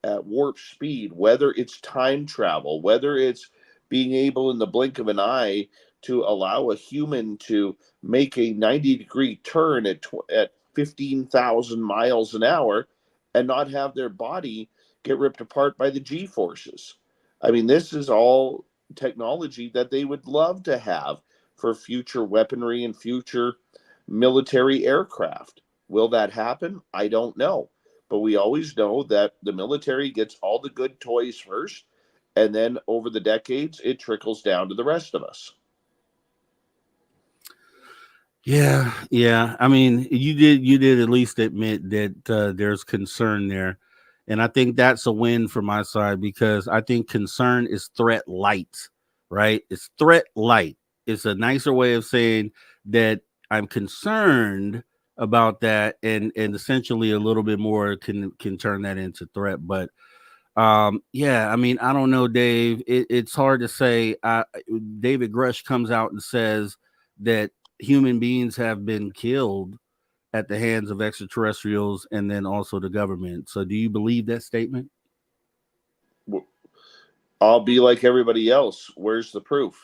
Speaker 21: warp speed, whether it's time travel, whether it's being able in the blink of an eye to allow a human to make a 90-degree turn at 15,000 miles an hour and not have their body get ripped apart by the G-forces. I mean, this is all technology that they would love to have for future weaponry and future military aircraft. Will that happen? I don't know. But we always know that the military gets all the good toys first, and then over the decades, it trickles down to the rest of us.
Speaker 2: Yeah. I mean, you did at least admit that there's concern there. And I think that's a win for my side, because I think concern is threat light, right? It's threat light. It's a nicer way of saying that I'm concerned about that, and essentially a little bit more can turn that into threat. But yeah, I mean, I don't know, Dave. It's hard to say. David Grush comes out and says that human beings have been killed at the hands of extraterrestrials and then also the government. So do you believe that statement?
Speaker 21: I'll be like everybody else. Where's the proof?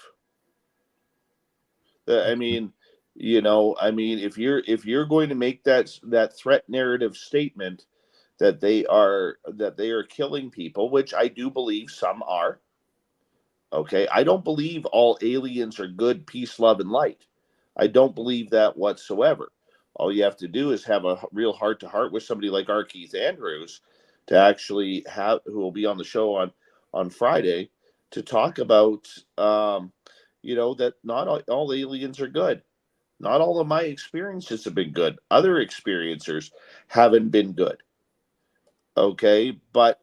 Speaker 21: I mean, if you're going to make that threat narrative statement that they are killing people, which I do believe some are. Okay, I don't believe all aliens are good, peace, love, and light. I don't believe that whatsoever. All you have to do is have a real heart-to-heart with somebody like R. Keith Andrews to actually who will be on the show on Friday, to talk about, that not all aliens are good. Not all of my experiences have been good. Other experiencers haven't been good. Okay, but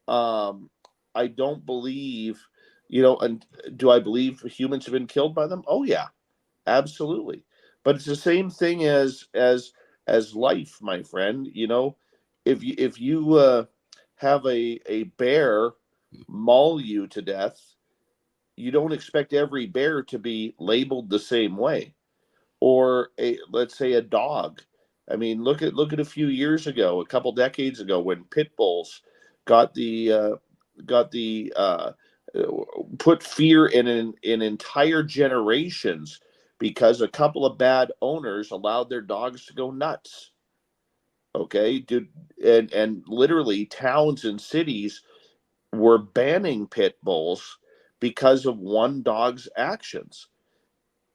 Speaker 21: I don't believe, and do I believe humans have been killed by them? Oh yeah, absolutely. But it's the same thing as life, my friend. If you have a bear maul you to death, you don't expect every bear to be labeled the same way. Or let's say a dog. I mean, look at a few years ago, a couple decades ago, when pit bulls got put fear in entire generations because a couple of bad owners allowed their dogs to go nuts. Okay, dude, and literally towns and cities were banning pit bulls because of one dog's actions.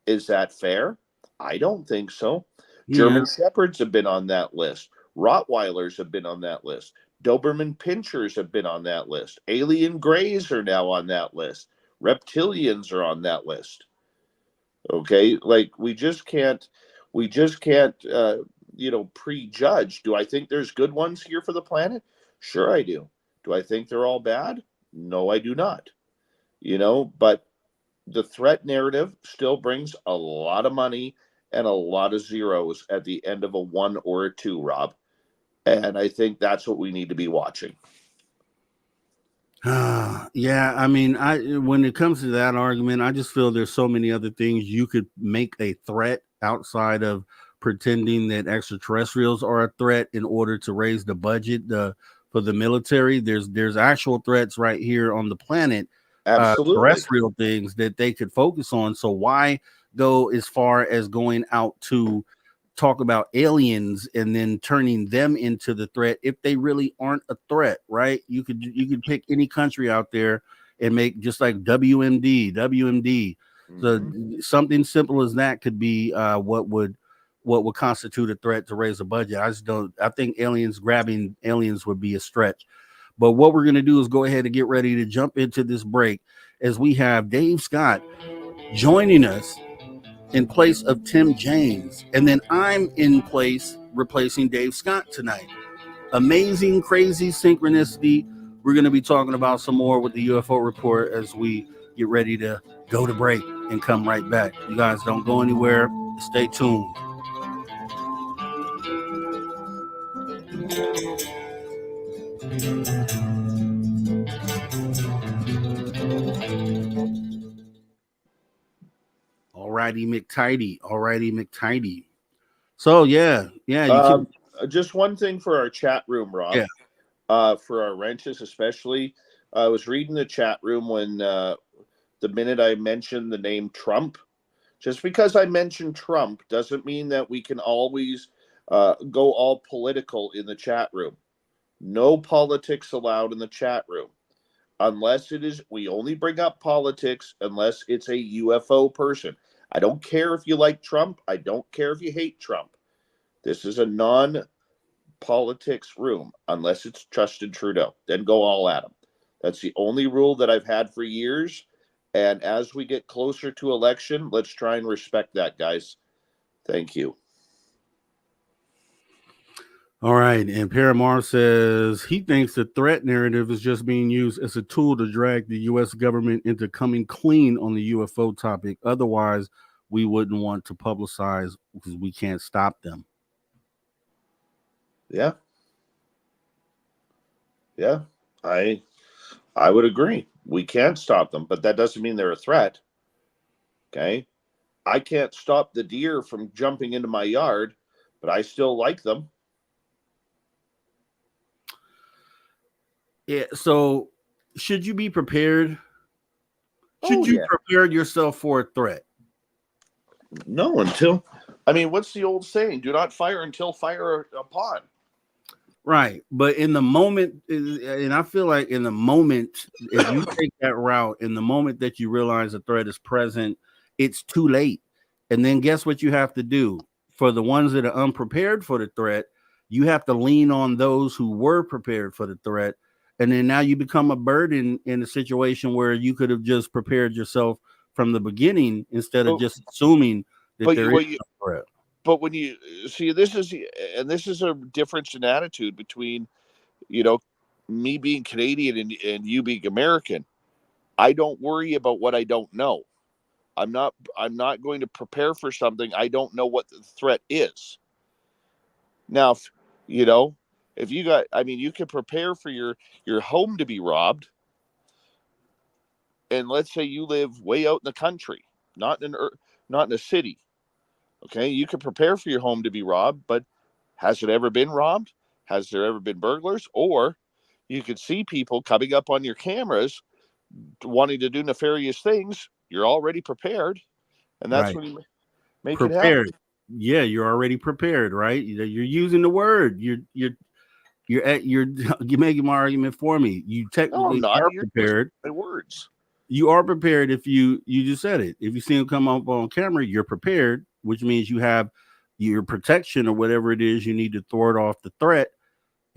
Speaker 21: Is that fair? I don't think so.
Speaker 2: Yeah.
Speaker 21: German Shepherds have been on that list. Rottweilers have been on that list. Doberman Pinschers have been on that list. Alien Greys are now on that list. Reptilians are on that list. Okay, like we just can't prejudge. Do I think there's good ones here for the planet? Sure I do. Do I think they're all bad? No, I do not. But the threat narrative still brings a lot of money and a lot of zeros at the end of a 1 or a 2, Rob. And I think that's what we need to be watching.
Speaker 2: Yeah, I mean, when it comes to that argument, I just feel there's so many other things you could make a threat outside of pretending that extraterrestrials are a threat in order to raise the budget for the military. There's actual threats right here on the planet.
Speaker 21: Absolutely.
Speaker 2: Terrestrial things that they could focus on. So why go as far as going out to talk about aliens and then turning them into the threat if they really aren't a threat, right? You could pick any country out there and make just like WMD. Mm-hmm. So something simple as that could be what would constitute a threat to raise a budget. I think grabbing aliens would be a stretch. But what we're going to do is go ahead and get ready to jump into this break as we have Dave Scott joining us in place of Tim James. And then I'm in place replacing Dave Scott tonight. Amazing, crazy synchronicity. We're going to be talking about some more with the UFO report as we get ready to go to break and come right back. You guys don't go anywhere. Stay tuned. Alrighty, McTidy. So yeah, you can.
Speaker 21: Just one thing for our chat room, Rob.
Speaker 2: Yeah.
Speaker 21: For our wrenches especially, I was reading the chat room when the minute I mentioned the name Trump. Just because I mentioned Trump doesn't mean that we can always go all political in the chat room. No politics allowed in the chat room. Unless it is, we only bring up politics unless it's a UFO person. I don't care if you like Trump. I don't care if you hate Trump. This is a non-politics room unless it's Justin Trudeau. Then go all at him. That's the only rule that I've had for years. And as we get closer to election, let's try and respect that, guys. Thank you.
Speaker 2: All right. And Paramar says he thinks the threat narrative is just being used as a tool to drag the U.S. government into coming clean on the UFO topic. Otherwise, we wouldn't want to publicize because we can't stop them.
Speaker 21: Yeah. Yeah. I would agree. We can't stop them, but that doesn't mean they're a threat. Okay. I can't stop the deer from jumping into my yard, but I still like them.
Speaker 2: Yeah. So should you be prepared? Should you prepare yourself for a threat?
Speaker 21: No, what's the old saying? Do not fire until fire upon.
Speaker 2: Right. But in the moment, and I feel like in the moment, if you take that route, in the moment that you realize a threat is present, it's too late. And then guess what you have to do? For the ones that are unprepared for the threat, you have to lean on those who were prepared for the threat. And then now you become a burden in a situation where you could have just prepared yourself from the beginning instead of just assuming that there is a threat.
Speaker 21: But when you see, this is a difference in attitude between, me being Canadian and you being American. I don't worry about what I don't know. I'm not going to prepare for something I don't know what the threat is. Now, if you got, you can prepare for your home to be robbed. And let's say you live way out in the country, not in a city. Okay, you can prepare for your home to be robbed, but has it ever been robbed? Has there ever been burglars? Or you could see people coming up on your cameras wanting to do nefarious things. You're already prepared, and that's when you make it happen.
Speaker 2: Yeah, you're already prepared, right? You're using the word. You're making my argument for me. You technically are prepared.
Speaker 21: My words.
Speaker 2: You are prepared if you just said it. If you see them come up on camera, you're prepared, which means you have your protection or whatever it is you need to thwart off the threat,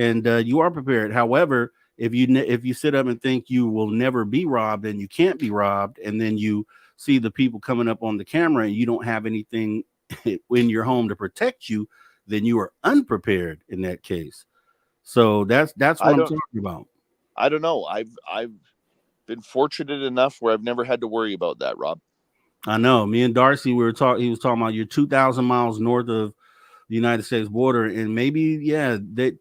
Speaker 2: and you are prepared. However, if you sit up and think you will never be robbed and you can't be robbed, and then you see the people coming up on the camera and you don't have anything in your home to protect you, then you are unprepared in that case. So that's what I'm talking about.
Speaker 21: I don't know. I've been fortunate enough where I've never had to worry about that, Rob.
Speaker 2: I know. Me and Darcy, he was talking about you're 2,000 miles north of the United States border, and maybe,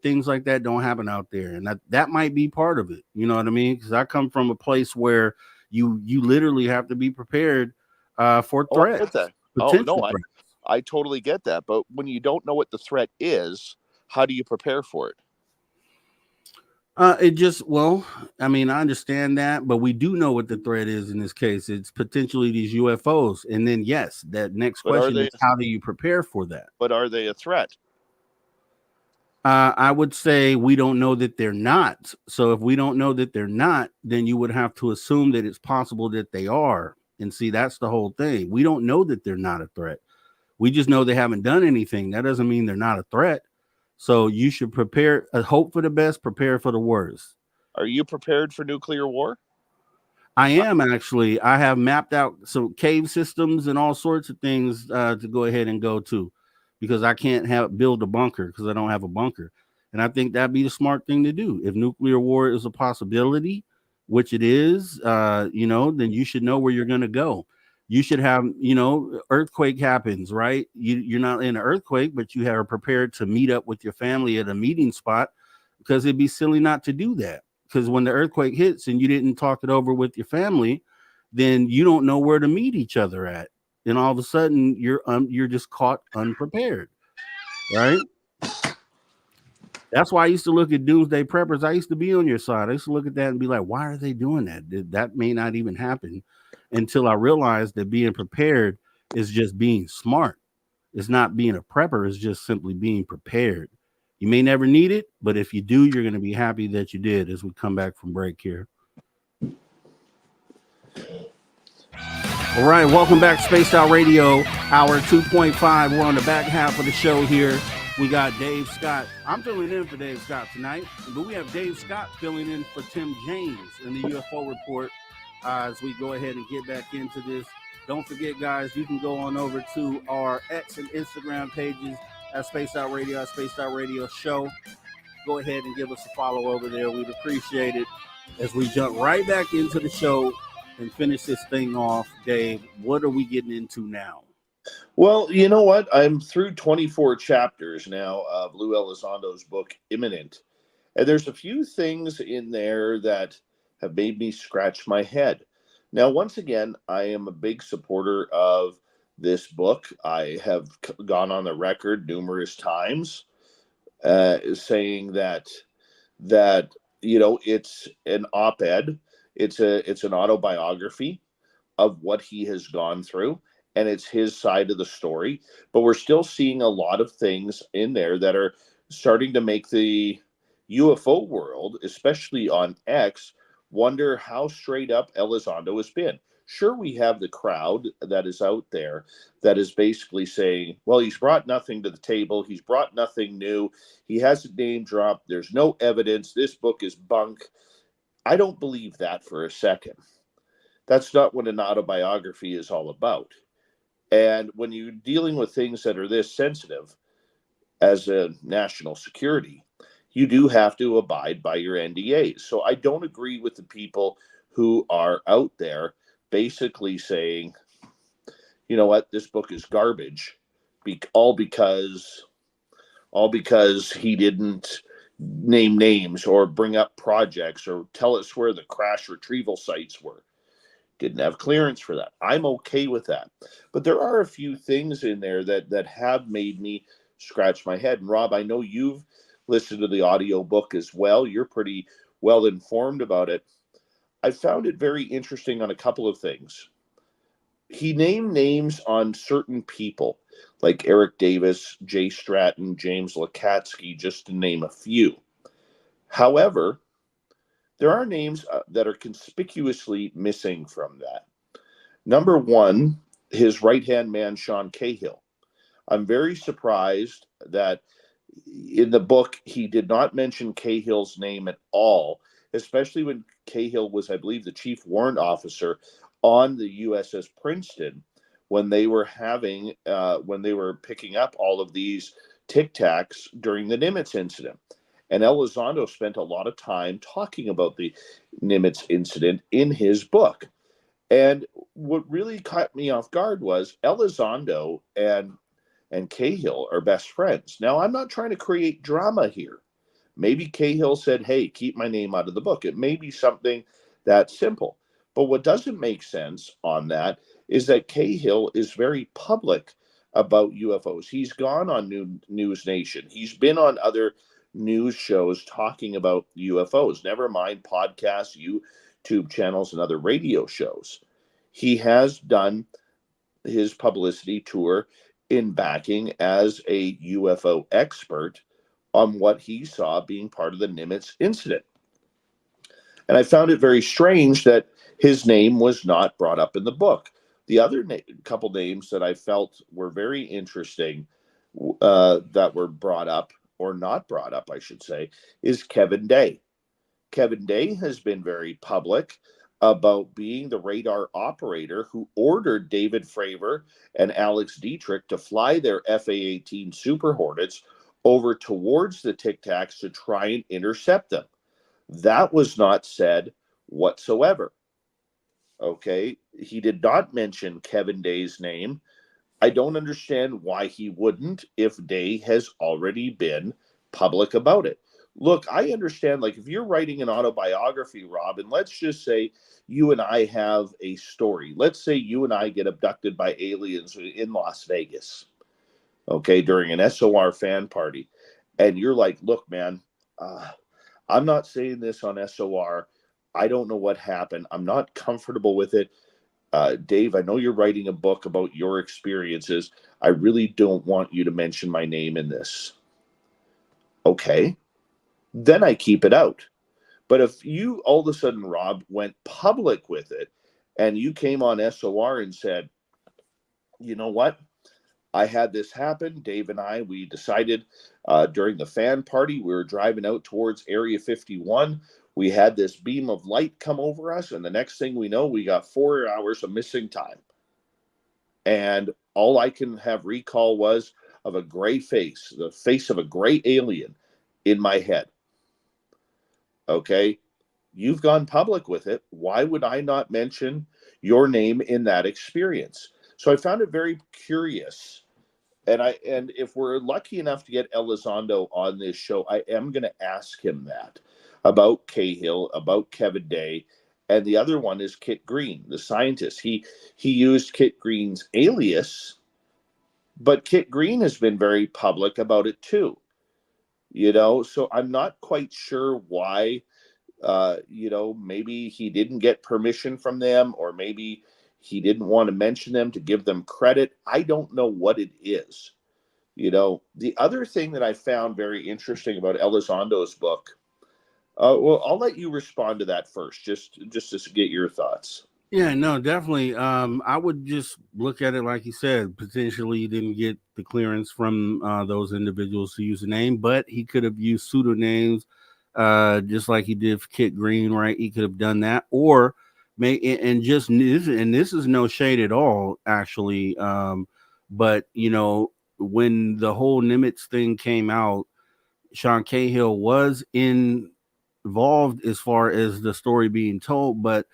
Speaker 2: things like that don't happen out there, and that might be part of it. You know what I mean? Because I come from a place where you literally have to be prepared for threats.
Speaker 21: I get that. I totally get that. But when you don't know what the threat is, how do you prepare for it?
Speaker 2: I understand that, but we do know what the threat is in this case. It's potentially these UFOs. And then, yes, that next question is how do you prepare for that?
Speaker 21: But are they a threat?
Speaker 2: I would say we don't know that they're not. So if we don't know that they're not, then you would have to assume that it's possible that they are. And see, that's the whole thing. We don't know that they're not a threat. We just know they haven't done anything. That doesn't mean they're not a threat. So you should prepare, hope for the best, prepare for the worst.
Speaker 21: Are you prepared for nuclear war?
Speaker 2: I am actually. I have mapped out some cave systems and all sorts of things to go ahead and go to, because I can't build a bunker because I don't have a bunker. And I think that'd be the smart thing to do. If nuclear war is a possibility, which it is, then you should know where you're going to go. You should have, earthquake happens, right? You're not in an earthquake, but you are prepared to meet up with your family at a meeting spot, because it'd be silly not to do that. Because when the earthquake hits and you didn't talk it over with your family, then you don't know where to meet each other at. And all of a sudden you're just caught unprepared, right? That's why I used to look at doomsday preppers. I used to be on your side. I used to look at that and be like, why are they doing that? That may not even happen, until I realized that being prepared is just being smart. It's not being a prepper. It's just simply being prepared. You may never need it, but if you do, you're going to be happy that you did, as we come back from break here. All right, welcome back to Spaced Out Radio, hour 2.5. We're on the back half of the show here. We got Dave Scott. I'm filling in for Dave Scott tonight, but we have Dave Scott filling in for Tim James in the UFO report as we go ahead and get back into this. Don't forget, guys, you can go on over to our X and Instagram pages at Spaced Out Radio, at Spaced Out Radio Show. Go ahead and give us a follow over there. We'd appreciate it as we jump right back into the show and finish this thing off. Dave, what are we getting into now?
Speaker 21: Well, you know what? I'm through 24 chapters now of Lou Elizondo's book, Imminent. And there's a few things in there that have made me scratch my head. Now, once again, I am a big supporter of this book. I have gone on the record numerous times saying that it's an op-ed. It's an autobiography of what he has gone through, and it's his side of the story. But we're still seeing a lot of things in there that are starting to make the UFO world, especially on X, wonder how straight up Elizondo has been. Sure, we have the crowd that is out there that is basically saying, well, he's brought nothing to the table. He's brought nothing new. He hasn't name dropped. There's no evidence. This book is bunk. I don't believe that for a second. That's not what an autobiography is all about. And when you're dealing with things that are this sensitive as a national security, you do have to abide by your NDAs. So I don't agree with the people who are out there basically saying, you know what, this book is garbage, all because he didn't name names or bring up projects or tell us where the crash retrieval sites were. Didn't have clearance for that. I'm okay with that. But there are a few things in there that have made me scratch my head. And Rob, I know you've listened to the audio book as well. You're pretty well informed about it. I found it very interesting on a couple of things. He named names on certain people, like Eric Davis, Jay Stratton, James Lukatsky, just to name a few. However, there are names that are conspicuously missing from that. Number one, his right-hand man, Sean Cahill. I'm very surprised that in the book he did not mention Cahill's name at all, especially when Cahill was, I believe, the chief warrant officer on the USS Princeton when they were picking up all of these Tic Tacs during the Nimitz incident. And Elizondo spent a lot of time talking about the Nimitz incident in his book. And what really caught me off guard was Elizondo and Cahill are best friends. Now, I'm not trying to create drama here. Maybe Cahill said, hey, keep my name out of the book. It may be something that simple. But what doesn't make sense on that is that Cahill is very public about UFOs. He's gone on News Nation. He's been on other news shows talking about UFOs, never mind podcasts, YouTube channels, and other radio shows. He has done his publicity tour in backing as a UFO expert on what he saw being part of the Nimitz incident. And I found it very strange that his name was not brought up in the book. The other couple names that I felt were very interesting that were brought up, or not brought up, I should say, is Kevin Day. Kevin Day has been very public about being the radar operator who ordered David Fravor and Alex Dietrich to fly their FA-18 Super Hornets over towards the Tic Tacs to try and intercept them. That was not said whatsoever. Okay, he did not mention Kevin Day's name. I don't understand why he wouldn't if Day has already been public about it. Look, I understand, like, if you're writing an autobiography, Rob, and let's just say you and I have a story. Let's say you and I get abducted by aliens in Las Vegas, okay, during an SOR fan party. And you're like, look, man, I'm not saying this on SOR. I don't know what happened. I'm not comfortable with it. Dave, I know you're writing a book about your experiences. I really don't want you to mention my name in this. Okay. Then I keep it out. But if you all of a sudden, Rob, went public with it and you came on SOR and said, you know what? I had this happen. Dave and I, we decided during the fan party, we were driving out towards Area 51. We had this beam of light come over us. And the next thing we know, we got 4 hours of missing time. And all I can have recall was of a gray face, the face of a gray alien in my head. Okay. You've gone public with it. Why would I not mention your name in that experience? So I found it very curious. And if we're lucky enough to get Elizondo on this show, I am going to ask him that about Cahill, about Kevin Day, and the other one is Kit Green, the scientist. He used Kit Green's alias, but Kit Green has been very public about it too. So I'm not quite sure why. Maybe he didn't get permission from them, or maybe he didn't want to mention them to give them credit. I don't know what it is. The other thing that I found very interesting about Elizondo's book, well, I'll let you respond to that first, just to get your thoughts.
Speaker 2: Yeah, no, definitely. I would just look at it like you said. Potentially, he didn't get the clearance from those individuals to use the name, but he could have used pseudonyms, just like he did for Kit Green, right? He could have done that, or this is no shade at all, actually. But when the whole Nimitz thing came out, Sean Cahill was involved as far as the story being told, but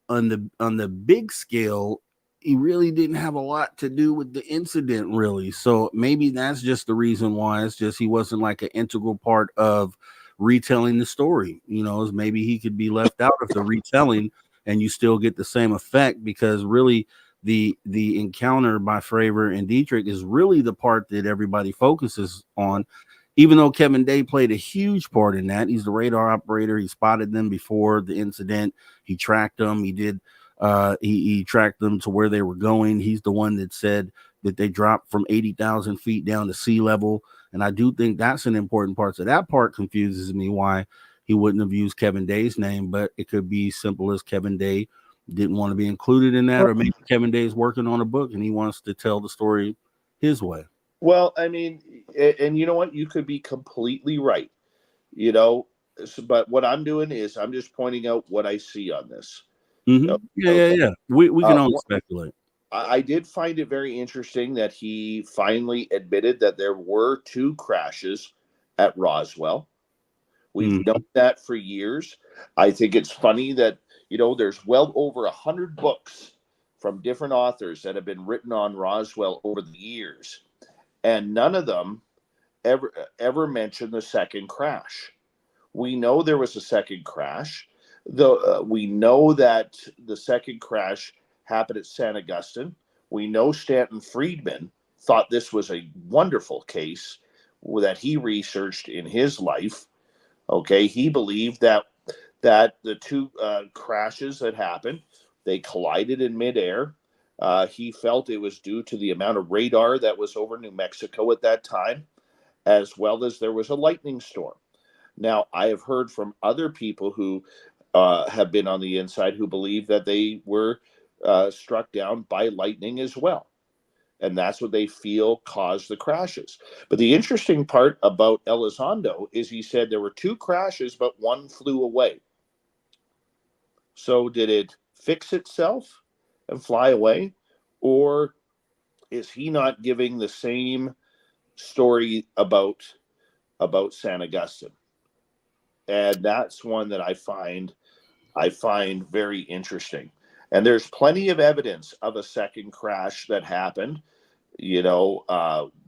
Speaker 2: on the big scale, he really didn't have a lot to do with the incident, really. So maybe that's just the reason why. It's just he wasn't like an integral part of retelling the story. As maybe he could be left out of the retelling, and you still get the same effect, because really the encounter by Fravor and Dietrich is really the part that everybody focuses on. Even though Kevin Day played a huge part in that, he's the radar operator. He spotted them before the incident. He tracked them. He did. He tracked them to where they were going. He's the one that said that they dropped from 80,000 feet down to sea level. And I do think that's an important part. So that part confuses me, why he wouldn't have used Kevin Day's name. But it could be simple as Kevin Day didn't want to be included in that, or maybe Kevin Day is working on a book and he wants to tell the story his way.
Speaker 21: Well, I mean, and you know what? You could be completely right, but what I'm doing is I'm just pointing out what I see on this.
Speaker 2: Mm-hmm. Yeah. We can only speculate.
Speaker 21: I did find it very interesting that he finally admitted that there were 2 crashes at Roswell. We've known that for years. I think it's funny that, there's well over 100 books from different authors that have been written on Roswell over the years. And none of them ever mentioned the second crash. We know there was a second crash. We know that the second crash happened at San Augustine. We know Stanton Friedman thought this was a wonderful case that he researched in his life. Okay, he believed that the 2 crashes that happened, they collided in midair. He felt it was due to the amount of radar that was over New Mexico at that time, as well as there was a lightning storm. Now, I have heard from other people who have been on the inside who believe that they were struck down by lightning as well. And that's what they feel caused the crashes. But the interesting part about Elizondo is he said there were 2 crashes, but 1 flew away. So did it fix itself and fly away, or is he not giving the same story about San Augustine? And that's one that I find I find very interesting. And there's plenty of evidence of a second crash that happened.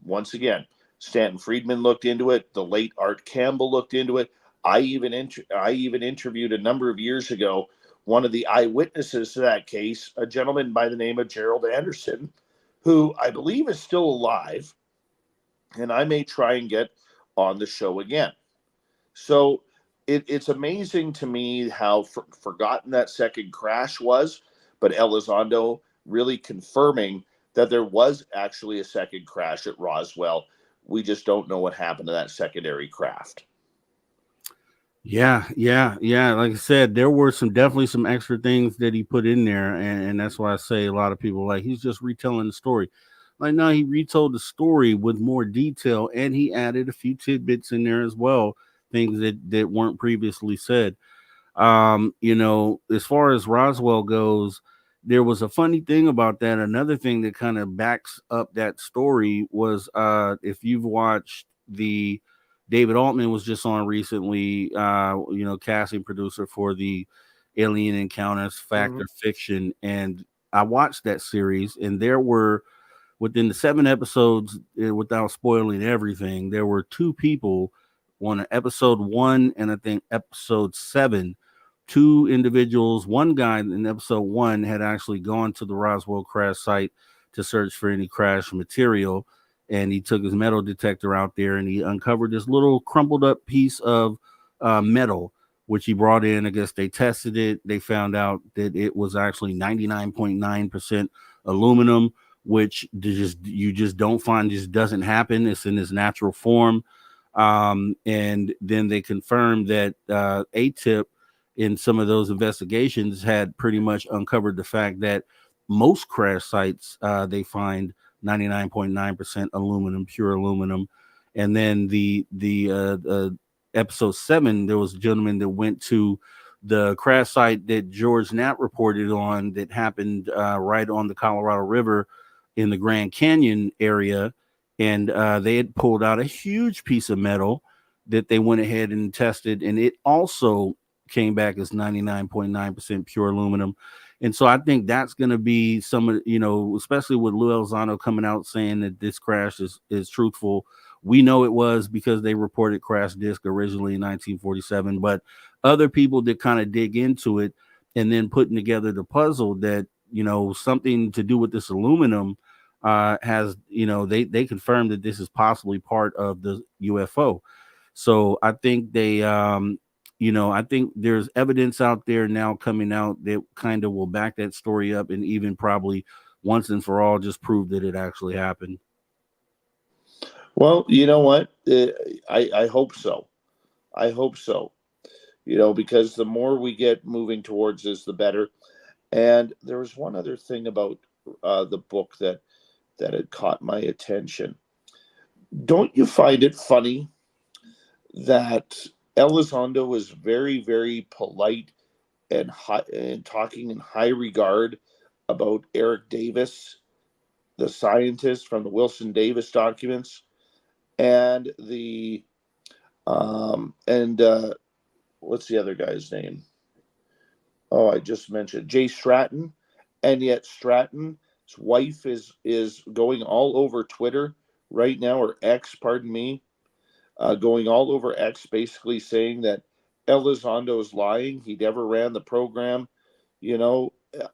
Speaker 21: Once again, Stanton Friedman looked into it. The late Art Campbell looked into it. I even interviewed a number of years ago one of the eyewitnesses to that case, a gentleman by the name of Gerald Anderson, who I believe is still alive, and I may try and get on the show again. So it's amazing to me how forgotten that second crash was, but Elizondo really confirming that there was actually a second crash at Roswell. We just don't know what happened to that secondary craft.
Speaker 2: Yeah. Like I said, there were definitely some extra things that he put in there, and that's why I say a lot of people like he's just retelling the story. Like, no, he retold the story with more detail, and he added a few tidbits in there as well, things that weren't previously said. As far as Roswell goes, there was a funny thing about that. Another thing that kind of backs up that story was if you've watched the David Altman was just on recently, casting producer for the Alien Encounters Fact or Fiction. And I watched that series, and there were, within the 7 episodes, without spoiling everything, there were 2 people on episode 1 and I think episode 7. 2 individuals, one guy in episode 1 had actually gone to the Roswell crash site to search for any crash material. And he took his metal detector out there and he uncovered this little crumpled up piece of metal, which he brought in. I guess they tested it. They found out that it was actually 99.9% aluminum, which you just don't find, just doesn't happen. It's in its natural form. And then they confirmed that ATIP in some of those investigations had pretty much uncovered the fact that most crash sites, they find 99.9% aluminum, pure aluminum. And then the episode 7, there was a gentleman that went to the crash site that George Knapp reported on that happened right on the Colorado River in the Grand Canyon area. And they had pulled out a huge piece of metal that they went ahead and tested. And it also came back as 99.9% pure aluminum. And so I think that's going to be some of, especially with Lou Elizondo coming out saying that this crash is truthful. We know it was because they reported crash disk originally in 1947, but other people that kind of dig into it and then putting together the puzzle that, something to do with this aluminum has, they confirmed that this is possibly part of the UFO. So I think I think there's evidence out there now coming out that kind of will back that story up and even probably once and for all just prove that it actually happened.
Speaker 21: Well, you know what? I hope so. I hope so. Because the more we get moving towards this, the better. And there was one other thing about the book that had caught my attention. Don't you find it funny that Elizondo was very, very polite and talking in high regard about Eric Davis, the scientist from the Wilson Davis documents, and what's the other guy's name? Oh, I just mentioned Jay Stratton, and yet Stratton's wife is going all over Twitter right now, or X, pardon me. Going all over X, basically saying that Elizondo is lying. He never ran the program.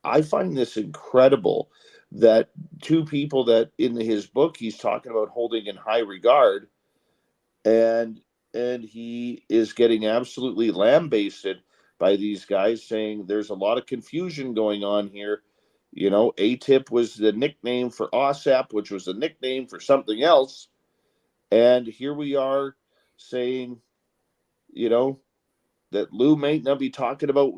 Speaker 21: I find this incredible that 2 people that in his book he's talking about holding in high regard, and he is getting absolutely lambasted by these guys saying there's a lot of confusion going on here. ATIP was the nickname for OSAP, which was the nickname for something else. And here we are saying, that Lou might not be talking about,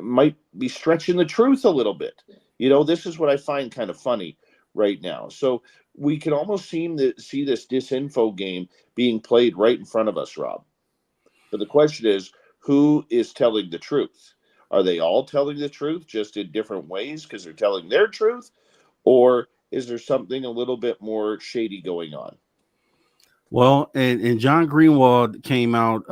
Speaker 21: might be stretching the truth a little bit. This is what I find kind of funny right now. So we can almost seem to see this disinfo game being played right in front of us, Rob. But the question is, who is telling the truth? Are they all telling the truth just in different ways because they're telling their truth? Or is there something a little bit more shady going on?
Speaker 2: Well, and John Greenwald came out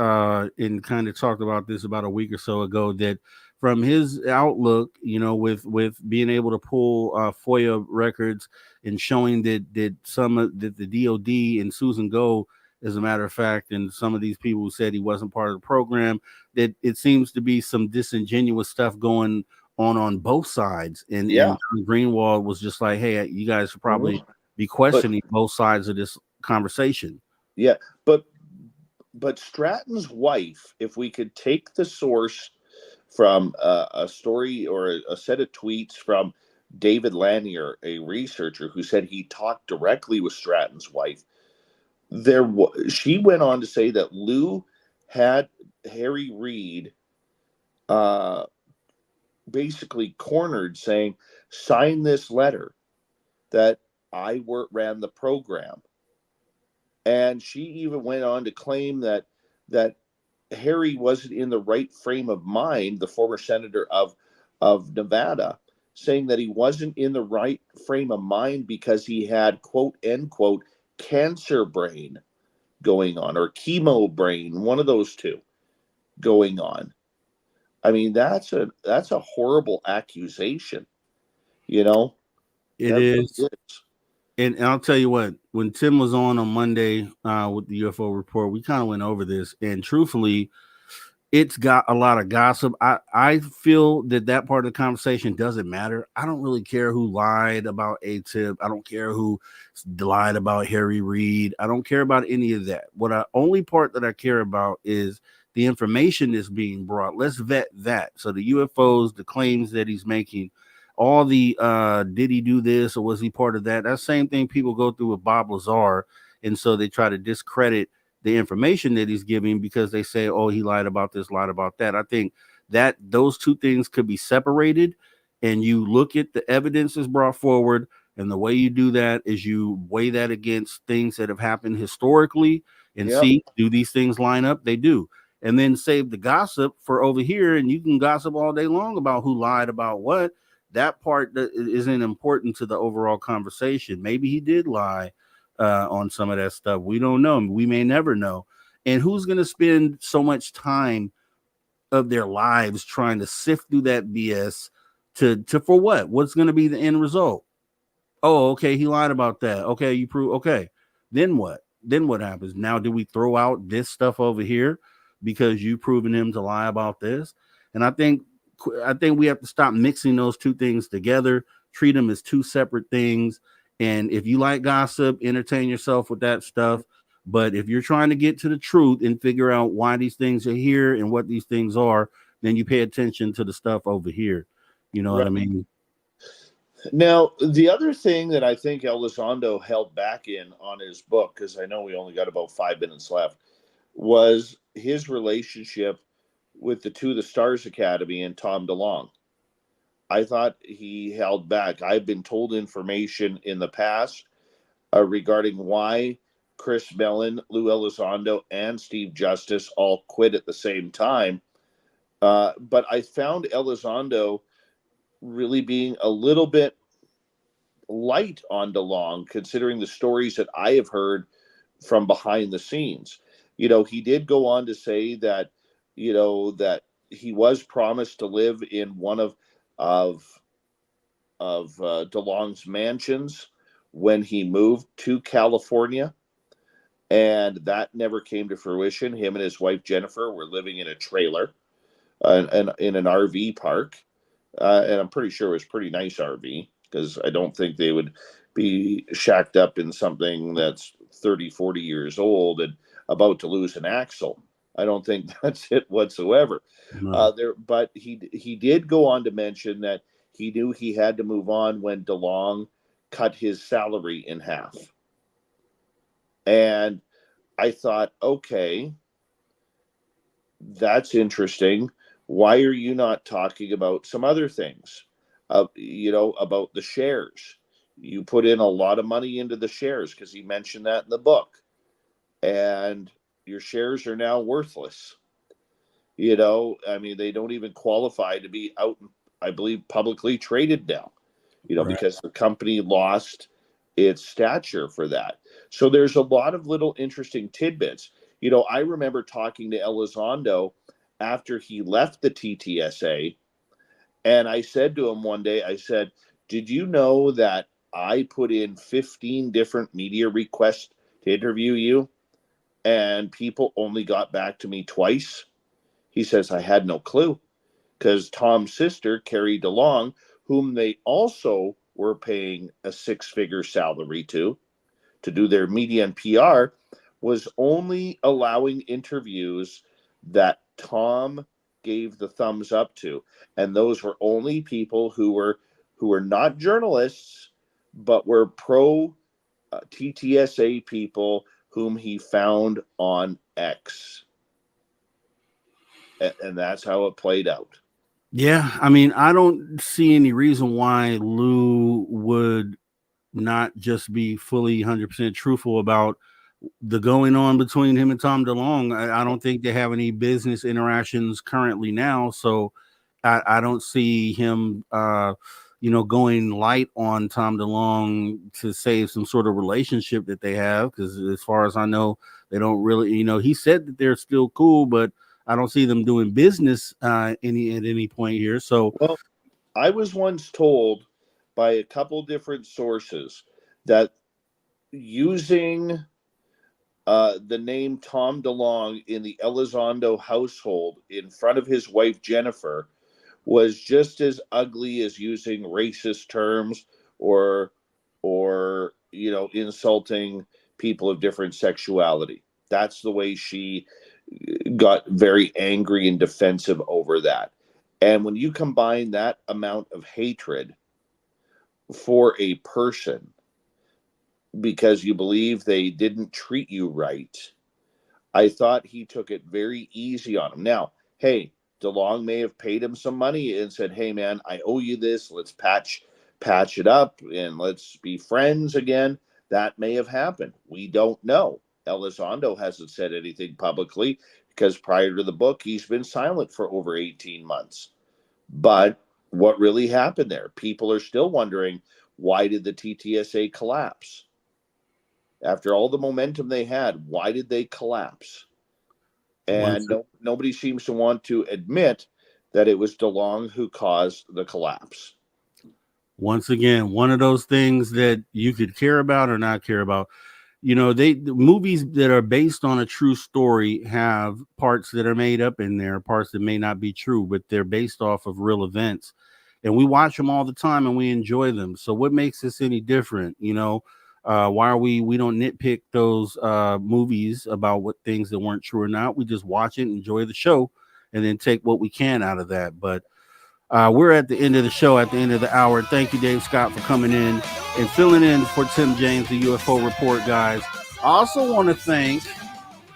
Speaker 2: and kind of talked about this about a week or so ago, that from his outlook, with being able to pull FOIA records and showing that some of that the DOD and Susan Go, as a matter of fact, and some of these people who said he wasn't part of the program, that it seems to be some disingenuous stuff going on both sides. And John Greenwald was just like, hey, you guys should probably be questioning both sides of this conversation.
Speaker 21: Yeah, but Stratton's wife, if we could take the source from a story or a set of tweets from David Lanier, a researcher who said he talked directly with Stratton's wife, she went on to say that Lou had Harry Reid basically cornered, saying, sign this letter that I ran the program. And she even went on to claim that Harry wasn't in the right frame of mind, the former senator of Nevada, saying that he wasn't in the right frame of mind because he had, quote, end quote, cancer brain going on, or chemo brain, one of those two going on. I mean, that's a horrible accusation,
Speaker 2: It is. And I'll tell you what, when Tim was on Monday with the UFO report, we kind of went over this, and truthfully, it's got a lot of gossip. I feel that part of the conversation doesn't matter. I don't really care who lied about ATIP. I don't care who lied about Harry Reid. I don't care about any of that. Only part that I care about is the information that's being brought. Let's vet that. So the UFOs, the claims that he's making, all the did he do this or was he part of that? That same thing people go through with Bob Lazar, and so they try to discredit the information that he's giving because they say, oh, he lied about this, lied about that. I think that those two things could be separated, and you look at the evidence that's brought forward, and the way you do that is you weigh that against things that have happened historically and see, do these things line up? They do. And then save the gossip for over here, and you can gossip all day long about who lied about what. That part isn't important to the overall conversation. Maybe he did lie on some of that stuff. We don't know. We may never know. And who's going to spend so much time of their lives trying to sift through that BS to for what? What's going to be the end result? Oh, okay, he lied about that. Okay, you prove. Okay, then what? Then what happens? Now, do we throw out this stuff over here because you've proven him to lie about this? And I think we have to stop mixing those two things together, treat them as two separate things. And if you like gossip, entertain yourself with that stuff. But if you're trying to get to the truth and figure out why these things are here and what these things are, then you pay attention to the stuff over here. You know what I mean?
Speaker 21: Now, the other thing that I think Elizondo held back on his book, because I know we only got about 5 minutes left, was his relationship with the Stars Academy and Tom DeLonge. I thought he held back. I've been told information in the past regarding why Chris Mellon, Lou Elizondo, and Steve Justice all quit at the same time. But I found Elizondo really being a little bit light on DeLonge, considering the stories that I have heard from behind the scenes. He did go on to say that, that he was promised to live in one of DeLonge's mansions when he moved to California, and that never came to fruition. Him and his wife Jennifer were living in a trailer and in an RV park, and I'm pretty sure it was a pretty nice RV, because I don't think they would be shacked up in something that's 30, 40 years old and about to lose an axle. I don't think that's it whatsoever.
Speaker 2: No.
Speaker 21: But he did go on to mention that he knew he had to move on when DeLonge cut his salary in half. And I thought, okay, that's interesting. Why are you not talking about some other things? About the shares. You put in a lot of money into the shares, because he mentioned that in the book. And your shares are now worthless. They don't even qualify to be out, I believe, publicly traded now, because the company lost its stature for that. So there's a lot of little interesting tidbits. I remember talking to Elizondo after he left the TTSA And I said to him one day, I said, did you know that I put in 15 different media requests to interview you, and people only got back to me twice? He says, I had no clue, because Tom's sister, Carrie DeLong, whom they also were paying a six-figure salary to do their media and PR, was only allowing interviews that Tom gave the thumbs up to. And those were only people who were not journalists, but were pro TTSA people whom he found on X. And that's how it played out.
Speaker 2: Yeah, I mean, I don't see any reason why Lou would not just be fully 100% truthful about the going on between him and Tom DeLonge. I don't think they have any business interactions currently now, so I don't see him, going light on Tom DeLonge to save some sort of relationship that they have, because as far as I know, they don't really, he said that they're still cool, but I don't see them doing business at any point here. So,
Speaker 21: well, I was once told by a couple different sources that using the name Tom DeLonge in the Elizondo household in front of his wife Jennifer was just as ugly as using racist terms or insulting people of different sexuality. That's the way she got very angry and defensive over that. And when you combine that amount of hatred for a person because you believe they didn't treat you right, I thought he took it very easy on him. Now, hey, DeLonge may have paid him some money and said, hey, man, I owe you this. Let's patch it up and let's be friends again. That may have happened. We don't know. Elizondo hasn't said anything publicly because prior to the book, he's been silent for over 18 months. But what really happened there? People are still wondering, why did the TTSA collapse? After all the momentum they had, why did they collapse? And nobody seems to want to admit that it was DeLonge who caused the collapse.
Speaker 2: Once again, one of those things that you could care about or not care about. The movies that are based on a true story have parts that are made up in there, parts that may not be true, but they're based off of real events. And we watch them all the time and we enjoy them. So what makes this any different? Why are we don't nitpick those movies about what things that weren't true or not? We just watch it, enjoy the show, and then take what we can out of that. But we're at the end of the show, at the end of the hour. Thank you, Dave Scott, for coming in and filling in for Tim James, the UFO Report, guys. I also want to thank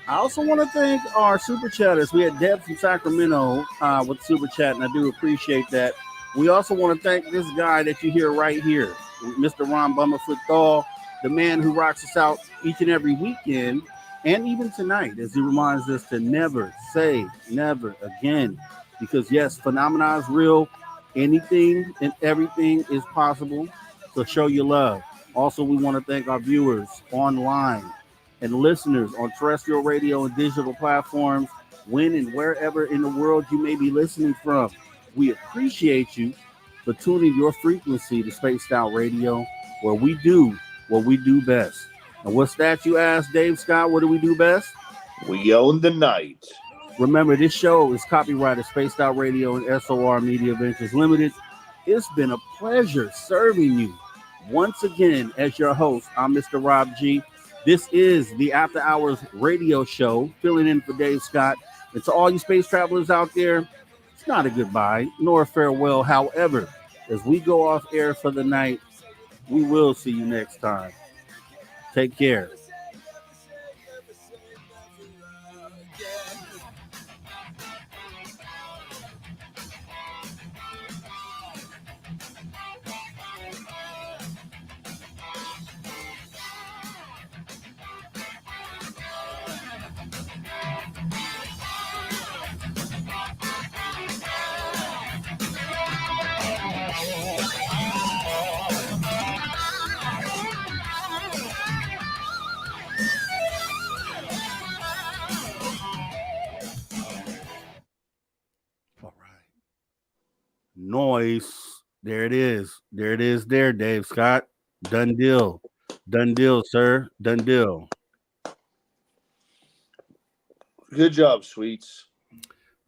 Speaker 2: our super chatters. We had Deb from Sacramento with super chat, and I do appreciate that. We also want to thank this guy that you hear right here, Mr. Ron Bummerfoot Thal, the man who rocks us out each and every weekend, and even tonight, as he reminds us to never say never again. Because yes, phenomena is real. Anything and everything is possible. So show your love. Also, we want to thank our viewers online and listeners on terrestrial radio and digital platforms, when and wherever in the world you may be listening from. We appreciate you for tuning your frequency to Spaced Out Radio, where we do what we do best. And what's that, you ask, Dave Scott? What do we do best?
Speaker 21: We own the night.
Speaker 2: Remember, this show is copyrighted Spaced Out Radio and SOR Media Ventures Limited. It's been a pleasure serving you once again as your host. I'm Mr. Rob G. This is the After Hours Radio Show, filling in for Dave Scott. And to all you space travelers out there, it's not a goodbye nor a farewell. However, as we go off air for the night, we will see you next time. Take care. Noise. There it is. There it is there, Dave Scott. Done deal. Done deal, sir. Done deal.
Speaker 21: Good job, Sweets.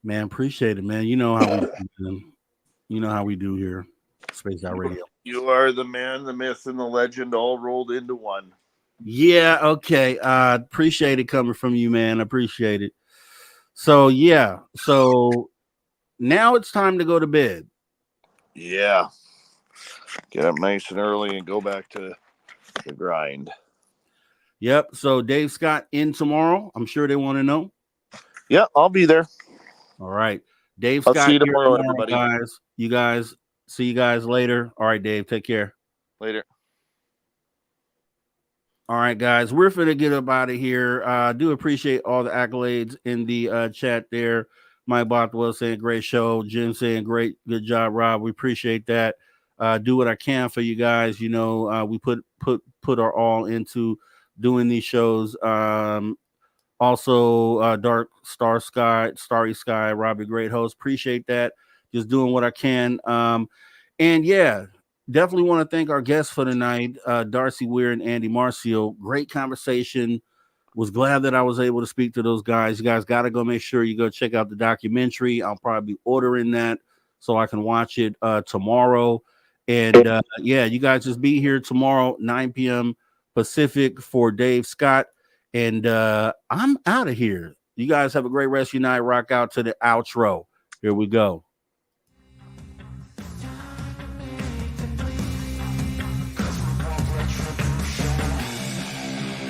Speaker 2: Man, appreciate it, man. You know how we do. You know how we do here. Spaced Out Radio.
Speaker 21: You are the man, the myth, and the legend all rolled into one.
Speaker 2: Yeah, okay. Appreciate it coming from you, man. Appreciate it. So yeah. So now it's time to go to bed.
Speaker 21: Yeah. Get up nice and early and go back to the grind.
Speaker 2: Yep. So Dave Scott in tomorrow. I'm sure they want to know.
Speaker 21: Yeah, I'll be there.
Speaker 2: All right. Dave
Speaker 21: I'll
Speaker 2: Scott
Speaker 21: see you tomorrow, everybody.
Speaker 2: guys. You guys see you guys later. All right, Dave. Take care.
Speaker 21: Later.
Speaker 2: All right, guys. We're finna get up out of here. Do appreciate all the accolades in the chat there. Mike Bothwell saying great show. Jim saying great, good job, Rob. We appreciate that. Do what I can for you guys. You know, we put our all into doing these shows. Also, Dark Starry Sky, Robbie, great host. Appreciate that. Just doing what I can. And yeah, definitely want to thank our guests for tonight, Darcy Weir and Andy Marcial. Great conversation. Was glad that I was able to speak to those guys. You guys got to go make sure you go check out the documentary. I'll probably be ordering that so I can watch it tomorrow. And yeah, you guys just be here tomorrow, 9 p.m. Pacific for Dave Scott. And I'm out of here. You guys have a great rest of your night. Rock out to the outro. Here we go.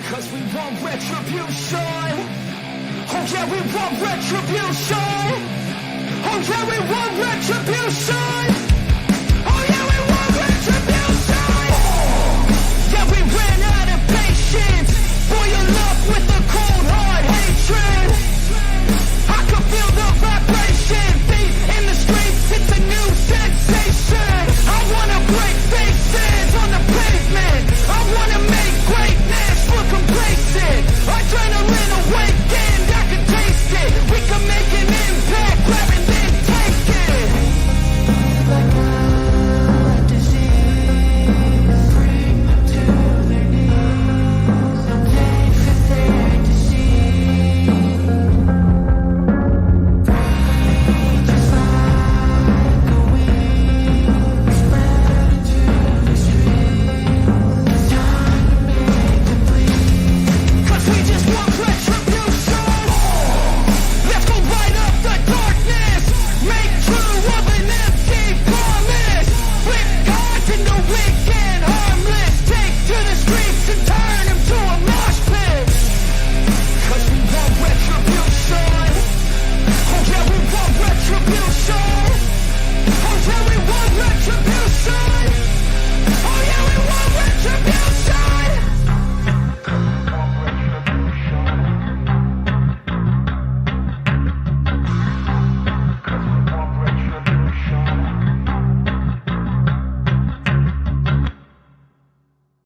Speaker 6: Cause we want retribution. Oh yeah, we want retribution. Oh yeah, we want retribution.